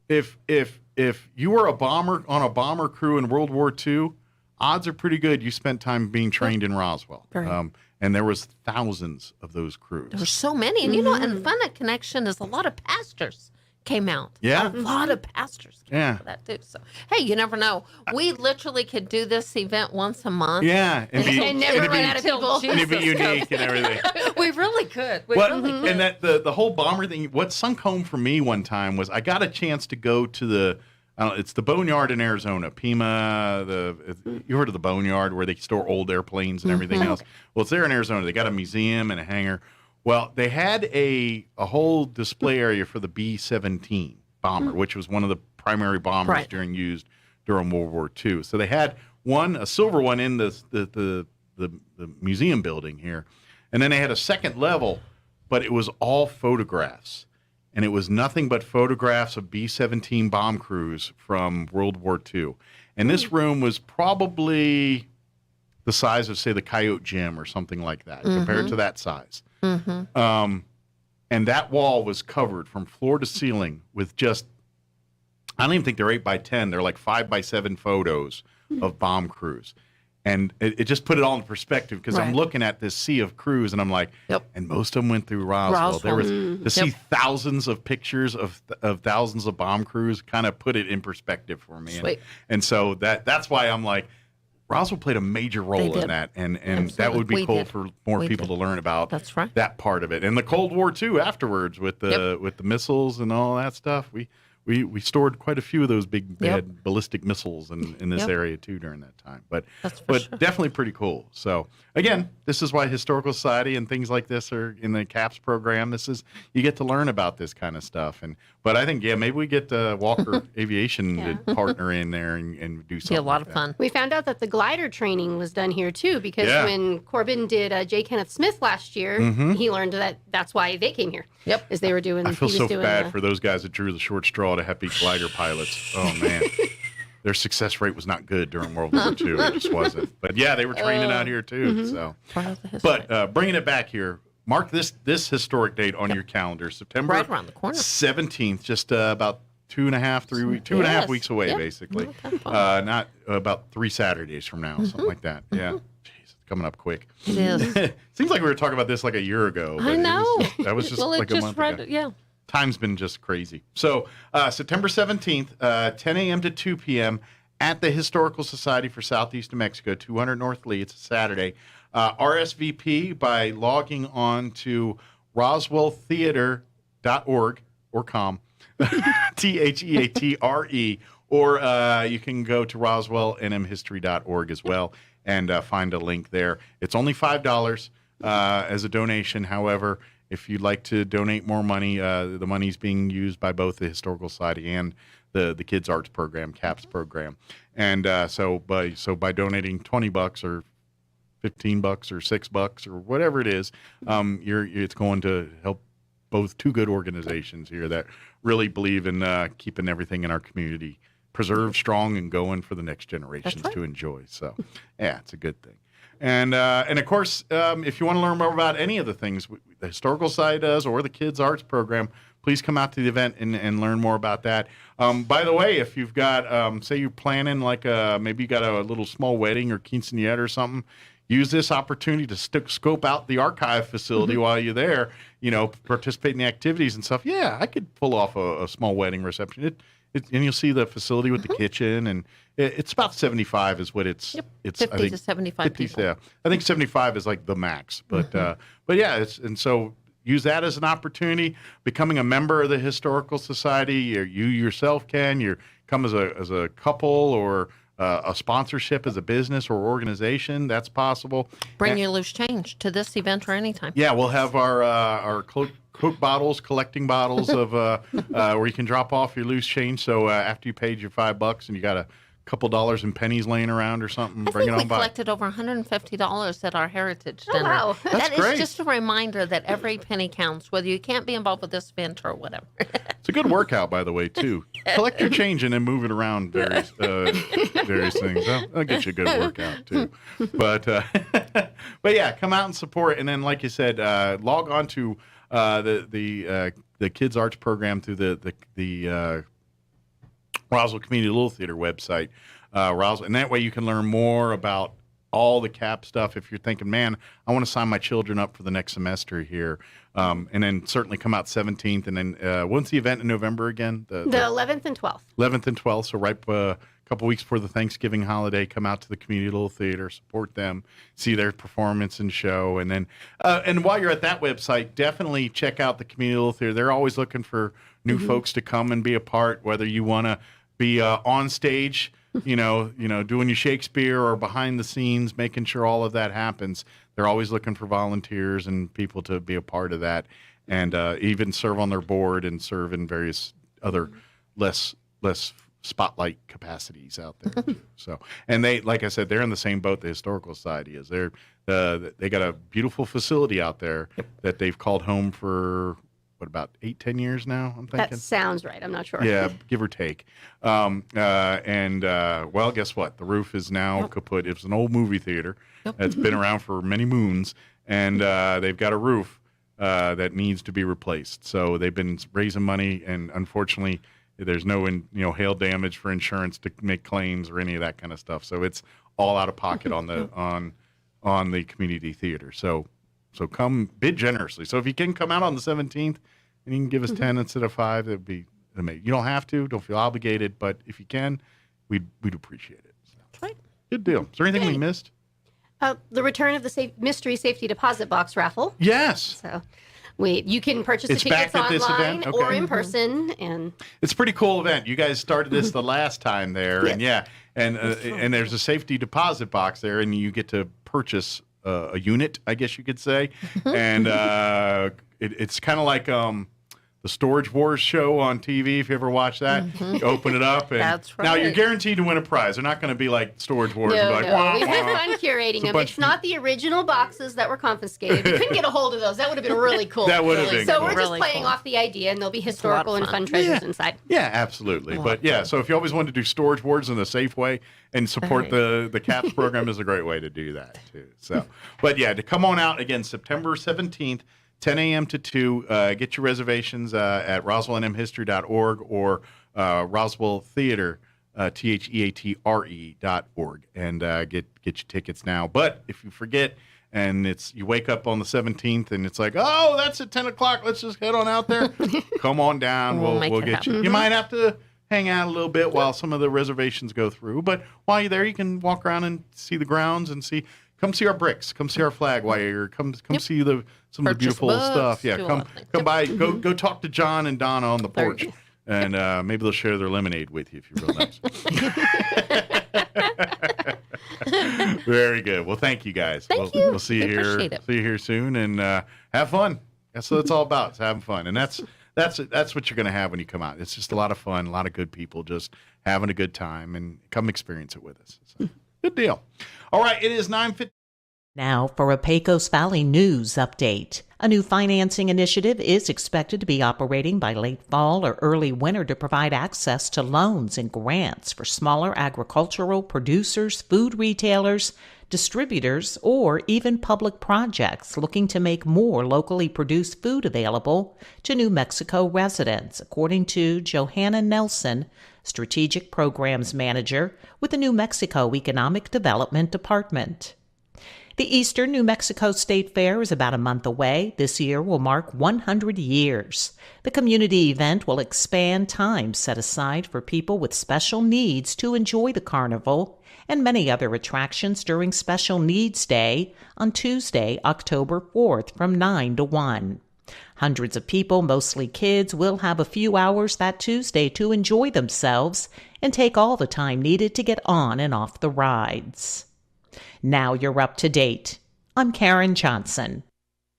if you were a bomber on a bomber crew in World War II, odds are pretty good you spent time being trained in Roswell. And there was thousands of those crews. There were so many, and and the fun connection is a lot of pastors came out. Yeah. A lot of pastors came out for that too. So, hey, you never know. We literally could do this event once a month. Yeah. And never run out of people. And it'd be unique and everything. We really could. And that the whole bomber thing, what sunk home for me one time was I got a chance to go to it's the Boneyard in Arizona, Pima. You heard of the Boneyard where they store old airplanes and everything else? Well, it's there in Arizona. They got a museum and a hangar. Well, they had a whole display area for the B-17 bomber, which was one of the primary bombers used during World War II. So they had a silver one in the museum building here, and then they had a second level, but it was all photographs, and it was nothing but photographs of B-17 bomb crews from World War II. And this room was probably the size of, say, the Coyote Gym or something like that, compared to that size. And that wall was covered from floor to ceiling with just, I don't even think they're 8x10. They're like 5x7 photos of bomb crews. And it just put it all in perspective because I'm looking at this sea of crews and I'm like, and most of them went through Roswell. There was to see thousands of pictures of thousands of bomb crews kind of put it in perspective for me. And so that's why I'm like, Roswell played a major role in that, and that would be cool for more people to learn about that part of it. And the Cold War too afterwards with the missiles and all that stuff. We stored quite a few of those big bad ballistic missiles in this area too during that time. But definitely pretty cool. So again, this is why Historical Society and things like this are in the CAPS program. You get to learn about this kind of stuff. But I think maybe we get Walker Aviation to partner in there and do something. Be a lot of fun. We found out that the glider training was done here too because when Corbin did J. Kenneth Smith last year, he learned that's why they came here. As they were doing. I feel so bad for those guys that drew the short straw to have to be glider pilots. Oh man. their success rate was not good during World War II. It just wasn't. But yeah, they were training out here too. So, but bringing it back here, mark this historic date on your calendar, September right around the corner, 17th, just about 2.5 weeks away, basically. Not about 3 Saturdays from now, something like that. Yeah. Coming up quick. It is. Seems like we were talking about this like a year ago. I know. That was just well, like a month ago. Yeah. Time's been just crazy. So September 17th, 10 a.m. to 2 p.m. at the Historical Society for Southeast New Mexico, 200 North Lee. It's a Saturday. RSVP by logging on to roswelltheater.org or com, THEATRE, or you can go to roswellnmhistory.org as well and find a link there. It's only $5 as a donation. However, if you'd like to donate more money, the money's being used by both the Historical Society and the Kids Arts Program, CAPS program. And so by donating $20 or $15 or $6 or whatever it is, it's going to help both two good organizations here that really believe in keeping everything in our community preserved, strong, and going for the next generations to enjoy. So, yeah, it's a good thing. And of course, if you want to learn more about any of the things the Historical Society does or the Kids Arts Program, please come out to the event and learn more about that. By the way, if you've got, say you're planning maybe you got a little small wedding or quinceañera or something, use this opportunity to scope out the archive facility while you're there, participate in the activities and stuff. Yeah, I could pull off a small wedding reception. And you'll see the facility with the kitchen, and it's about 75 is what it's. Yep. It's 50 I think, to 75 50, people. Yeah, I think 75 is like the max, but yeah, so use that as an opportunity. Becoming a member of the Historical Society, you yourself can. You come as a couple or a sponsorship as a business or organization. That's possible. Bring your loose change to this event or anytime. Yeah, we'll have our Coke bottles, collecting bottles of where you can drop off your loose change. So after you paid your $5 and you got a couple dollars in pennies laying around or something, I bring think it on we by. collected over $150 at our Heritage Dinner. Wow. That's That great. is just a reminder that every penny counts, whether you can't be involved with this event or whatever. It's a good workout, by the way, too. Collect your change and then move it around various things. That'll get you a good workout, too. But yeah, come out and support. And then, like you said, log on to the Kids Arts Program through the Roswell Community Little Theater website, Roswell, and that way you can learn more about all the CAP stuff. If you're thinking, man, I want to sign my children up for the next semester here, and then certainly come out 17th, and then when's the event in November again? The 11th and 12th. 11th and 12th. So right a couple weeks before the Thanksgiving holiday, come out to the Community Little Theater, support them, see their performance and show, and then and while you're at that website, definitely check out the Community Little Theater. They're always looking for new folks to come and be a part, whether you want to be on stage, doing your Shakespeare, or behind the scenes, making sure all of that happens. They're always looking for volunteers and people to be a part of that, and even serve on their board and serve in various other less spotlight capacities out there too. So, and they, like I said, they're in the same boat the Historical Society is. They got a beautiful facility out there that they've called home for about 8-10 years now, I'm thinking. That sounds right. I'm not sure. Yeah, give or take. Well, guess what? The roof is now kaput. It's an old movie theater that's been around for many moons, and they've got a roof that needs to be replaced. So they've been raising money, and unfortunately, there's no hail damage for insurance to make claims or any of that kind of stuff. So it's all out of pocket on the on the community theater. So come bid generously. So if you can come out on the 17th and you can give us 10 instead of 5, that'd be amazing. You don't have to, don't feel obligated, but if you can, we'd appreciate it. That's right. Good deal. Is there anything we missed? The return of the mystery safety deposit box raffle. Yes. So you can purchase the It's tickets back at this online event? Okay. or in person, and It's a pretty cool event. You guys started this the last time there, and and there's a safety deposit box there, and you get to purchase a unit, I guess you could say, and it's kind of like the Storage Wars show on TV. If you ever watch that, you open it up, and That's right. now you're guaranteed to win a prize. They're not going to be like Storage Wars. No, and be like, no. wah, We've had wah. fun curating them. bunch It's not the original boxes that were confiscated. We couldn't get a hold of those. That would have been really cool. That would have been So cool. we're just Really playing cool. off the idea, and there'll be historical and fun treasures inside. Yeah, absolutely. But yeah, so if you always want to do Storage Wars in a safe way and support the CAPS program is a great way to do that too. So, but yeah, to come on out again, September 17th, 10 a.m. to 2. Get your reservations at roswellnmhistory.org or Roswell Theater, theatre.org, and get your tickets now. But if you forget, and you wake up on the 17th and it's like, oh, that's at 10 o'clock. Let's just head on out there. Come on down. We'll get you. You might have to hang out a little bit while some of the reservations go through. But while you're there, you can walk around and see the grounds and come see our bricks. Come see our flag while you're come see some of the beautiful stuff. Yeah, come by. Go talk to John and Donna on the porch. And maybe they'll share their lemonade with you if you're real nice. Very good. Well, thank you guys. We'll see you here. See you here soon, and have fun. That's what it's all about. It's having fun, and that's what you're going to have when you come out. It's just a lot of fun, a lot of good people just having a good time, and come experience it with us. So, good deal. All right, it is 9:50. Now for a Pecos Valley news update. A new financing initiative is expected to be operating by late fall or early winter to provide access to loans and grants for smaller agricultural producers, food retailers, distributors, or even public projects looking to make more locally produced food available to New Mexico residents, according to Johanna Nelson, Strategic Programs Manager with the New Mexico Economic Development Department. The Eastern New Mexico State Fair is about a month away. This year will mark 100 years. The community event will expand time set aside for people with special needs to enjoy the carnival and many other attractions during Special Needs Day on Tuesday, October 4th from 9 to 1. Hundreds of people, mostly kids, will have a few hours that Tuesday to enjoy themselves and take all the time needed to get on and off the rides. Now you're up to date. I'm Karen Johnson.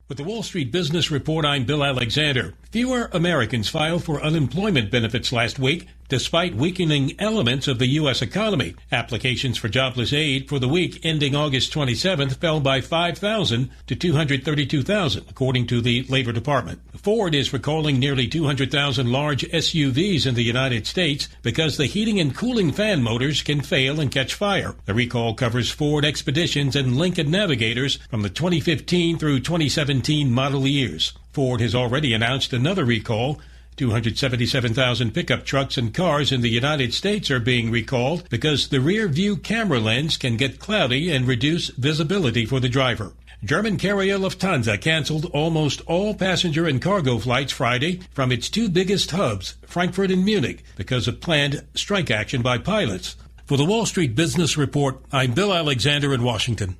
With the Wall Street Business Report, I'm Bill Alexander. Fewer Americans filed for unemployment benefits last week, despite weakening elements of the U.S. economy. Applications for jobless aid for the week ending August 27th fell by 5,000 to 232,000, according to the Labor Department. Ford is recalling nearly 200,000 large SUVs in the United States because the heating and cooling fan motors can fail and catch fire. The recall covers Ford Expeditions and Lincoln Navigators from the 2015 through 2017 model years. Ford has already announced another recall. 277,000 pickup trucks and cars in the United States are being recalled because the rear view camera lens can get cloudy and reduce visibility for the driver. German carrier Lufthansa canceled almost all passenger and cargo flights Friday from its two biggest hubs, Frankfurt and Munich, because of planned strike action by pilots. For the Wall Street Business Report, I'm Bill Alexander in Washington.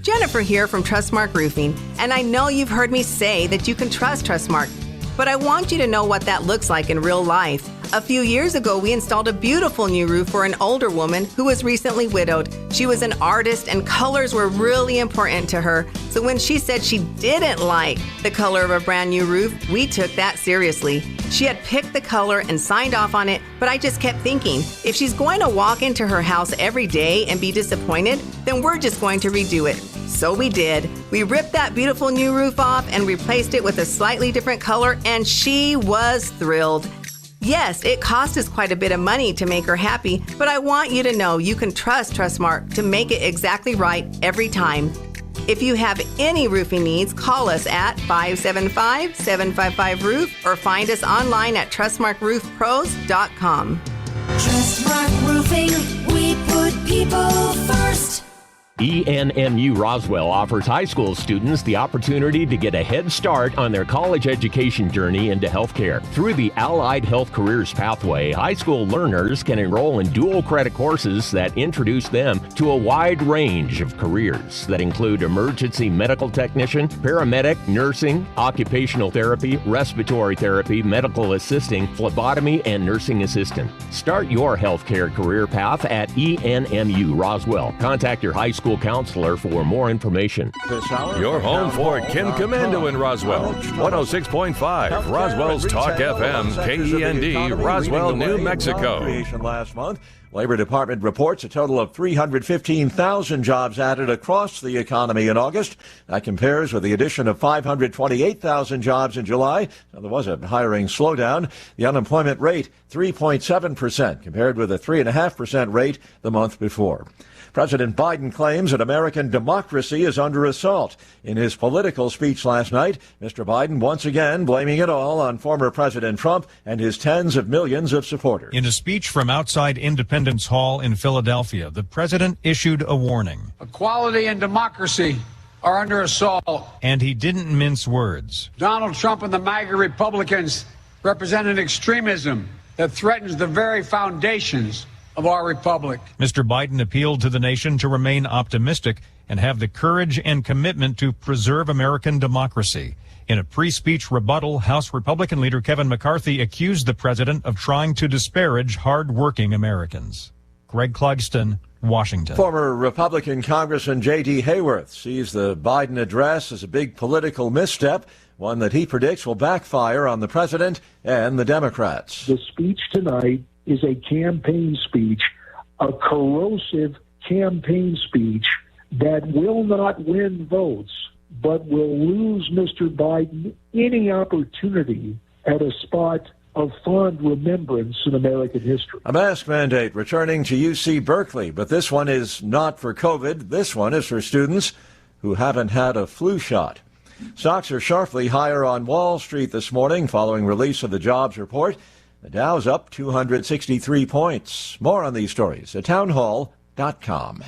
Jennifer here from Trustmark Roofing, and I know you've heard me say that you can trust Trustmark, but I want you to know what that looks like in real life. A few years ago, we installed a beautiful new roof for an older woman who was recently widowed. She was an artist, and colors were really important to her. So when she said she didn't like the color of a brand new roof, we took that seriously. She had picked the color and signed off on it, but I just kept thinking, if she's going to walk into her house every day and be disappointed, then we're just going to redo it. So we did. We ripped that beautiful new roof off and replaced it with a slightly different color, and she was thrilled. Yes, it cost us quite a bit of money to make her happy, but I want you to know you can trust Trustmark to make it exactly right every time. If you have any roofing needs, call us at 575-755-ROOF or find us online at trustmarkroofpros.com. Trustmark Roofing, we put people first. ENMU Roswell offers high school students the opportunity to get a head start on their college education journey into healthcare. Through the Allied Health Careers Pathway, high school learners can enroll in dual credit courses that introduce them to a wide range of careers that include emergency medical technician, paramedic, nursing, occupational therapy, respiratory therapy, medical assisting, phlebotomy, and nursing assistant. Start your healthcare career path at ENMU Roswell. Contact your high school school counselor for more information. Your home for Kim Commando in Roswell. 106.5 Roswell's Talk FM, KEND, Roswell, New Mexico. Last month, Labor Department reports a total of 315,000 jobs added across the economy in August. That compares with the addition of 528,000 jobs in July. So there was a hiring slowdown. The unemployment rate, 3.7%, compared with a 3.5% rate the month before. President Biden claims that American democracy is under assault. In his political speech last night, Mr. Biden once again blaming it all on former President Trump and his tens of millions of supporters. In a speech from outside Independence Hall in Philadelphia, the president issued a warning. Equality and democracy are under assault. And he didn't mince words. Donald Trump and the MAGA Republicans represent an extremism that threatens the very foundations of our republic. Mr. Biden appealed to the nation to remain optimistic and have the courage and commitment to preserve American democracy. In a pre-speech rebuttal, House Republican leader Kevin McCarthy accused the president of trying to disparage hard-working Americans. Greg Clugston, Washington. Former Republican Congressman J.D. Hayworth sees the Biden address as a big political misstep, one that he predicts will backfire on the president and the Democrats. The speech tonight is a campaign speech, a corrosive campaign speech that will not win votes, but will lose Mr. Biden any opportunity at a spot of fond remembrance in American history. A mask mandate returning to UC Berkeley, but this one is not for COVID. This one is for students who haven't had a flu shot. Stocks are sharply higher on Wall Street this morning following release of the jobs report. The Dow's up 263 points. More on these stories at townhall.com.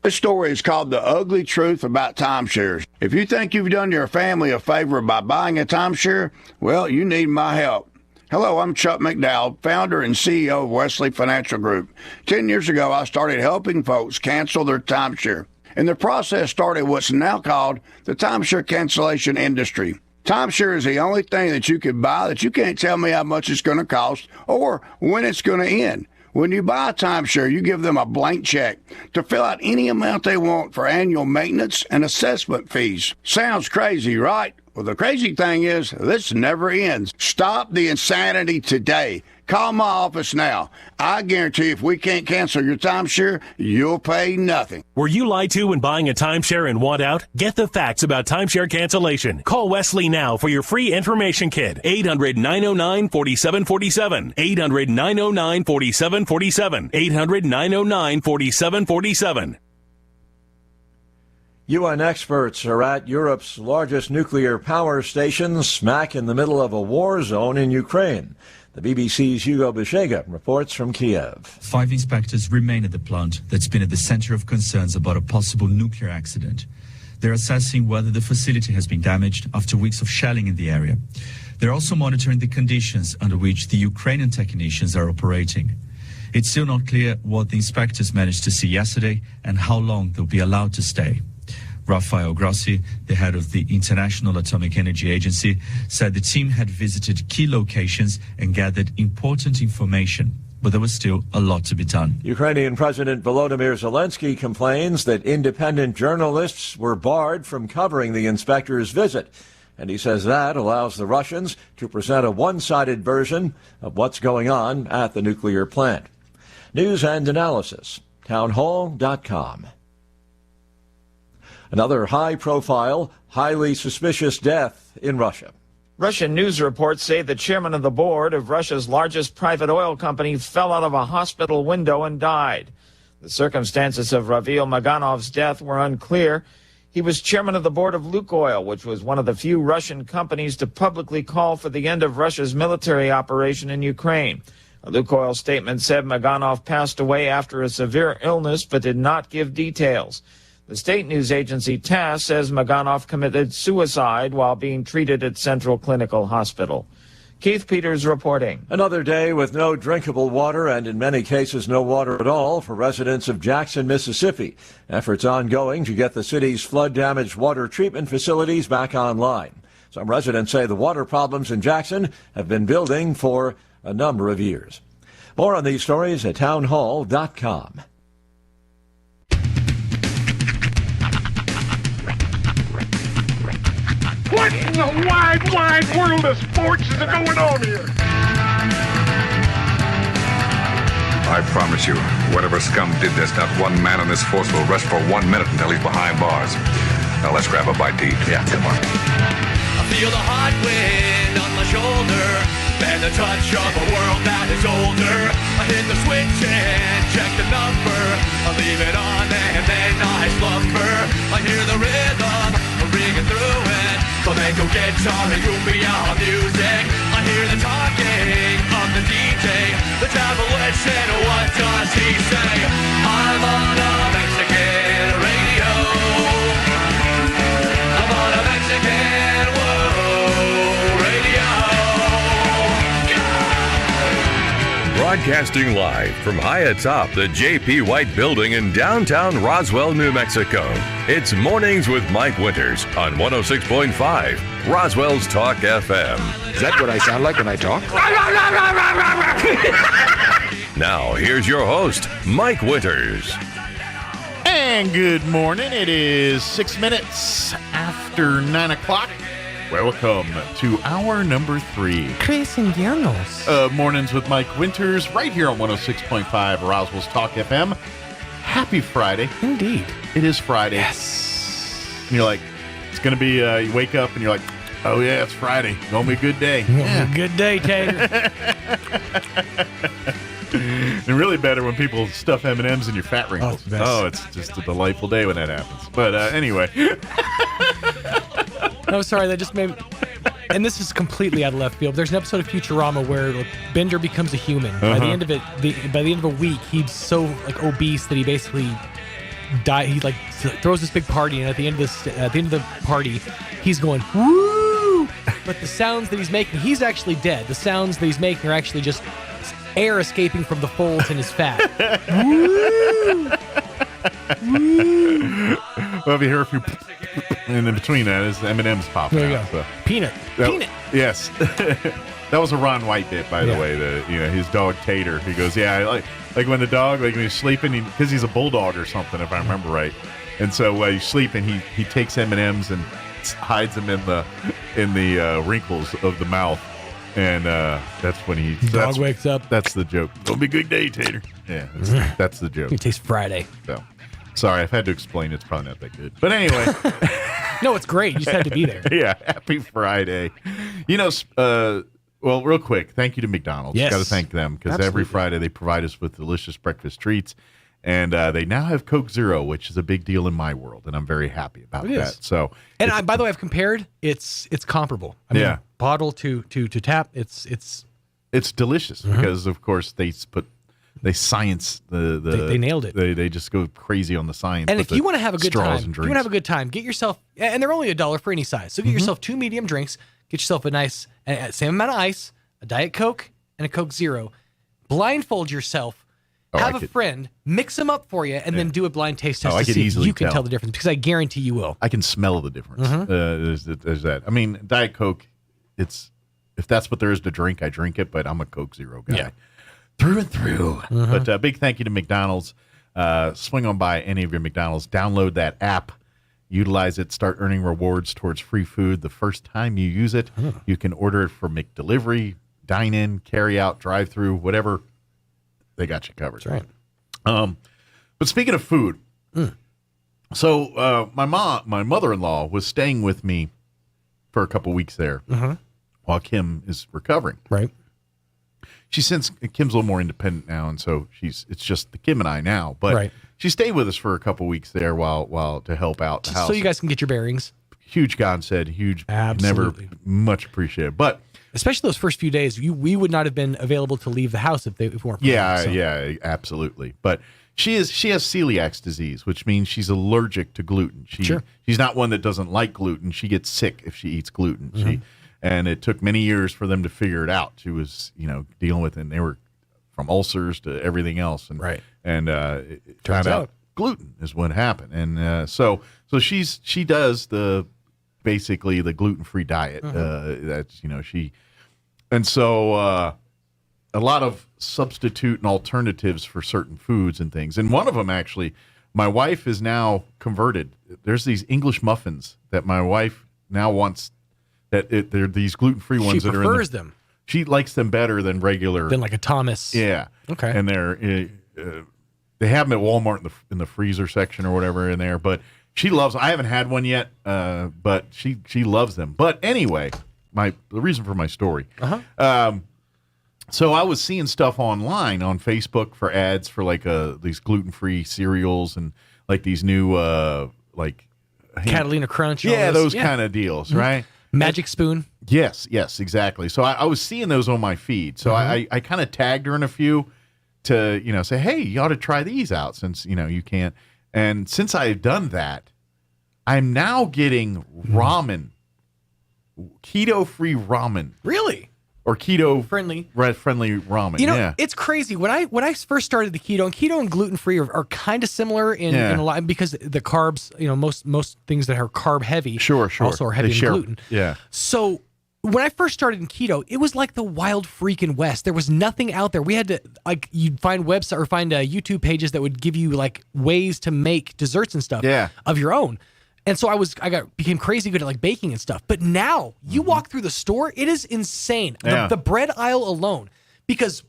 This story is called The Ugly Truth About Timeshares. If you think you've done your family a favor by buying a timeshare, well, you need my help. Hello, I'm Chuck McDowell, founder and CEO of Wesley Financial Group. 10 years ago, I started helping folks cancel their timeshare. And the process started what's now called the timeshare cancellation industry. Timeshare is the only thing that you can buy that you can't tell me how much it's going to cost or when it's going to end. When you buy a timeshare, you give them a blank check to fill out any amount they want for annual maintenance and assessment fees. Sounds crazy, right? Well, the crazy thing is, this never ends. Stop the insanity today. Call my office now. I guarantee if we can't cancel your timeshare, you'll pay nothing. Were you lied to when buying a timeshare and want out? Get the facts about timeshare cancellation. Call Wesley now for your free information kit. 800-909-4747. 800-909-4747. 800-909-4747. UN experts are at Europe's largest nuclear power station, smack in the middle of a war zone in Ukraine. The BBC's Hugo Bishega reports from Kiev. 5 inspectors remain at the plant that's been at the center of concerns about a possible nuclear accident. They're assessing whether the facility has been damaged after weeks of shelling in the area. They're also monitoring the conditions under which the Ukrainian technicians are operating. It's still not clear what the inspectors managed to see yesterday and how long they'll be allowed to stay. Rafael Grossi, the head of the International Atomic Energy Agency, said the team had visited key locations and gathered important information, but there was still a lot to be done. Ukrainian President Volodymyr Zelensky complains that independent journalists were barred from covering the inspector's visit, and he says that allows the Russians to present a one-sided version of what's going on at the nuclear plant. News and analysis, townhall.com. Another high-profile, highly suspicious death in Russia. Russian news reports say the chairman of the board of Russia's largest private oil company fell out of a hospital window and died. The circumstances of Ravil Maganov's death were unclear. He was chairman of the board of Lukoil, which was one of the few Russian companies to publicly call for the end of Russia's military operation in Ukraine. A Lukoil statement said Maganov passed away after a severe illness but did not give details. The state news agency TASS says Maganov committed suicide while being treated at Central Clinical Hospital. Keith Peters reporting. Another day with no drinkable water and in many cases no water at all for residents of Jackson, Mississippi. Efforts ongoing to get the city's flood-damaged water treatment facilities back online. Some residents say the water problems in Jackson have been building for a number of years. More on these stories at townhall.com. What in the wide world of sports is going on here? I promise you, whatever scum did this, not one man in this force will rest for 1 minute until he's behind bars. Now let's grab a bite to eat. Yeah, come on. I feel the hot wind on my shoulder and the touch of a world that is older. I hit the switch and check the number. I leave it on and then I slumber. I hear the rhythm ringing through it. Flamenco guitar and cumbia music. I hear the talking of the DJ. The travelation, what does he say? I'm on a Mexican radio. I'm on a Mexican radio. Broadcasting live from high atop the J.P. White Building in downtown Roswell, New Mexico. It's Mornings with Mike Winters on 106.5 Roswell's Talk FM. Is that what I sound like when I talk? Now, here's your host, Mike Winters. And good morning. It is 6 minutes after 9 o'clock. Welcome to hour number 3. Chris Inviernos. Mornings with Mike Winters, right here on 106.5 Roswell's Talk FM. Happy Friday. Indeed. It is Friday. Yes. And you're like, it's going to be, you wake up and you're like, oh yeah, it's Friday. Going to be a good day. Yeah. Good day, Tater. And really better when people stuff M&Ms in your fat wrinkles. Oh, it's just a delightful day when that happens. But anyway. No, sorry, that just made... And this is completely out of left field. There's an episode of Futurama where Bender becomes a human. By the end of it, by the end of a week, he's so obese that he basically die. He throws this big party, and at the end of the party, he's going woo. But the sounds that he's making, he's actually dead. The sounds that he's making are actually just air escaping from the folds in his fat. Woo. Woo. Well, if you hear a few, and in between that is M&M's popping there you out. go. So. Peanut. Yes. That was a Ron White bit, by the way. His dog Tater. He goes, yeah, like when the dog, like when he's sleeping, because he's a bulldog or something, if I remember right. And so while he's sleeping, he takes M&Ms and hides them in the wrinkles of the mouth. And that's when dog wakes up. That's the joke. It'll be a good day, Tater. Yeah, that's the joke. It tastes Friday. So, sorry, I've had to explain. It's probably not that good. But anyway. No, it's great. You just had to be there. Yeah, happy Friday. Well, real quick, thank you to McDonald's. Yes. Got to thank them because every Friday they provide us with delicious breakfast treats. And they now have Coke Zero, which is a big deal in my world, and I'm very happy about that. So, and by the way, I've compared. It's comparable. I mean, bottle to tap. It's delicious because, of course, they science they nailed it. They just go crazy on the science. And if you want to have a good time, get yourself, and they're only $1 for any size. So get yourself 2 medium drinks. Get yourself a nice same amount of ice, a Diet Coke, and a Coke Zero. Blindfold yourself. Have a friend mix them up for you, and then do a blind taste test to see if you can tell the difference. Because I guarantee you will. I can smell the difference. There's that. I mean, Diet Coke. If that's what there is to drink, I drink it. But I'm a Coke Zero guy. Yeah. Through and through. But big thank you to McDonald's. Swing on by any of your McDonald's. Download that app. Utilize it. Start earning rewards towards free food. The first time you use it, you can order it for McDelivery, dine-in, carry-out, drive-through, whatever. They got you covered. That's right. But speaking of food, so my mother-in-law was staying with me for a couple weeks there while Kim is recovering. Right. Kim's a little more independent now, and so it's just the Kim and I now. But she stayed with us for a couple weeks there while to help out the house. So you guys can get your bearings. Huge godsend, huge. Absolutely. Never much appreciated, but especially those first few days, we would not have been available to leave the house if we weren't. Yeah, absolutely. But she has celiac disease, which means she's allergic to gluten. She's not one that doesn't like gluten. She gets sick if she eats gluten. And it took many years for them to figure it out. She was, dealing with it, and they were from ulcers to everything else. And, it turned out gluten is what happened. And so she does basically the gluten-free diet. That's, and so a lot of substitute and alternatives for certain foods and things. And one of them, actually, my wife is now converted. There's these English muffins that my wife now wants They're these gluten-free ones She that are prefers them. She likes them better than regular. Than like a Thomas. Yeah. Okay. And they have them at Walmart in the freezer section or whatever in there. But she loves. I haven't had one yet, but she loves them. But anyway, the reason for my story. So I was seeing stuff online on Facebook for ads for like these gluten-free cereals and like these new like Catalina Crunch. Yeah, those kind of deals, right? Magic Spoon. Yes, exactly. So I was seeing those on my feed. So I kind of tagged her in a few to, say, hey, you ought to try these out since, you can't. And since I've done that, I'm now getting ramen, keto-free ramen. Really? Or keto friendly ramen. It's crazy. When I first started the keto and gluten free are kind of similar in a lot because the carbs, most things that are carb heavy, sure, also are heavy in gluten. Yeah. So when I first started in keto, it was like the wild freaking west. There was nothing out there. We had to you'd find website or find YouTube pages that would give you like ways to make desserts and stuff of your own. And so I became crazy good at like baking and stuff. But now you walk through the store, it is insane. The bread aisle alone, because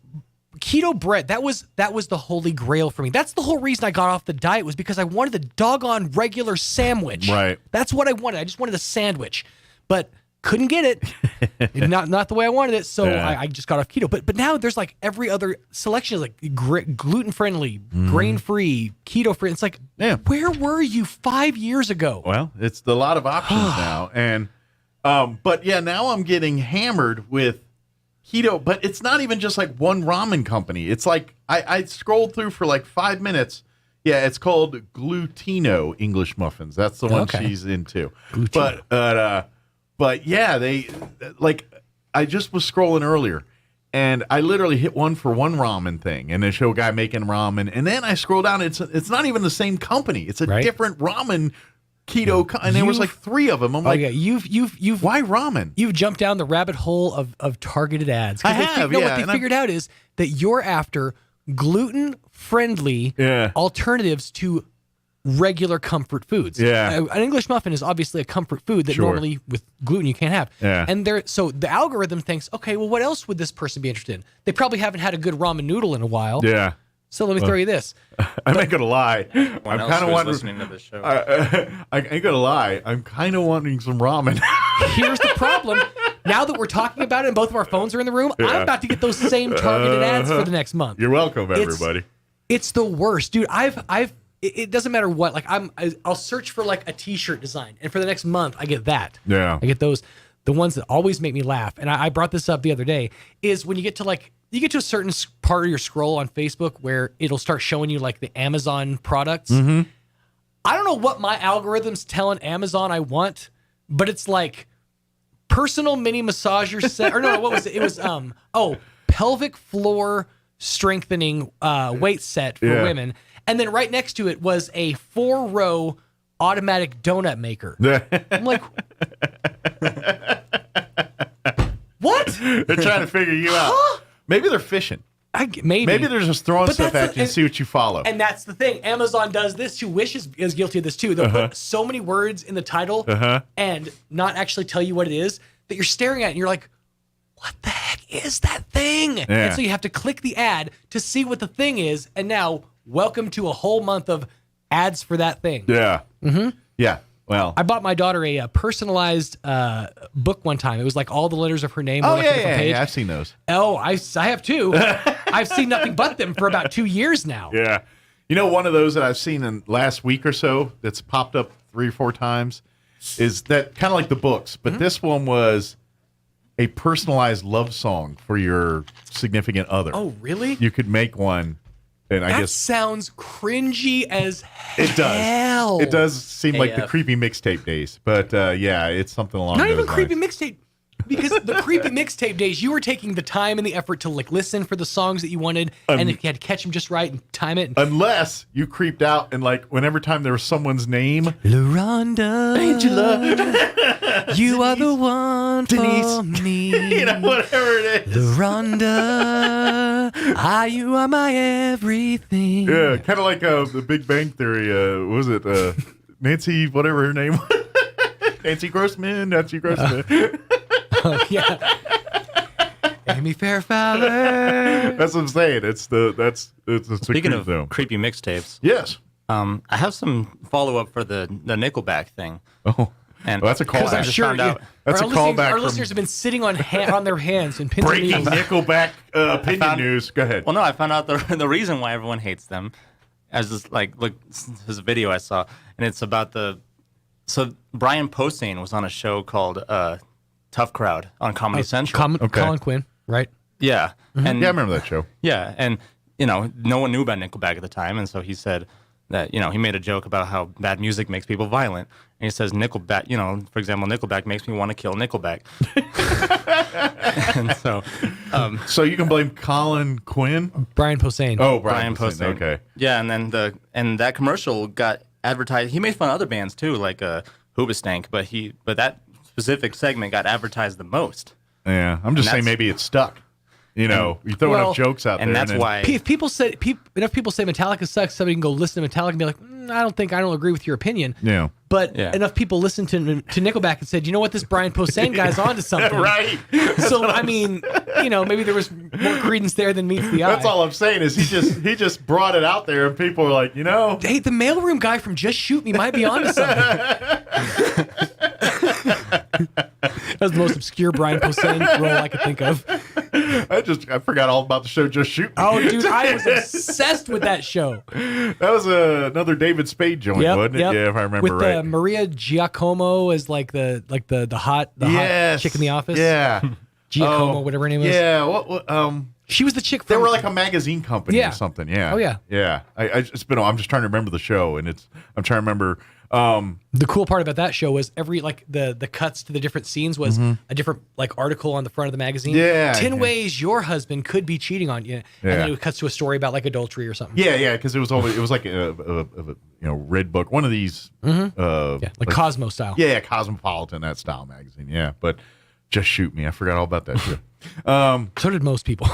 keto bread, that was the holy grail for me. That's the whole reason I got off the diet was because I wanted the doggone regular sandwich. Right. That's what I wanted. I just wanted a sandwich, but couldn't get it. not the way I wanted it. So I just got off keto. But now there's like every other selection is like gluten friendly, grain free, keto free. It's like, where were you 5 years ago? Well, it's a lot of options now. And, but yeah, now I'm getting hammered with keto, but it's not even just like one ramen company. It's like, I scrolled through for like 5 minutes. Yeah, it's called Glutino English Muffins. That's the one she's into. Glutino. But yeah, I just was scrolling earlier and I literally hit one for one ramen thing and they show a guy making ramen. And then I scroll down, it's not even the same company. It's a different ramen keto. And there was like 3 of them. I'm like, you've why ramen? You've jumped down the rabbit hole of targeted ads. I have, what they figured out is that you're after gluten-friendly alternatives to regular comfort foods. Yeah. An English muffin is obviously a comfort food that normally with gluten you can't have. Yeah. And so the algorithm thinks, okay, well, what else would this person be interested in? They probably haven't had a good ramen noodle in a while. Yeah. So let me throw you this. I'm not gonna lie. I'm kind of wanting listening to this show. I ain't gonna lie. I'm kind of wanting some ramen. Here's the problem. Now that we're talking about it and both of our phones are in the room, I'm about to get those same targeted ads for the next month. You're welcome, everybody. It's the worst, dude. It doesn't matter what. Like I'll search for like a T-shirt design, and for the next month, I get that. Yeah, I get those. The ones that always make me laugh, and I brought this up the other day, is when you get to a certain part of your scroll on Facebook where it'll start showing you like the Amazon products. Mm-hmm. I don't know what my algorithm's telling Amazon I want, but it's like personal mini massager set. Or no, what was it? It was pelvic floor strengthening weight set for women. And then right next to it was a 4-row automatic donut maker. I'm like, what? They're trying to figure you out. Maybe they're fishing. Maybe they're just throwing stuff at you and see what you follow. And that's the thing. Amazon does this too. Wish is guilty of this too. They'll put so many words in the title and not actually tell you what it is that you're staring at and you're like, what the heck is that thing? Yeah. And so you have to click the ad to see what the thing is. And now, welcome to a whole month of ads for that thing. Yeah. Mm-hmm. Yeah. Well, I bought my daughter a personalized book one time. It was like all the letters of her name. Oh, on like a different page. Yeah. I've seen those. Oh, I have too. I've seen nothing but them for about 2 years now. Yeah. You know, one of those that I've seen in last week or so that's popped up 3 or 4 times is that kind of like the books, but this one was a personalized love song for your significant other. Oh, really? You could make one. And I guess sounds cringy as hell. It does. It does seem like the creepy mixtape days, but yeah, it's something along those lines. Not even creepy mixtape, because the creepy mixtape days, you were taking the time and the effort to like listen for the songs that you wanted, and if you had to catch them just right and time it. Unless you creeped out and like whenever time there was someone's name, LaRonda, Angela, you are the one Denise, for me. You know, whatever it is. LaRonda, you are my everything. Yeah, kind of like the Big Bang Theory. What was it Nancy, whatever her name was? Nancy Grossman. Nancy Grossman. Yeah. Amy Fairfowler. That's what I'm saying. It's Speaking of creepy mixtapes. Yes. I have some follow-up for the Nickelback thing. Oh. And that's a callback. I just found out. That's a callback. Our listeners have been sitting on their hands and pins breaking and needles. Nickelback opinion news. Go ahead. Well, no, I found out the reason why everyone hates them. As just look, this video I saw, and it's about so Brian Posehn was on a show called Tough Crowd on Comedy Central. Colin Quinn, right? Yeah, and yeah, I remember that show. Yeah, and no one knew about Nickelback at the time, and so he said that he made a joke about how bad music makes people violent, and he says Nickelback, for example, Nickelback makes me want to kill Nickelback. And so you can blame Colin Quinn, Brian Posehn. Oh, Brian Posehn. Okay. Yeah, and then that commercial got advertised. He made fun of other bands too, like Hoobastank, but that specific segment got advertised the most. Yeah, I'm just saying maybe it's stuck. You throw enough jokes out there, and that's why. If people say enough people say Metallica sucks, somebody can go listen to Metallica and be like, I don't agree with your opinion. Yeah. But enough people listened to Nickelback and said, you know what, this Brian Posehn guy's onto something. Right. So I mean, maybe there was more credence there than meets the eye. That's all I'm saying is he just brought it out there, and people are like, hey, the mailroom guy from Just Shoot Me might be onto something. That was the most obscure Brian Posehn role I could think of. I forgot all about the show Just Shoot Me. Oh, dude, I was obsessed with that show. That was another David Spade joint, wasn't it? Yep. Yeah, if I remember right. With Maria Giacomo as like the hot chick in the office. Yeah. Giacomo, whatever her name is. Yeah. She was the chick they from... were like a magazine company or something. Yeah. Oh yeah. Yeah. I'm just trying to remember the show, and I'm trying to remember. The cool part about that show was every the cuts to the different scenes was a different article on the front of the magazine. Yeah. 10 ways your husband could be cheating on you, and then it cuts to a story about like adultery or something. Yeah, because it was like a red book, one of these like Cosmo style. Yeah, Cosmopolitan, that style magazine. Yeah, but Just Shoot Me, I forgot all about that too. So did most people.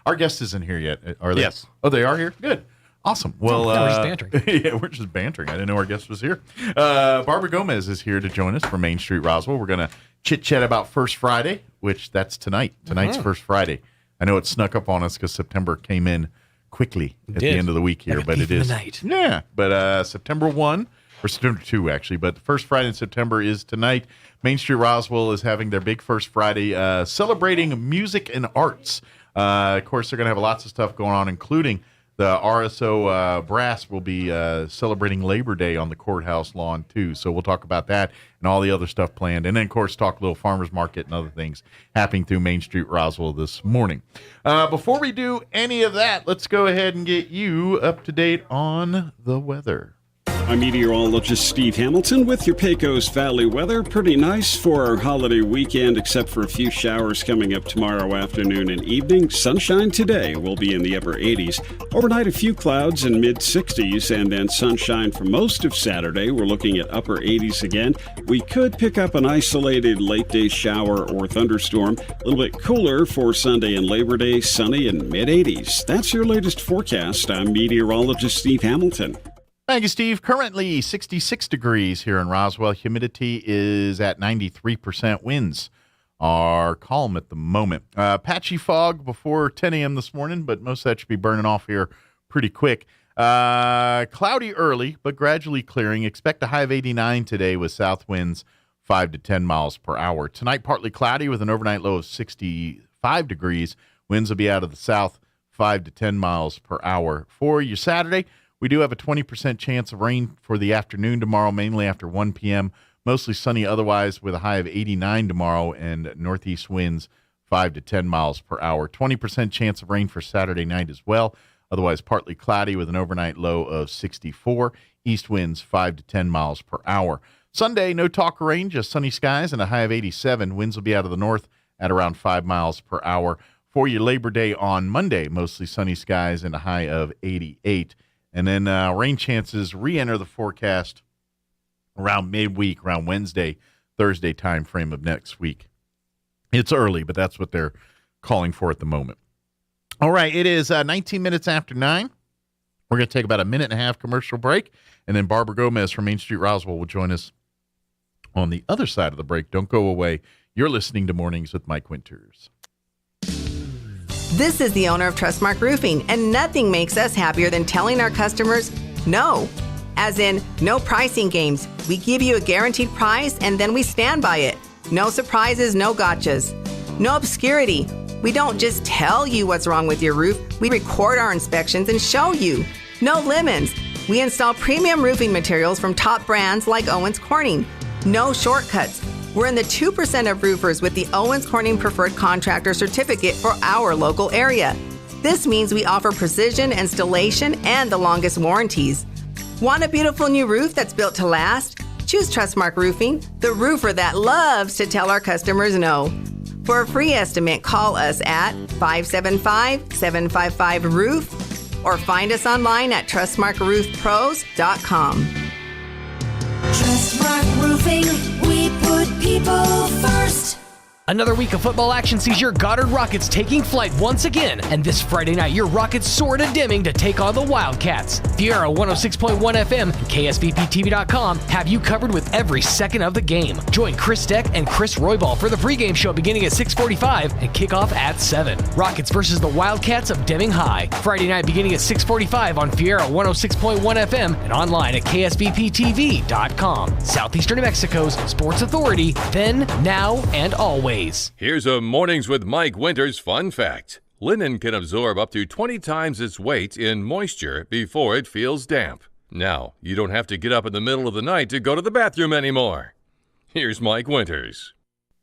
Our guest isn't here yet, are they? Yes. Oh, they are here. Good. Awesome. Well, we're just bantering. Yeah, we're just bantering. I didn't know our guest was here. Barbara Gomez is here to join us from Main Street Roswell. We're going to chit-chat about First Friday, which that's tonight. Tonight's First Friday. I know it snuck up on us because September came in quickly at the end of the week here, but it is. Night. Yeah, but September 1, or September 2, actually, but the first Friday in September is tonight. Main Street Roswell is having their big First Friday celebrating music and arts. Of course, they're going to have lots of stuff going on, including the RSO Brass will be celebrating Labor Day on the courthouse lawn, too. So we'll talk about that and all the other stuff planned. And then, of course, talk a little farmers market and other things happening through Main Street Roswell this morning. Before we do any of that, let's go ahead and get you up to date on the weather. I'm meteorologist Steve Hamilton with your Pecos Valley weather. Pretty nice for our holiday weekend, except for a few showers coming up tomorrow afternoon and evening. Sunshine today will be in the upper 80s. Overnight, a few clouds in mid-60s, and then sunshine for most of Saturday. We're looking at upper 80s again. We could pick up an isolated late-day shower or thunderstorm. A little bit cooler for Sunday and Labor Day, sunny and mid-80s. That's your latest forecast. I'm meteorologist Steve Hamilton. Thank you, Steve. Currently 66 degrees here in Roswell. Humidity is at 93%. Winds are calm at the moment. Patchy fog before 10 a.m. this morning, but most of that should be burning off here pretty quick. Cloudy early, but gradually clearing. Expect a high of 89 today with south winds 5 to 10 miles per hour. Tonight, partly cloudy with an overnight low of 65 degrees. Winds will be out of the south 5 to 10 miles per hour. For your Saturday, we do have a 20% chance of rain for the afternoon tomorrow, mainly after 1 p.m. Mostly sunny otherwise with a high of 89 tomorrow and northeast winds 5 to 10 miles per hour. 20% chance of rain for Saturday night as well. Otherwise partly cloudy with an overnight low of 64. East winds 5 to 10 miles per hour. Sunday, no talk of rain, just sunny skies and a high of 87. Winds will be out of the north at around 5 miles per hour. For your Labor Day on Monday, mostly sunny skies and a high of 88. And then rain chances re-enter the forecast around midweek, around Wednesday, Thursday time frame of next week. It's early, but that's what they're calling for at the moment. All right, it is 19 minutes after 9. We're going to take about a minute and a half commercial break, and then Barbara Gomez from Main Street Roswell will join us on the other side of the break. Don't go away. You're listening to Mornings with Mike Winters. This is the owner of Trustmark Roofing, and nothing makes us happier than telling our customers no. As in, no pricing games. We give you a guaranteed price, and then we stand by it. No surprises, no gotchas. No obscurity. We don't just tell you what's wrong with your roof. We record our inspections and show you. No lemons. We install premium roofing materials from top brands like Owens Corning. No shortcuts. We're in the 2% of roofers with the Owens Corning Preferred Contractor Certificate for our local area. This means we offer precision installation and the longest warranties. Want a beautiful new roof that's built to last? Choose Trustmark Roofing, the roofer that loves to tell our customers no. For a free estimate, call us at 575-755-ROOF or find us online at trustmarkroofpros.com. Trustmark Roofing, we put people first. Another week of football action sees your Goddard Rockets taking flight once again, and this Friday night, your Rockets soar to Deming to take on the Wildcats. Fiera 106.1 FM and KSBPTV.com have you covered with every second of the game. Join Chris Deck and Chris Roybal for the pregame show beginning at 6:45 and kickoff at 7. Rockets versus the Wildcats of Deming High. Friday night beginning at 6:45 on Fiera 106.1 FM and online at KSBPTV.com. Southeastern New Mexico's sports authority, then, now, and always. Here's a Mornings with Mike Winters fun fact. Linen can absorb up to 20 times its weight in moisture before it feels damp. Now, you don't have to get up in the middle of the night to go to the bathroom anymore. Here's Mike Winters.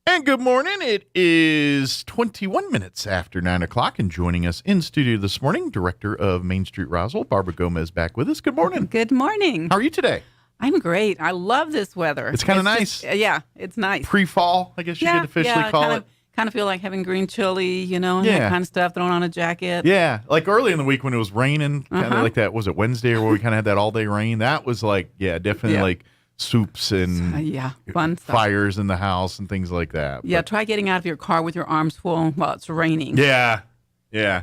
And good morning. It is 21 minutes after 9 o'clock, and joining us in studio this morning, Director of Main Street Roswell, Barbara Gomez, back with us. Good morning. Good morning. How are you today? I'm great. I love this weather. It's kind of nice. Yeah, it's nice. Pre-fall, I guess you could officially call it. Kind of feel like having green chili, and that kind of stuff, throwing on a jacket. Yeah, like early in the week when it was raining, kind of like that, was it Wednesday where we kind of had that all-day rain? That was like, definitely like soups and fun stuff. Fires in the house and things like that. Yeah, try getting out of your car with your arms full while it's raining. Yeah.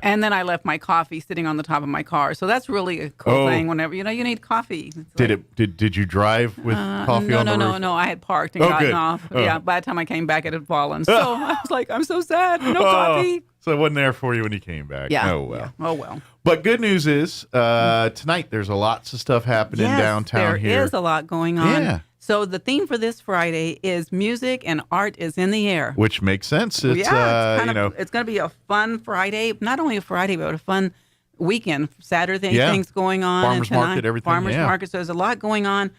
And then I left my coffee sitting on the top of my car. So that's really a cool thing whenever, you need coffee. Did you drive with coffee on the roof? No. I had parked and gotten off. Yeah, by the time I came back, it had fallen. So I was like, I'm so sad. No coffee. So it wasn't there for you when you came back. Yeah. Oh, well. Yeah. Oh, well. But good news is tonight there's lots of stuff happening downtown here. There is a lot going on. Yeah. So the theme for this Friday is music and art is in the air. Which makes sense. It's, it's going to be a fun Friday. Not only a Friday, but a fun weekend. Saturday, things going on. Farmers market, everything. Farmers market. So there's a lot going on.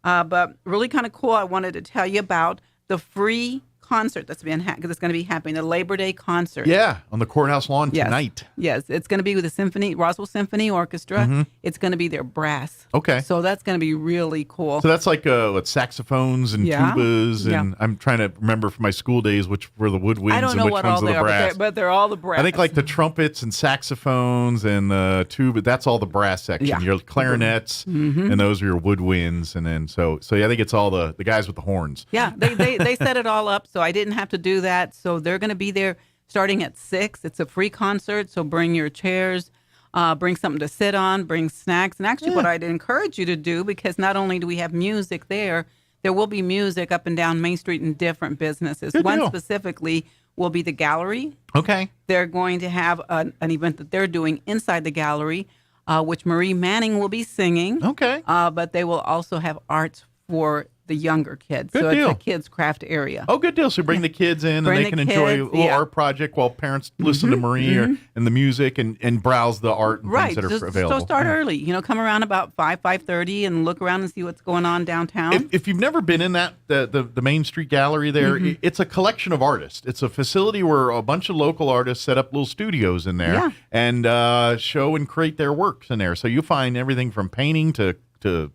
But really kind of cool, I wanted to tell you about the free concert that's been because it's going to be happening, the Labor Day concert. Yeah, on the courthouse lawn tonight. Yes, it's going to be with the Roswell Symphony Orchestra. Mm-hmm. It's going to be their brass. Okay. So that's going to be really cool. So that's like saxophones and tubas, and I'm trying to remember from my school days which were the woodwinds and which ones were the brass. But they're all the brass. I think like the trumpets and saxophones and the tuba, that's all the brass section. Yeah. Your clarinets and those are your woodwinds, and then so I think it's all the guys with the horns. Yeah, they set it all up, so I didn't have to do that. So they're going to be there starting at 6. It's a free concert, so bring your chairs, bring something to sit on, bring snacks. And actually what I'd encourage you to do, because not only do we have music there will be music up and down Main Street in different businesses. One specifically will be the gallery. Okay. They're going to have an event that they're doing inside the gallery, which Marie Manning will be singing. Okay. But they will also have arts for the younger kids. Good so deal. It's a kids craft area. Oh, good deal. So bring the kids in and they can enjoy a little art project while parents listen to Marie and the music and browse the art and things that are available. So start early. Come around about 5:30 and look around and see what's going on downtown. If you've never been in the Main Street Gallery there, it's a collection of artists. It's a facility where a bunch of local artists set up little studios in there and show and create their works in there. So you find everything from painting to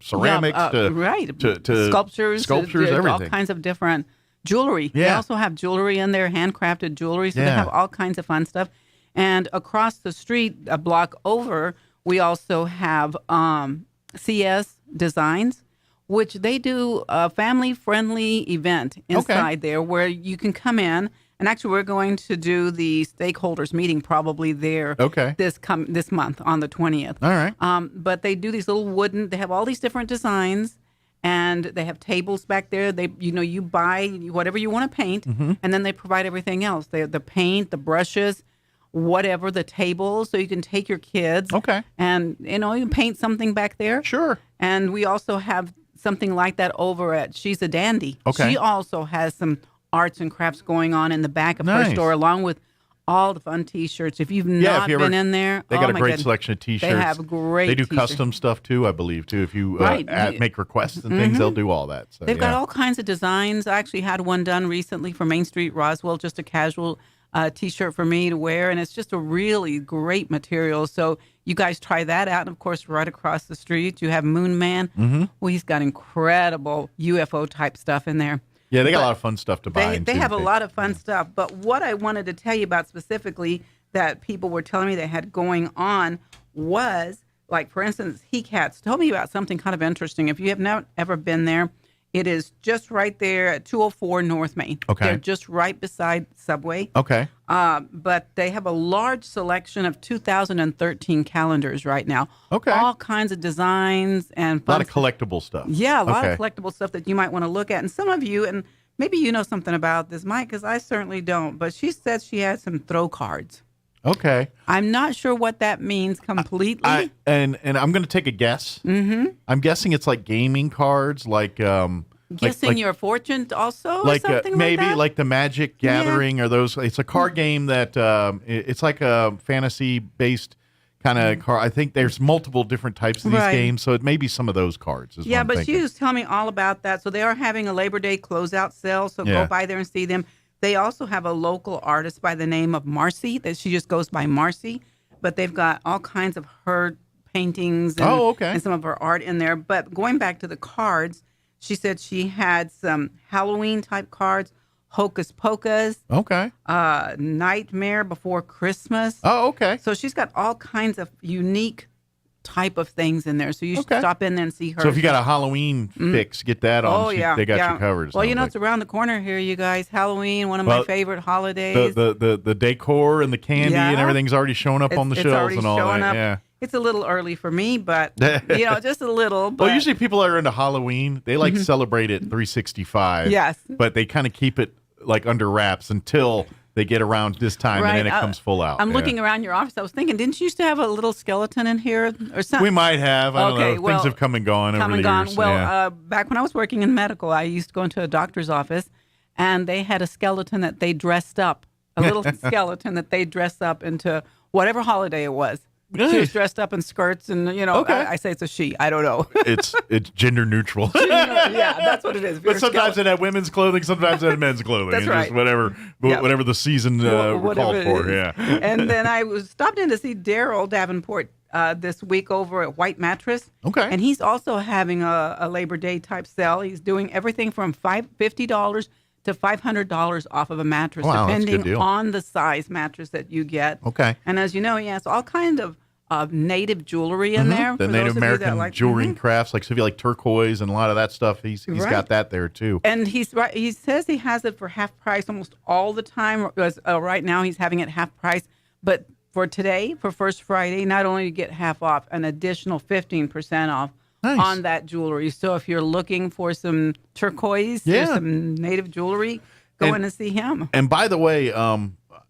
ceramics to sculptures, everything. All kinds of different jewelry. Yeah. They also have jewelry in there, handcrafted jewelry. So they have all kinds of fun stuff. And across the street, a block over, we also have CS Designs, which they do a family-friendly event inside there where you can come in. And actually, we're going to do the stakeholders meeting probably there this month on the 20th. All right. But they do these little they have all these different designs, And they have tables back there. You buy whatever you want to paint, and then they provide everything else. The paint, the brushes, whatever, the tables, so you can take your kids. Okay. And, you can paint something back there. Sure. And we also have something like that over at She's a Dandy. Okay. She also has some arts and crafts going on in the back of her Nice. store, along with all the fun T-shirts. If you've not been in there, they got a my great goodness. selection of T-shirts. They have great. They do T-shirts. custom stuff too, I believe too. If you Right. make requests and things, they'll do all that. So, They've got all kinds of designs. I actually had one done recently for Main Street Roswell, just a casual T-shirt for me to wear, and it's just a really great material. So you guys try that out. And of course, right across the street, you have Moon Man. Well, he's got incredible UFO type stuff in there. Yeah, they got a lot of fun stuff to buy. They have a lot of fun stuff. But what I wanted to tell you about specifically that people were telling me they had going on was, like, for instance, He Cats told me about something kind of interesting. If you have not ever been there, it is just right there at 204 North Main. Okay. They're just right beside Subway. Okay. But they have a large selection of 2013 calendars right now. Okay. All kinds of designs and A lot fun of collectible stuff. yeah, a lot of collectible stuff that you might want to look at. And some of you, and maybe you know something about this, Mike, because I certainly don't, but she said she had some throw cards. Okay. I'm not sure what that means completely. And I'm going to take a guess. I'm guessing it's like gaming cards, like Guessing your fortune also, or like something maybe like that? like the Magic Gathering or those. It's a card game that it's like a fantasy based kind of card. I think there's multiple different types of these Right. games, so it may be some of those cards. Is Yeah, what I'm but thinking. she was telling me all about that. So they are having a Labor Day closeout sale, so Yeah. go by there and see them. They also have a local artist by the name of Marcy, that she just goes by Marcy, but they've got all kinds of her paintings and, and some of her art in there. But going back to the cards, she said she had some Halloween type cards, Hocus Pocus, Nightmare Before Christmas. Oh, okay. So she's got all kinds of unique type of things in there. So you should stop in there and see her. So if you got a Halloween fix, get that on. Oh, yeah. They got yeah. you covered. Well, it's around the corner here, you guys. Halloween, one of Well, my favorite holidays. The decor and the candy and Yeah. everything's already showing up on the It's shelves already and all showing that. up. Yeah. It's a little early for me, but, just a little. But Well, usually people are into Halloween. They like celebrate it 365. Yes. But they kind of keep it like under wraps until they get around this time and then it comes full out. I'm Yeah. looking around your office. I was thinking, didn't you used to have a little skeleton in here or something? We might have. I don't know. well, Things have come and gone over the years. Well, yeah. back when I was working in medical, I used to go into a doctor's office, and they had a skeleton that they dressed up, a little skeleton that they dressed up into whatever holiday it was. She was dressed up in skirts, and I say it's a she. I don't know. it's gender neutral. Yeah, that's what it is. If you're But a sometimes it had women's clothing, sometimes it had men's clothing. That's It's right. just whatever the season Whatever called it for. is. Yeah. And then I stopped in to see Daryl Davenport this week over at White Mattress. Okay. And he's also having a Labor Day type sale. He's doing everything from $50 to $500 off of a mattress, Wow, that's a good depending deal. on the size mattress that you get. Okay. And as you know, he has all kinds of native jewelry in there. The for Native those of you that American like- jewelry Mhm. and crafts, like like turquoise and a lot of that stuff. He's Right. got that there too. And he's right. He says he has it for half price almost all the time. Right now, he's having it half price. But for today, for First Friday, not only do you get half off, an additional 15% off on that jewelry. So if you're looking for some turquoise or some native jewelry, go in and see him. And by the way,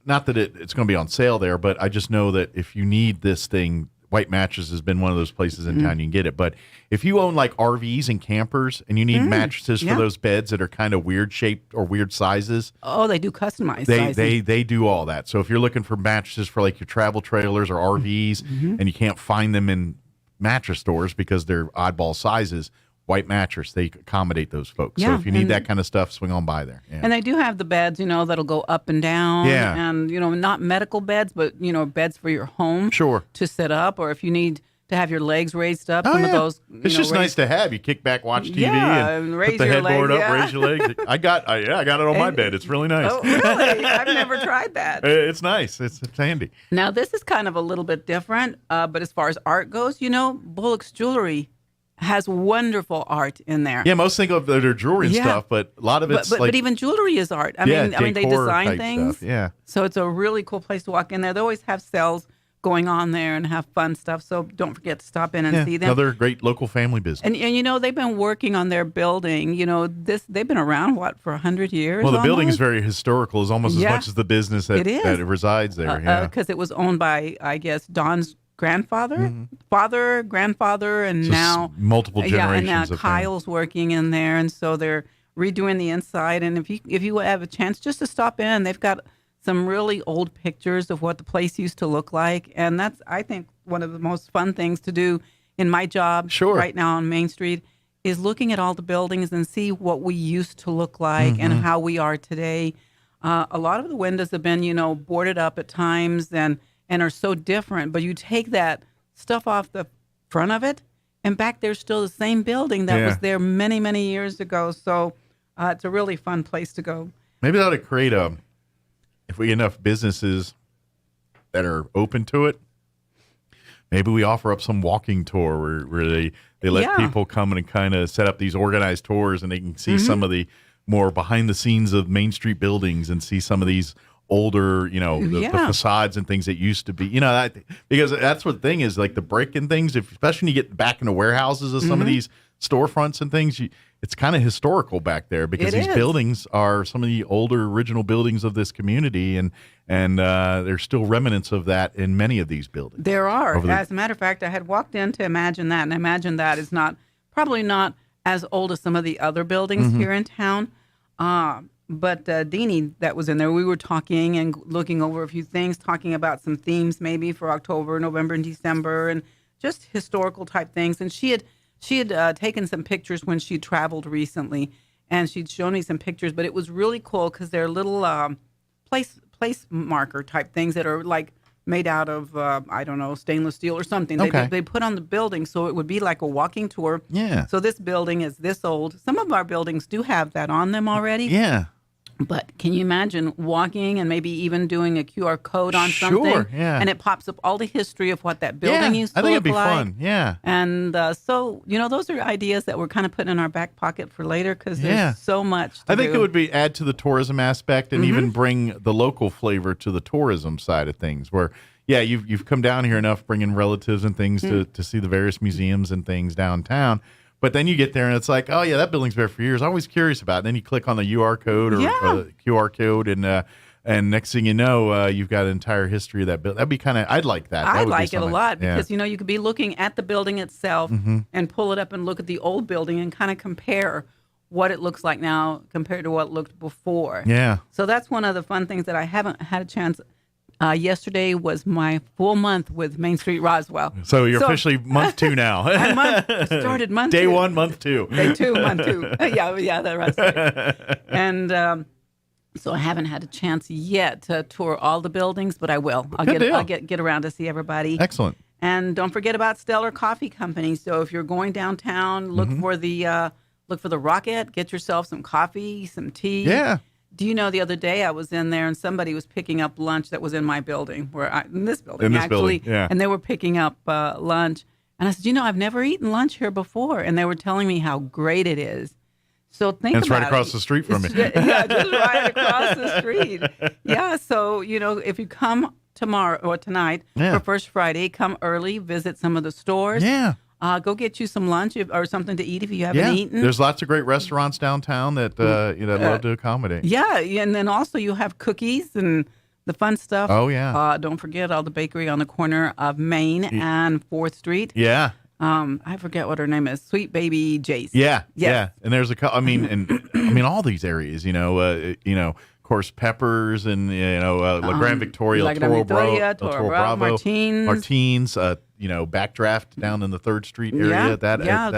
not that it's going to be on sale there, but I just know that if you need this thing, White Mattress has been one of those places in town you can get it. But if you own like RVs and campers and you need mattresses for those beds that are kind of weird shaped or weird sizes, Oh, they do customized sizes. they do all that. So if you're looking for mattresses for like your travel trailers or RVs and you can't find them in mattress stores because they're oddball sizes, White Mattress, they accommodate those folks. So Yeah, if you need and- that kind of stuff, swing on by there. Yeah. And they do have the beds, that'll go up and down. Yeah. And, not medical beds, but, beds for your home. Sure. To sit up, or if you need to have your legs raised up. Oh, Some yeah. of those. It's just nice to have. You kick back, watch TV, Yeah, and raise put the your headboard legs, up, yeah. raise your legs. I got it on my bed. It's really nice. Oh, really? I've never tried that. It's nice. It's handy. Now, this is kind of a little bit different, but as far as art goes, Bullock's Jewelry has wonderful art in there. Yeah, most think of their jewelry and Yeah. stuff, but a lot of it's but like even jewelry is art. I mean, they decor design type things. stuff. Yeah. So it's a really cool place to walk in there. They always have sales going on there and have fun stuff. So don't forget to stop in and see them. Another great local family business. And you know, they've been working on their building. You know, they've been around, for 100 years? Well, the almost? building is very historical, as almost as much as the business that resides there. Because it was owned by, I guess, Don's grandfather, father, grandfather, and So now multiple generations. and now of Kyle's working in there, and so they're redoing the inside. And if you have a chance just to stop in, they've got some really old pictures of what the place used to look like, and that's, I think, one of the most fun things to do in my job right now on Main Street is looking at all the buildings and see what we used to look like and how we are today. A lot of the windows have been, boarded up at times and are so different, but you take that stuff off the front of it, and back there's still the same building that was there many, many years ago. So it's a really fun place to go. Maybe that ought to create if we get enough businesses that are open to it, maybe we offer up some walking tour where they let people come in and kind of set up these organized tours, and they can see some of the more behind the scenes of Main Street buildings and see some of these older, the facades and things that used to be, because that's what the thing is, like the brick and things, especially when you get back into warehouses of some of these storefronts and things, it's kind of historical back there because these buildings are some of the older original buildings of this community, and there's still remnants of that in many of these buildings. There are. As a matter of fact, I had walked in to Imagine That, and Imagine That is probably not as old as some of the other buildings here in town. But Deanie, that was in there, we were talking and looking over a few things, talking about some themes maybe for October, November, and December, and just historical type things. And she had taken some pictures when she traveled recently, and she'd shown me some pictures. But it was really cool because they're little place marker type things that are like made out of I don't know, stainless steel or something. They put on the building so it would be like a walking tour. Yeah. So this building is this old. Some of our buildings do have that on them already. Yeah. But can you imagine walking and maybe even doing a QR code on something? Sure, yeah. And it pops up all the history of what that building used to look like. I think it'd be fun, yeah. And so, those are ideas that we're kind of putting in our back pocket for later because there's so much to I think do. it would be add to the tourism aspect and even bring the local flavor to the tourism side of things where, you've come down here enough bringing relatives and things to see the various museums and things downtown. But then you get there and it's like, oh, yeah, that building's been there for years. I'm always curious about it. And then you click on the QR code or QR code, and next thing you know, you've got an entire history of that building. That'd be kind of, I'd like that. I like it a lot because, you could be looking at the building itself and pull it up and look at the old building and kind of compare what it looks like now compared to what it looked before. Yeah. So that's one of the fun things that I haven't had a chance. Yesterday was my full month with Main Street Roswell. So you're officially month 2 now. I started month 2. Day 1, month 2. Day 2, month 2. yeah, that's right. And so I haven't had a chance yet to tour all the buildings, but I will. I'll get around to see everybody. Excellent. And don't forget about Stellar Coffee Company. So if you're going downtown, look for the Rocket. Get yourself some coffee, some tea. Yeah. Do you know the other day I was in there and somebody was picking up lunch that was in my building, in this building, and they were picking up lunch. And I said, I've never eaten lunch here before. And they were telling me how great it is. So think about it. It's right across the street from me. Yeah, just right across the street. Yeah, so, if you come tomorrow or tonight for First Friday, come early, visit some of the stores. Yeah. Go get you some lunch or something to eat if you haven't eaten. There's lots of great restaurants downtown that love to accommodate. Yeah, and then also you have cookies and the fun stuff. Oh, yeah. Don't forget all the bakery on the corner of Main and 4th Street. Yeah. I forget what her name is. Sweet Baby Jace. Yeah. Yes. Yeah. And there's all these areas, of course, Peppers and, La Gran Victoria, Toro Bravo, Martins, Backdraft down in the 3rd Street area.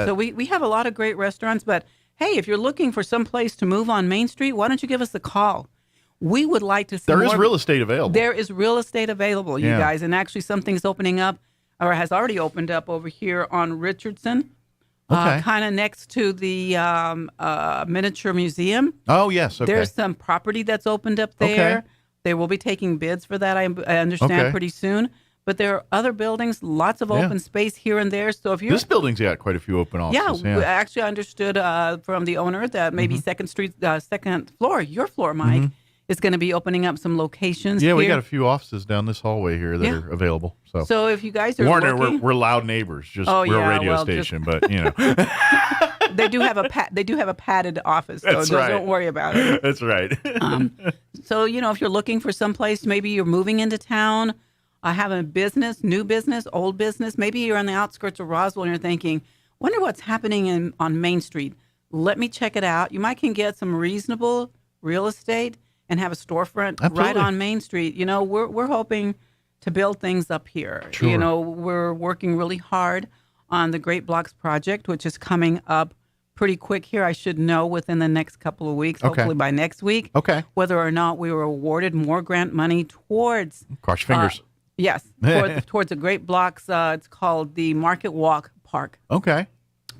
So we have a lot of great restaurants, but hey, if you're looking for some place to move on Main Street, why don't you give us a call? We would like to see There is real estate available. There is real estate available, you guys, and actually something's opening up or has already opened up over here on Richardson. Kind of next to the miniature museum. Oh, yes. Okay. There's some property that's opened up there. Okay. They will be taking bids for that, I understand, pretty soon. But there are other buildings, lots of open space here and there. So if you're this building's got quite a few open offices. Yeah, actually, I understood from the owner that maybe second floor, your floor, Mike, is going to be opening up some locations. Yeah, we here. got a few offices down this hallway here that are available. So if you guys are Warner, looking, we're loud neighbors. We're a radio station, but you know. They do have a padded office, so don't worry about it. That's right. So, if you're looking for someplace, maybe you're moving into town, having a business, new business, old business, maybe you're on the outskirts of Roswell and you're thinking, wonder what's happening on Main Street. Let me check it out. You might can get some reasonable real estate and have a storefront right on Main Street. We're hoping to build things up here. Sure. We're working really hard on the Great Blocks project, which is coming up pretty quick here. I should know within the next couple of weeks, hopefully by next week, whether or not we were awarded more grant money towards... Cross your fingers. Yes, towards the Great Blocks. It's called the Market Walk Park. Okay.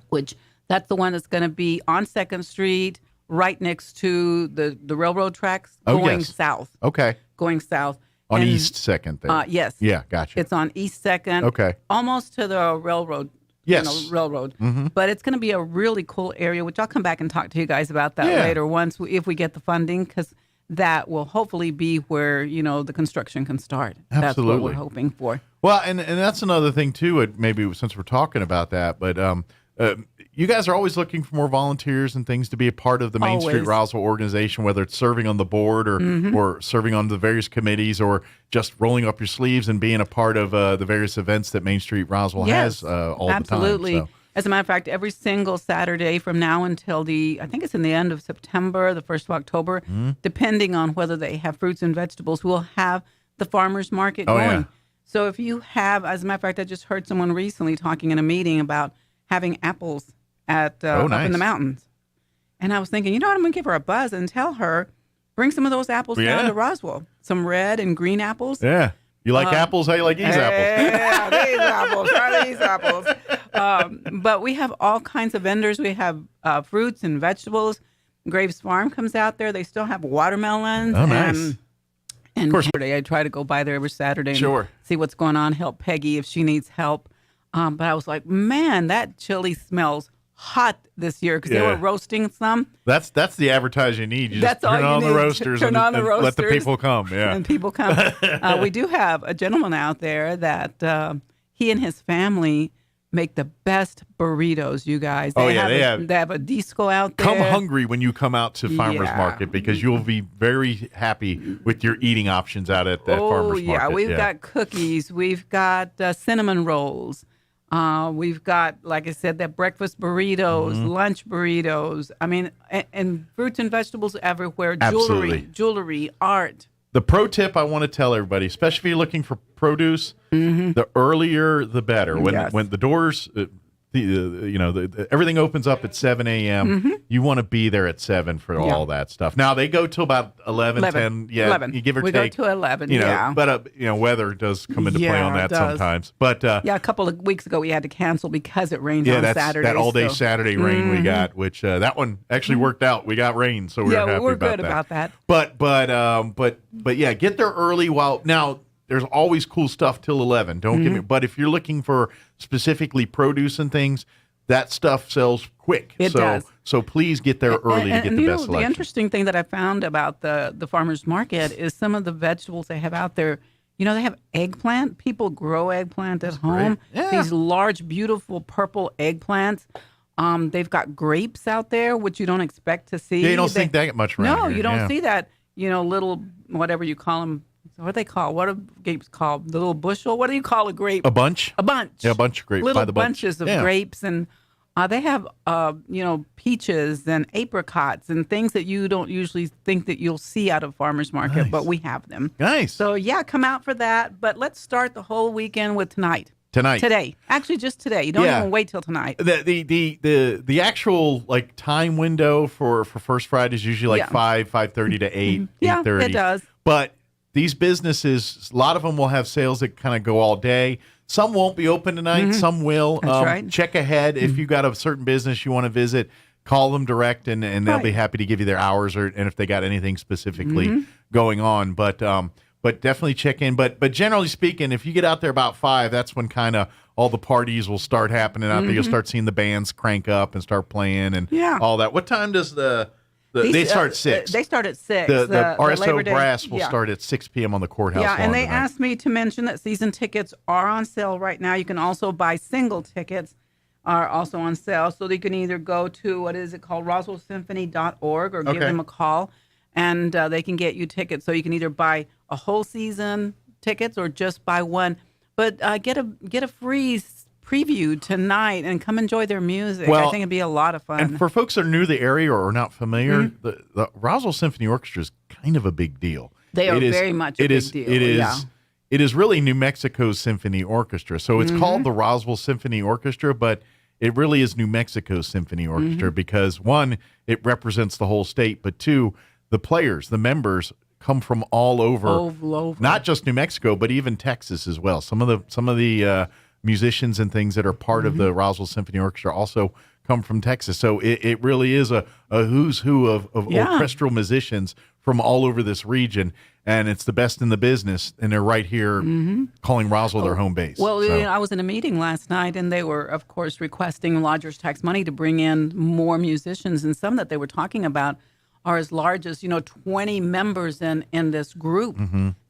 Which that's the one that's going to be on 2nd Street, right next to the railroad tracks going south. Okay. Going south. On East 2nd there. Yes. Yeah, gotcha. It's on East 2nd. Okay. Almost to the railroad. Yes. Railroad. Mm-hmm. But it's going to be a really cool area, which I'll come back and talk to you guys about that later if we get the funding, because that will hopefully be where, the construction can start. Absolutely. That's what we're hoping for. Well, and that's another thing, too, maybe since we're talking about that, but you guys are always looking for more volunteers and things to be a part of the Main Street Roswell organization, whether it's serving on the board or serving on the various committees or just rolling up your sleeves and being a part of the various events that Main Street Roswell has all the time. Absolutely. As a matter of fact, every single Saturday from now until I think it's in the end of September, the 1st of October, depending on whether they have fruits and vegetables, we'll have the farmers market going. Yeah. So if you have, as a matter of fact, I just heard someone recently talking in a meeting about having apples up in the mountains. And I was thinking, I'm going to give her a buzz and tell her, bring some of those apples down to Roswell. Some red and green apples. Yeah. You like apples? How you like these apples? Yeah, these apples. Try these apples. But we have all kinds of vendors. We have fruits and vegetables. Graves Farm comes out there. They still have watermelons. Oh, nice. And of course, I try to go by there every Saturday and see what's going on, help Peggy if she needs help. But I was like, man, that chili smells hot this year because they were roasting some. That's the advertising you need. You just turn on the roasters and let the people come. Yeah, and people come. We do have a gentleman out there that he and his family make the best burritos. You guys, they have a disco out there. Come hungry when you come out to farmers market because you'll be very happy with your eating options out at that farmers market. We've got cookies. We've got cinnamon rolls. We've got, like I said, that breakfast burritos, lunch burritos. I mean, and fruits and vegetables everywhere. Jewelry, art. The pro tip I want to tell everybody, especially if you're looking for produce, the earlier the better. When the doors, everything opens up at 7 a.m. You want to be there at 7 for all that stuff. Now they go till about 11, 10. Yeah, 11. You give or take. We go to 11. But weather does come into play on that sometimes. But a couple of weeks ago we had to cancel because it rained on Saturday. That all day Saturday rain we got, which that one actually worked out. We got rain, so we're happy we're about good that. about that. But yeah, get there early. Now there's always cool stuff till 11. Don't get me. But if you're looking for specifically produce and things, that stuff sells quick. It does. So please get there early to get the best selection. The interesting thing that I found about the farmers market is some of the vegetables they have out there. They have eggplant. People grow eggplant at home. Yeah. These large, beautiful purple eggplants. They've got grapes out there, which you don't expect to see. Yeah, you don't think that much around here. You don't see that. Little whatever you call them. What are they called? What are grapes called? The little bushel? What do you call a grape? A bunch. A bunch. Yeah, a bunch of grapes. Little by the bunch. bunches of grapes, and they have peaches and apricots and things that you don't usually think that you'll see out of farmers market, but we have them. Nice. So come out for that. But let's start the whole weekend with tonight. Today. Actually, just today. You don't even wait till tonight. The actual time window for First Friday is usually 5:30 to 8, 8:30. It does. But these businesses, a lot of them will have sales that kind of go all day. Some won't be open tonight. Some will. That's right. Check ahead. If you've got a certain business you want to visit, call them direct, and they'll be happy to give you their hours and if they got anything specifically going on. But definitely check in. But generally speaking, if you get out there about 5, that's when kind of all the parties will start happening out there. You'll start seeing the bands crank up and start playing and all that. What time does the They start at 6. They start at 6. The RSO Labor Day- Brass will yeah. start at 6 p.m. on the courthouse Yeah, lawn and they tonight. asked me to mention that season tickets are on sale right now. You can also buy single tickets are also on sale. So you can either go to, what is it called, roswellsymphony.org or give Okay. them a call, and they can get you tickets. So you can either buy a whole season tickets or just buy one. But get a free preview tonight and come enjoy their music. I think it'd be a lot of fun. And for folks that are new to the area or are not familiar, the Roswell Symphony Orchestra is kind of a big deal. They are very much a big deal. It is really New Mexico's symphony orchestra. So it's called the Roswell Symphony Orchestra, but it really is New Mexico's symphony orchestra because, one, it represents the whole state, but two, the players, the members come from all over, not just New Mexico, but even Texas as well. Some of the musicians and things that are part of the Roswell Symphony Orchestra also come from Texas. So it really is a who's who of orchestral musicians from all over this region, and it's the best in the business, and they're right here calling Roswell their home base. Well, So- I was in a meeting last night, and they were, of course, requesting lodgers tax money to bring in more musicians, and some that they were talking about are as large as 20 members in this group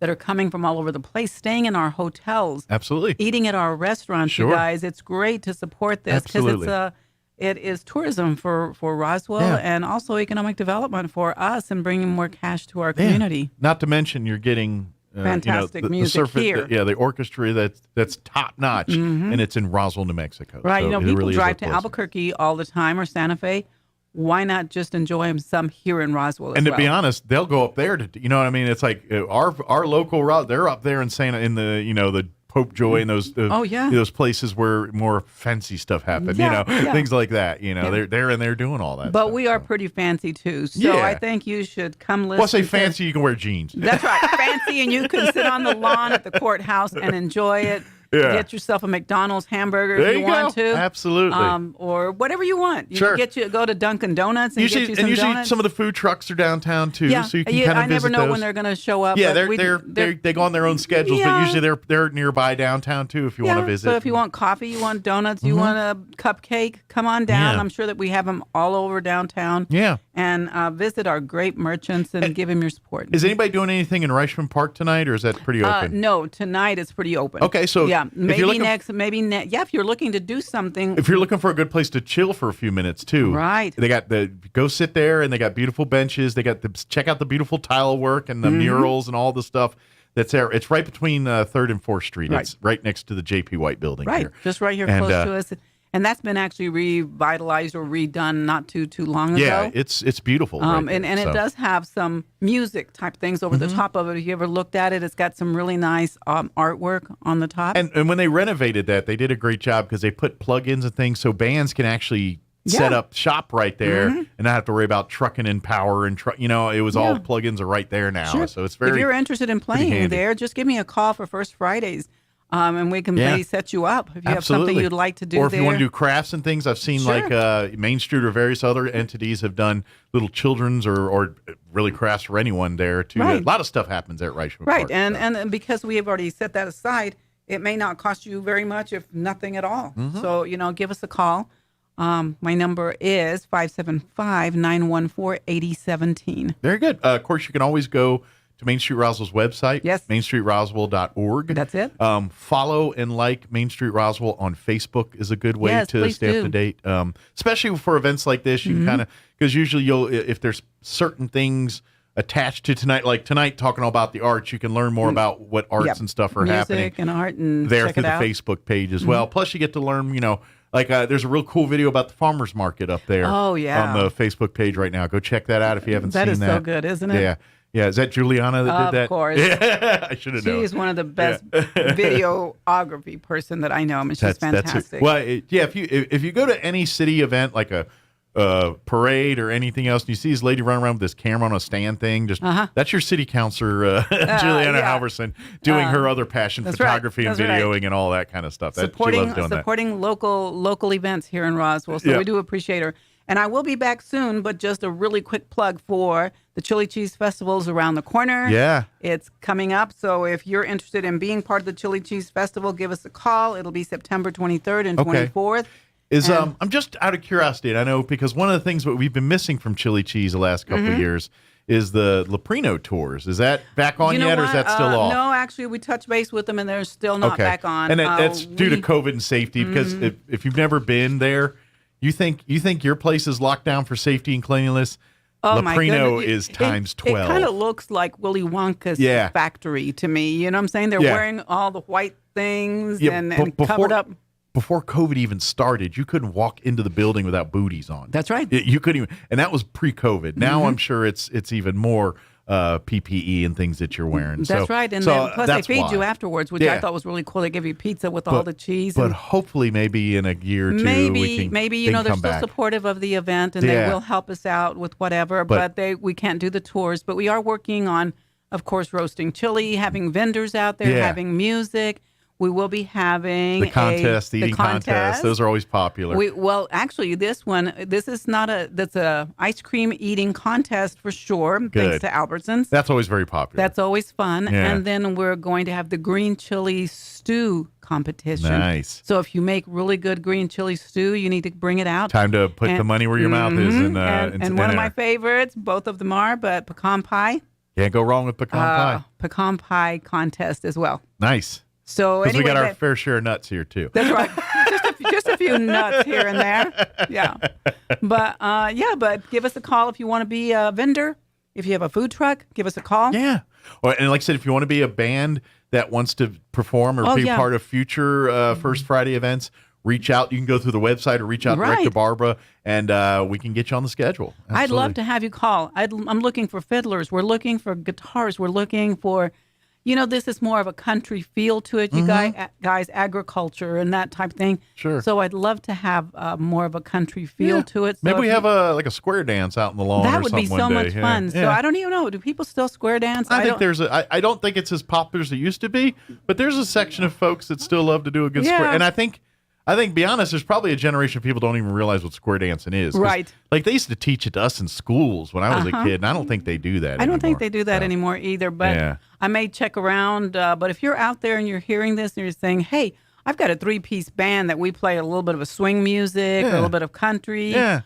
that are coming from all over the place, staying in our hotels, absolutely, eating at our restaurants. Sure. You guys, it's great to support this because it is tourism for Roswell and also economic development for us and bringing more cash to our community. Not to mention you're getting fantastic music here. The orchestra that's top notch, and it's in Roswell, New Mexico. Right, So it people really is drive a to blessing. Albuquerque all the time or Santa Fe. Why not just enjoy some here in Roswell? And as to be well? honest, they'll go up there to, you know what I mean? It's like our local route. They're up there in the Pope Joy and those those places where more fancy stuff happens. Things like that. They're in there doing all that. But we are pretty fancy too, so I think you should come listen. Well, say to- fancy, you can wear jeans. That's right, fancy, and you can sit on the lawn at the courthouse and enjoy it. Yeah. Get yourself a McDonald's hamburger There if you you want go. to. Absolutely. Or whatever you want. Sure. Go to Dunkin' Donuts and get you some usually donuts. some of the food trucks are downtown too, Yeah. so you can Yeah, kind of I never visit know those. when they're going to show up. Yeah, but they go on their own schedules, but Yeah. usually they're nearby downtown too if you want to visit. So if you want coffee, you want donuts, you want a cupcake, come on down. Yeah. I'm sure that we have them all over downtown. Yeah. And visit our great merchants and give them your support. Is anybody doing anything in Reichman Park tonight, or is that pretty open? No, tonight it's pretty open. Okay, so yeah, if you're maybe looking- next. Yeah, if you're looking to do something. If you're looking for a good place to chill for a few minutes too, Right. They got go sit there, and they got beautiful benches. They got check out the beautiful tile work and the murals and all the stuff that's there. It's right between 3rd and 4th Street. Right. It's right next to the JP White building. Right, here. just right here And, close to us. And that's been actually revitalized or redone not too long ago. Yeah, it's beautiful. right And there, it so. does have some music type things over the top of it. If you ever looked at it, it's got some really nice artwork on the top. And when they renovated that, they did a great job because they put plugins and things so bands can actually set up shop right there and not have to worry about trucking in power and it was all plugins are right there now. Sure. So it's very. If you're interested in pretty playing handy. there, just give me a call for First Fridays. And we can maybe set you up if you have something you'd like to do or if there. you want to do crafts and things. I've seen like Main Street or various other entities have done little children's or really crafts for anyone there too. Right. A lot of stuff happens there at Reichman Right, Park. and because we have already set that aside, it may not cost you very much, if nothing at all. So, give us a call. My number is 575-914-8017. Very good. Of course, you can always go to Main Street Roswell's website. Yes. MainStreetRoswell.org. That's it. Follow and like Main Street Roswell on Facebook is a good way Yes, to please stay up do. to date. Especially for events like this, you can kind of, because usually if there's certain things attached to tonight, like tonight talking all about the arts, you can learn more about what arts and stuff are Music happening and art and there check through it the out. Facebook page as well. Plus, you get to learn, like there's a real cool video about the farmers market up there. Oh, yeah. On the Facebook page right now. Go check that out if you haven't That seen is that. so good, isn't it? Yeah. Yeah. Is that Juliana that did that? Of course. Yeah. I should have known. She's one of the best videography person that I know. I mean, she's fantastic. Well, if you go to any city event like a parade or anything else, and you see this lady running around with this camera on a stand thing, that's your city councilor, Juliana Halverson, doing her other passion, that's photography right. and That's videoing and all that kind of stuff. She supporting loves doing that. supporting local events here in Roswell. So we do appreciate her. And I will be back soon, but just a really quick plug for the Chili Cheese Festival's around the corner. Yeah. It's coming up. So if you're interested in being part of the Chili Cheese Festival, give us a call. It'll be September 23rd and 24th. is I'm just out of curiosity, and I know because one of the things that we've been missing from Chili Cheese the last couple of years is the Leprino tours. Is that back on yet, or is that still off? No, actually, we touched base with them, and they're still not back on. And that's due to COVID and safety, because if you've never been there, you think your place is locked down for safety and cleanliness. Oh, my Leprino goodness. is times 12. It kind of looks like Willy Wonka's factory to me. You know what I'm saying? They're wearing all the white things and covered up. Before COVID even started, you couldn't walk into the building without booties on. That's right. You couldn't even, and that was pre-COVID. Now I'm sure it's even more PPE and things that you're wearing. That's right. And then plus they feed you afterwards, which I thought was really cool. They give you pizza with all the cheese. But hopefully maybe in a year or two, maybe they're still back. supportive of the event, and they will help us out with whatever. But we can't do the tours. But we are working on, of course, roasting chili, having vendors out there, having music. We will be having the contest, the eating contest. Those are always popular. Well, actually, this is not that's a ice cream eating contest for sure. Good. Thanks to Albertsons. That's always very popular. That's always fun. Yeah. And then we're going to have the green chili stew competition. Nice. So if you make really good green chili stew, you need to bring it out. Time to put the money where your mouth is. And one of my favorites, both of them are, but pecan pie. Can't go wrong with pecan pie. Pecan pie contest as well. Nice. So because anyway, we got our fair share of nuts here too. That's right. just a few nuts here and there. Yeah. But give us a call if you want to be a vendor. If you have a food truck, give us a call. Yeah. And like I said, if you want to be a band that wants to perform or be part of future First Friday events, reach out. You can go through the website or reach out direct to Barbara, and we can get you on the schedule. Absolutely. I'd love to have you call. I'm looking for fiddlers. We're looking for guitars. We're looking for... this is more of a country feel to it. You guys, agriculture and that type of thing. Sure. So I'd love to have more of a country feel to it. So maybe we have a square dance out in the lawn. That or would be something so one much day. fun. Yeah. So I don't even know. Do people still square dance? I don't think it's as popular as it used to be, but there's a section of folks that still love to do a good square. And I think, be honest, there's probably a generation of people don't even realize what square dancing is. Right. Like they used to teach it to us in schools when I was a kid, and I don't think they do that anymore. I don't think they do that anymore either, but I may check around. But if you're out there and you're hearing this and you're saying, hey, I've got a 3-piece band that we play a little bit of a swing music, a little bit of country. Yeah.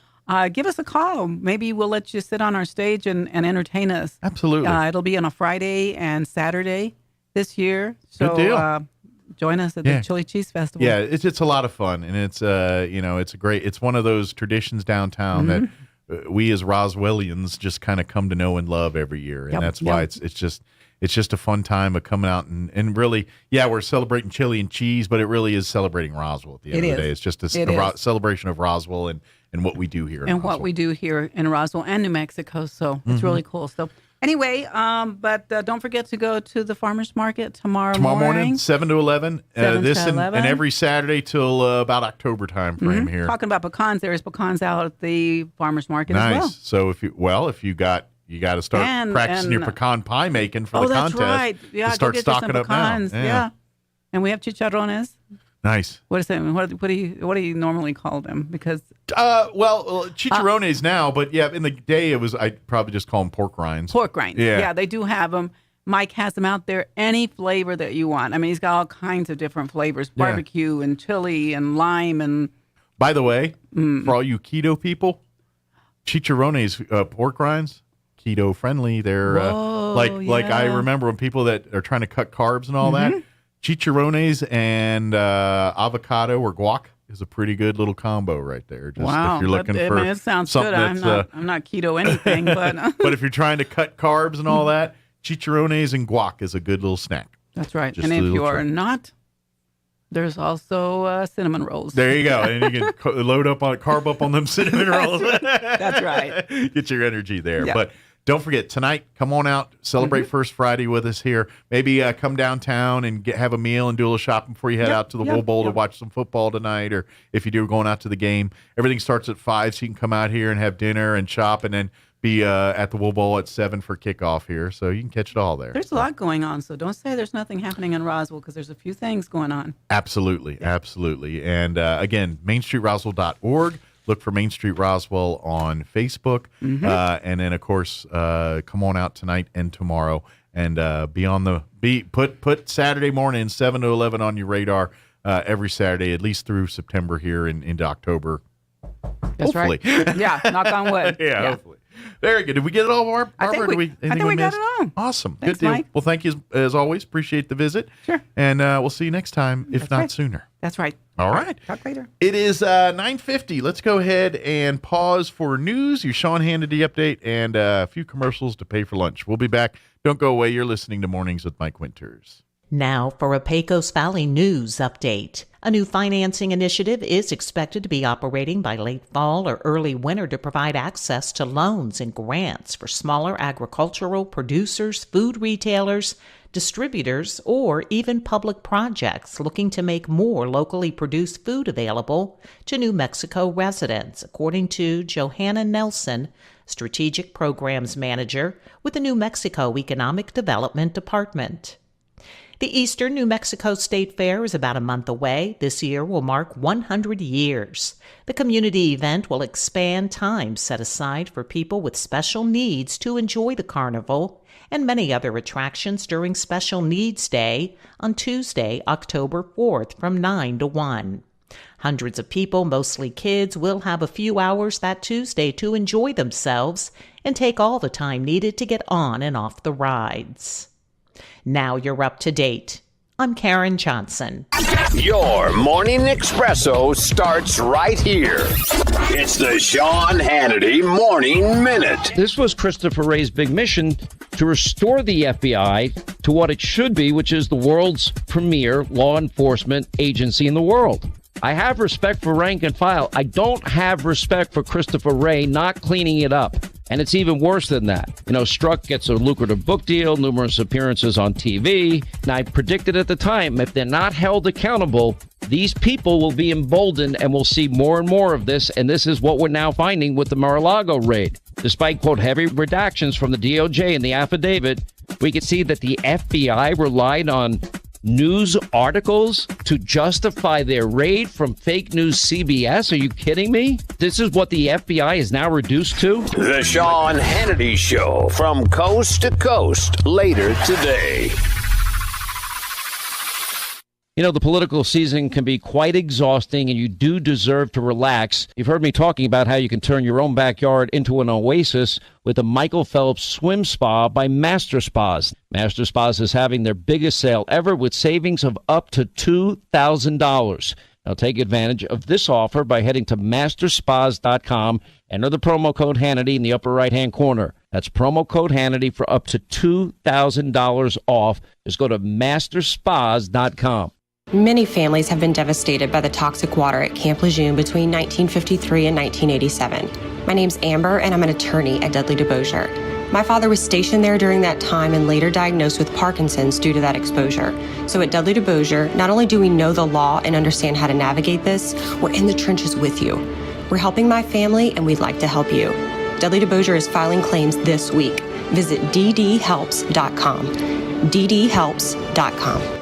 Give us a call. Maybe we'll let you sit on our stage and entertain us. Absolutely. It'll be on a Friday and Saturday this year. So, good deal. Join us at the Chili Cheese Festival. Yeah, it's a lot of fun, and it's it's one of those traditions downtown that we as Roswellians just kind of come to know and love every year, and that's why it's just a fun time of coming out and really, we're celebrating chili and cheese, but it really is celebrating Roswell at the end of the day. It's just a celebration of Roswell and what we do here. And what we do here in Roswell and New Mexico, so it's really cool. So anyway, but don't forget to go to the farmers market tomorrow morning, 7 to 11. 7 this to 11. And every Saturday till about October time frame here. Talking about pecans, there's pecans out at the farmers market as well. So if you got to start practicing your pecan pie making for the contest. That's right. Yeah, start stocking up now. Yeah. And we have chicharrones. Nice. What is that? What do you normally call them? Because chicharrones now, but in the day I'd probably just call them pork rinds. Pork rinds. Yeah, they do have them. Mike has them out there. Any flavor that you want. I mean, he's got all kinds of different flavors: barbecue and chili and lime and. By the way, for all you keto people, chicharrones pork rinds, keto friendly. They're like I remember when people that are trying to cut carbs and all that. Chicharrones and avocado or guac is a pretty good little combo right there. Just if you're looking for it sounds something good. I'm not keto anything, but but if you're trying to cut carbs and all that, chicharrones and guac is a good little snack. That's right. And if you are not, there's also cinnamon rolls. There you go. And you can carb up on them cinnamon rolls. That's right. Get your energy there. Yeah. But don't forget, tonight, come on out, celebrate First Friday with us here. Maybe come downtown and have a meal and do a little shopping before you head out to the Wool Bowl to watch some football tonight, or if you do, going out to the game. Everything starts at 5, so you can come out here and have dinner and shop, and then be at the Wool Bowl at 7 for kickoff here, so you can catch it all there. There's a lot going on, so don't say there's nothing happening in Roswell, because there's a few things going on. Absolutely. And again, mainstreetroswell.org. Look for Main Street Roswell on Facebook. And then, of course, come on out tonight and tomorrow and put Saturday morning 7 to 11 on your radar. every Saturday, at least through September here and into October. That's hopefully. Right. Yeah, knock on wood. Yeah, hopefully. Very good. Did we get it all, Barbara? I think we got it all. Awesome. Thanks, good deal. Mike. Well, thank you as always. Appreciate the visit. Sure. And we'll see you next time, if That's not right. sooner. That's right. All right. Talk later. It is 9:50. Let's go ahead and pause for news, your Sean Hannity update, and a few commercials to pay for lunch. We'll be back. Don't go away. You're listening to Mornings with Mike Winters. Now for a Pecos Valley news update. A new financing initiative is expected to be operating by late fall or early winter to provide access to loans and grants for smaller agricultural producers, food retailers, distributors, or even public projects looking to make more locally produced food available to New Mexico residents, according to Johanna Nelson, Strategic Programs Manager with the New Mexico Economic Development Department. The Eastern New Mexico State Fair is about a month away. This year will mark 100 years. The community event will expand time set aside for people with special needs to enjoy the carnival and many other attractions during Special Needs Day on Tuesday, October 4th from 9 to 1. Hundreds of people, mostly kids, will have a few hours that Tuesday to enjoy themselves and take all the time needed to get on and off the rides. Now you're up to date. I'm Karen Johnson. Your morning espresso starts right here. It's the Sean Hannity Morning Minute. This was Christopher Wray's big mission to restore the FBI to what it should be, which is the world's premier law enforcement agency in the world. I have respect for rank and file. I don't have respect for Christopher Wray not cleaning it up. And it's even worse than that. Strzok gets a lucrative book deal, numerous appearances on TV. And I predicted at the time, if they're not held accountable, these people will be emboldened and we'll see more and more of this. And this is what we're now finding with the Mar-a-Lago raid. Despite, quote, heavy redactions from the DOJ in the affidavit, we can see that the FBI relied on news articles to justify their raid from fake news CBS? Are you kidding me? This is what the FBI is now reduced to? The Sean Hannity Show from coast to coast later today. The political season can be quite exhausting and you do deserve to relax. You've heard me talking about how you can turn your own backyard into an oasis with the Michael Phelps Swim Spa by Master Spas. Master Spas is having their biggest sale ever with savings of up to $2,000. Now take advantage of this offer by heading to masterspas.com. Enter the promo code Hannity in the upper right-hand corner. That's promo code Hannity for up to $2,000 off. Just go to masterspas.com. Many families have been devastated by the toxic water at Camp Lejeune between 1953 and 1987. My name's Amber, and I'm an attorney at Dudley DeBosier. My father was stationed there during that time and later diagnosed with Parkinson's due to that exposure. So at Dudley DeBosier, not only do we know the law and understand how to navigate this, we're in the trenches with you. We're helping my family, and we'd like to help you. Dudley DeBosier is filing claims this week. Visit ddhelps.com. ddhelps.com.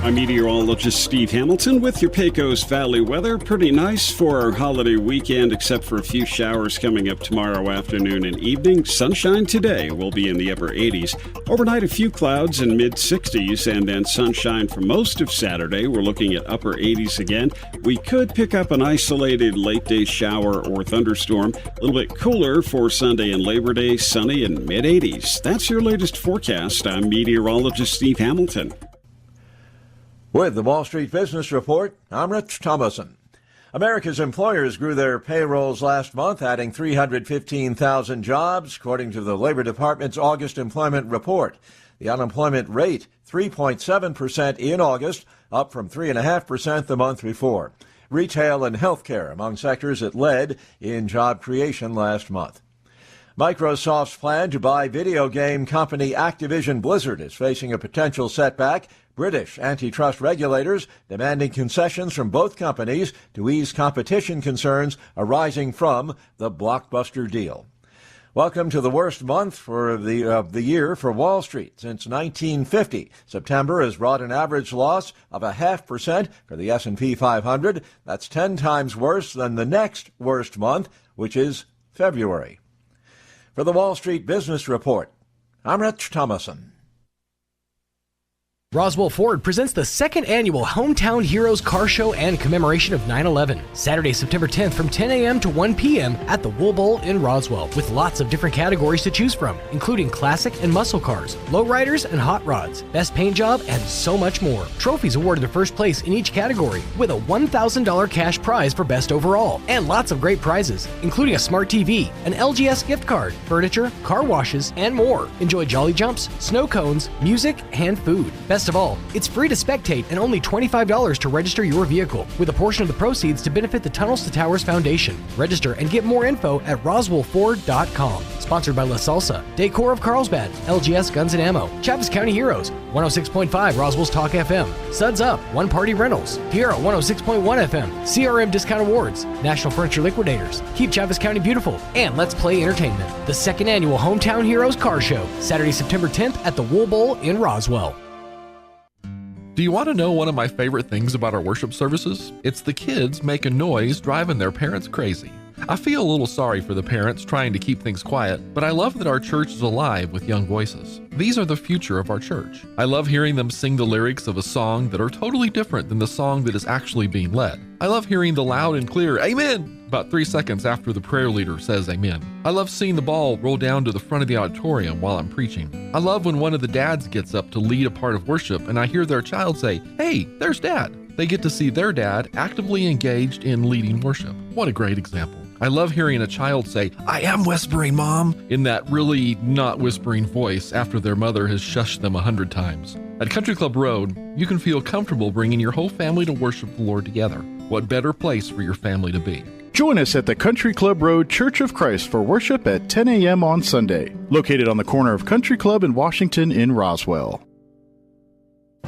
I'm meteorologist Steve Hamilton with your Pecos Valley weather. Pretty nice for our holiday weekend, except for a few showers coming up tomorrow afternoon and evening. Sunshine today will be in the upper 80s. Overnight, a few clouds in mid-60s, and then sunshine for most of Saturday. We're looking at upper 80s again. We could pick up an isolated late-day shower or thunderstorm. A little bit cooler for Sunday and Labor Day, sunny and mid-80s. That's your latest forecast. I'm meteorologist Steve Hamilton. With the Wall Street Business Report, I'm Rich Thomason. America's employers grew their payrolls last month, adding 315,000 jobs, according to the Labor Department's August employment report. The unemployment rate, 3.7% in August, up from 3.5% the month before. Retail and healthcare among sectors that led in job creation last month. Microsoft's plan to buy video game company Activision Blizzard is facing a potential setback. British antitrust regulators demanding concessions from both companies to ease competition concerns arising from the blockbuster deal. Welcome to the worst month of the year for Wall Street since 1950. September has brought an average loss of 0.5% for the S&P 500. That's 10 times worse than the next worst month, which is February. For the Wall Street Business Report, I'm Rich Thomason. Roswell Ford presents the second annual Hometown Heroes Car Show and commemoration of 9/11. Saturday, September 10th from 10 a.m. to 1 p.m. at the Wool Bowl in Roswell, with lots of different categories to choose from, including classic and muscle cars, lowriders and hot rods, best paint job, and so much more. Trophies awarded to first place in each category, with a $1,000 cash prize for best overall, and lots of great prizes, including a smart TV, an LGS gift card, furniture, car washes, and more. Enjoy jolly jumps, snow cones, music, and food. Best of all, it's free to spectate and only $25 to register your vehicle, with a portion of the proceeds to benefit the Tunnels to Towers Foundation. Register and get more info at roswellford.com. Sponsored by La Salsa, Decor of Carlsbad, LGS Guns and Ammo, Chaves County Heroes, 106.5 Roswell's Talk FM, Suds Up, One Party Rentals, Piero 106.1 FM, CRM Discount Awards, National Furniture Liquidators, Keep Chaves County Beautiful, and Let's Play Entertainment. The second annual Hometown Heroes Car Show, Saturday, September 10th at the Wool Bowl in Roswell. Do you want to know one of my favorite things about our worship services? It's the kids making noise driving their parents crazy. I feel a little sorry for the parents trying to keep things quiet, but I love that our church is alive with young voices. These are the future of our church. I love hearing them sing the lyrics of a song that are totally different than the song that is actually being led. I love hearing the loud and clear "Amen" about 3 seconds after the prayer leader says amen. I love seeing the ball roll down to the front of the auditorium while I'm preaching. I love when one of the dads gets up to lead a part of worship and I hear their child say, "Hey, there's Dad." They get to see their dad actively engaged in leading worship. What a great example. I love hearing a child say, "I am whispering, Mom," in that really not whispering voice after their mother has shushed them 100 times. At Country Club Road, you can feel comfortable bringing your whole family to worship the Lord together. What better place for your family to be? Join us at the Country Club Road Church of Christ for worship at 10 a.m. on Sunday, located on the corner of Country Club and Washington in Roswell.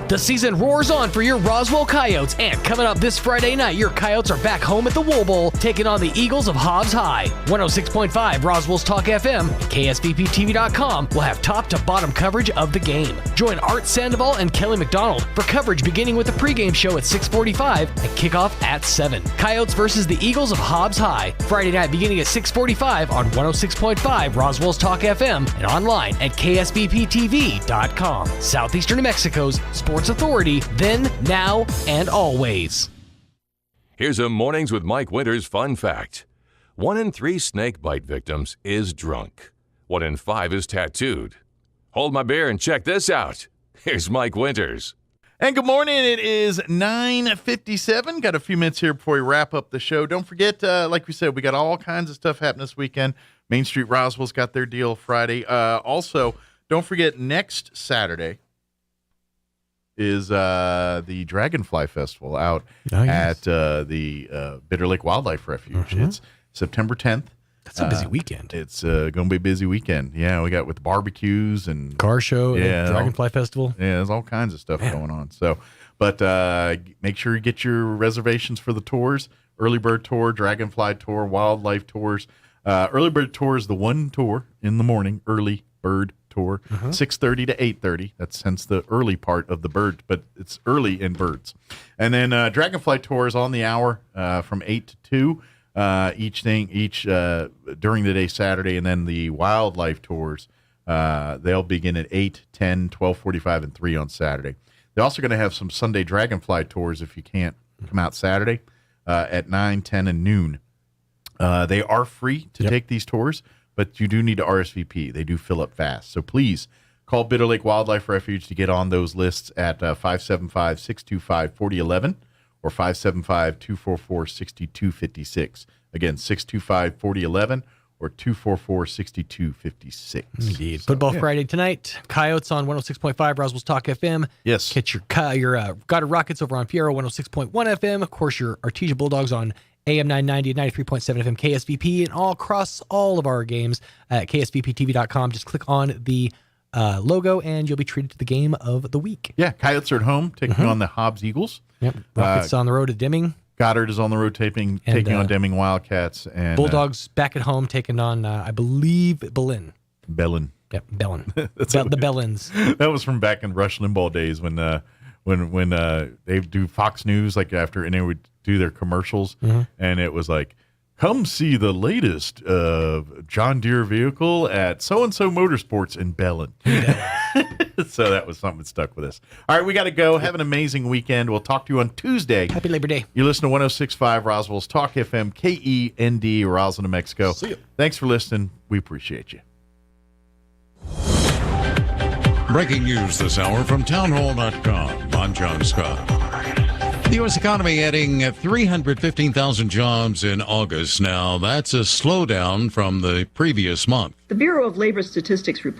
The season roars on for your Roswell Coyotes, and coming up this Friday night, your Coyotes are back home at the Wool Bowl, taking on the Eagles of Hobbs High. 106.5 Roswell's Talk FM and KSVPTV.com will have top-to-bottom coverage of the game. Join Art Sandoval and Kelly McDonald for coverage beginning with the pregame show at 6:45 and kickoff at 7. Coyotes versus the Eagles of Hobbs High, Friday night beginning at 6:45 on 106.5 Roswell's Talk FM and online at KSVPTV.com. Southeastern New Mexico's Sports Authority, then, now, and always. Here's a Mornings with Mike Winters fun fact. 1 in 3 snake bite victims is drunk. 1 in 5 is tattooed. Hold my beer and check this out. Here's Mike Winters. And good morning. It is 9:57. Got a few minutes here before we wrap up the show. Don't forget, like we said, we got all kinds of stuff happening this weekend. Main Street Roswell's got their deal Friday. Also, don't forget, next Saturday is the Dragonfly Festival out at the Bitter Lake Wildlife Refuge. It's September 10th. That's a busy weekend. It's going to be a busy weekend. Yeah, we got with barbecues and car show, and Dragonfly Festival. Yeah, there's all kinds of stuff going on. So, but make sure you get your reservations for the tours: Early Bird Tour, Dragonfly Tour, Wildlife Tours. Early Bird Tour is the one tour in the morning. Early Bird Tour, 6:30 to 8:30. That's hence the early part of the bird, but it's early in birds. And then Dragonfly Tour is on the hour from 8 to 2 each during the day Saturday. And then the Wildlife Tours, they'll begin at 8, 10, 12:45, and 3 on Saturday. They're also going to have some Sunday Dragonfly Tours if you can't come out Saturday at 9, 10, and noon. They are free to take these tours, but you do need to RSVP. They do fill up fast. So please call Bitter Lake Wildlife Refuge to get on those lists at 575-625-4011 or 575-244-6256. Again, 625-4011 or 244-6256. Indeed. So, Football Friday tonight. Coyotes on 106.5 Roswell's Talk FM. Yes. Catch your Goddard Rockets over on Piero 106.1 FM. Of course, your Artesia Bulldogs on AM 990 and 93.7 FM KSVP, and all across all of our games at KSVPTV.com. Just click on the logo and you'll be treated to the game of the week. Yeah, Coyotes are at home taking on the Hobbs Eagles. Yep. Rockets on the road to Deming. Goddard is on the road taking on Deming Wildcats. And Bulldogs back at home taking on, I believe, Belen. Yep, Belen. The Bellins. That was from back in Rush Limbaugh days when they do Fox News and they would do their commercials, and it was like, come see the latest John Deere vehicle at so-and-so Motorsports in Belen. So that was something that stuck with us. All right, we got to go. Have an amazing weekend. We'll talk to you on Tuesday. Happy Labor Day. You listen to 106.5 Roswell's Talk FM, KEND, Roswell, New Mexico. See ya. Thanks for listening. We appreciate you. Breaking news this hour from townhall.com. I'm John Scott. The U.S. economy adding 315,000 jobs in August. Now, that's a slowdown from the previous month. The Bureau of Labor Statistics report